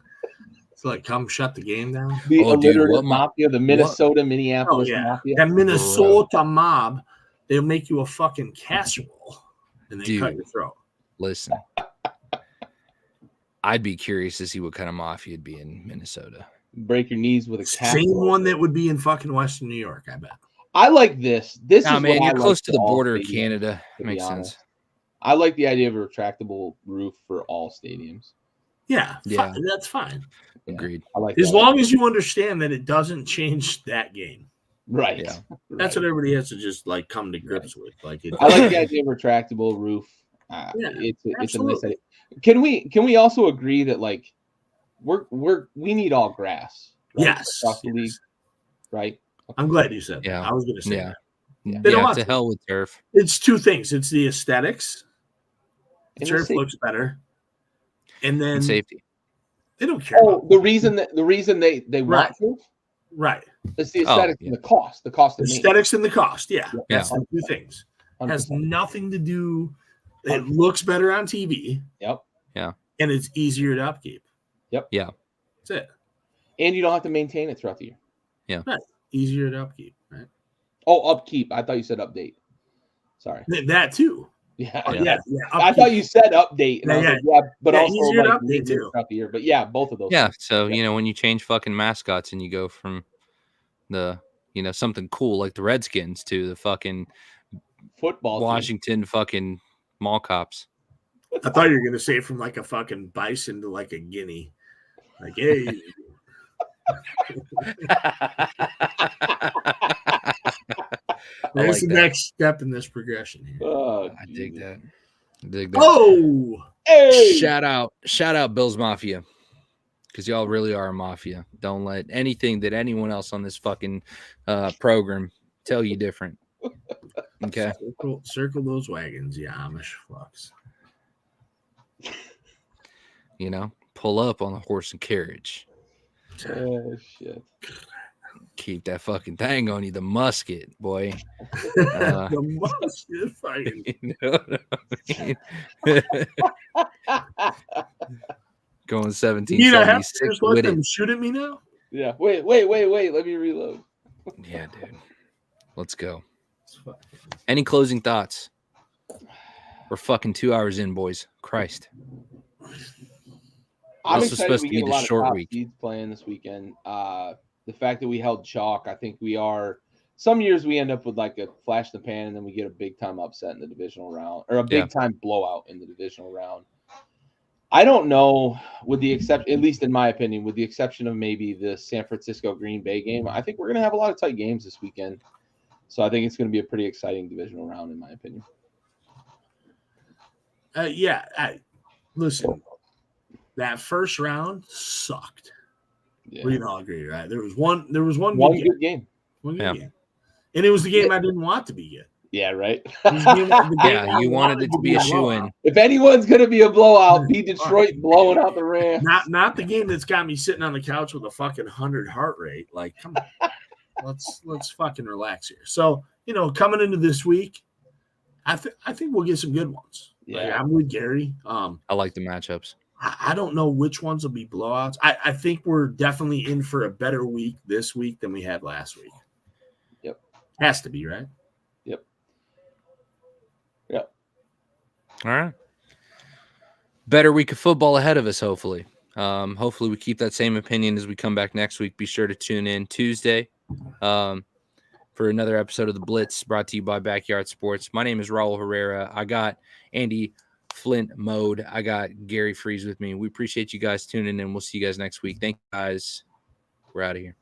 to like come shut the game down. The alliterative mafia, the Minnesota, Minneapolis mafia. That Minnesota mob, they'll make you a fucking casserole and they cut your throat. Listen. I'd be curious to see what kind of mafia it'd be in Minnesota. Break your knees with a casserole. Same one that would be in fucking Western New York, I bet. I like this. This is man, you're close to the border of Canada. Makes sense. I like the idea of a retractable roof for all stadiums. Yeah, that's fine. Agreed. I like as long as you understand that it doesn't change that game. Right. Yeah. That's what everybody has to just like come to grips with. Like I like the idea of retractable roof. It's a nice idea. Can we also agree that like we need all grass? Right? Yes. Across the league, right? I'm glad you said that. I was going to say that. Yeah, to hell with turf. It's two things. It's the aesthetics. Turf looks better. And then safety. They don't care. Oh, the reason they want turf? Right. It's the aesthetics and the cost. The cost of aesthetics and the cost. Yeah. That's the two things. 100%. Has nothing to do. It looks better on TV. Yep. Yeah. And it's easier to upkeep. Yep. Yeah. That's it. And you don't have to maintain it throughout the year. Yeah. Right. Easier to upkeep, right? Oh, upkeep. I thought you said update. Sorry. That too. Yeah. I thought you said update. And but also easier like to update too throughout the year. But yeah, both of those. Yeah. So when you change fucking mascots and you go from the something cool like the Redskins to the fucking football Washington fucking mall cops. I thought you were gonna say from like a fucking bison to like a guinea. Like, hey. There's like the that. next step in this progression here. Oh, I dig Jesus. that. I dig that. Oh, Hey! Shout out Bills Mafia. Because y'all really are a mafia. Don't let anything that anyone else on this fucking program tell you different. Okay. Circle those wagons, you Amish fucks. You know, pull up on the horse and carriage. Oh, shit. Keep that fucking thing on you, the musket, boy. The musket fighting. You know what I mean? Going 1776 just let with them it. shoot at me now? Yeah. Wait. Let me reload. Yeah, dude. Let's go. Any closing thoughts? We're fucking 2 hours in, boys. Christ. I'm This was excited supposed we to be get a the lot of short top week. seeds playing this weekend. The fact that we held chalk, I think we are. Some years we end up with like a flash in the pan, and then we get a big time upset in the divisional round, or a big time blowout in the divisional round. I don't know, with the exception, at least in my opinion, with the exception of maybe the San Francisco Green Bay game, I think we're going to have a lot of tight games this weekend. So I think it's going to be a pretty exciting divisional round, in my opinion. Listen, that first round sucked. Yeah. We can all agree, right? There was one good game. One good game. And it was the game I didn't want to be in. Yeah, right. You wanted it to be a shoe-in. If anyone's going to be a blowout, be Detroit blowing out the Rams. Not the game that's got me sitting on the couch with a fucking 100 heart rate. Like, come on. Let's fucking relax here. So, coming into this week, I think we'll get some good ones. Yeah. Like, I'm with Gary. I like the matchups. I don't know which ones will be blowouts. I think we're definitely in for a better week this week than we had last week. Yep. Has to be, right? Yep. All right. Better week of football ahead of us, hopefully. Hopefully we keep that same opinion as we come back next week. Be sure to tune in Tuesday for another episode of The Blitz, brought to you by Backyard Sports. My name is Raul Herrera. I got Andy Flint Mode. I got Gary Freeze with me. We appreciate you guys tuning in. We'll see you guys next week. Thank you guys. We're out of here.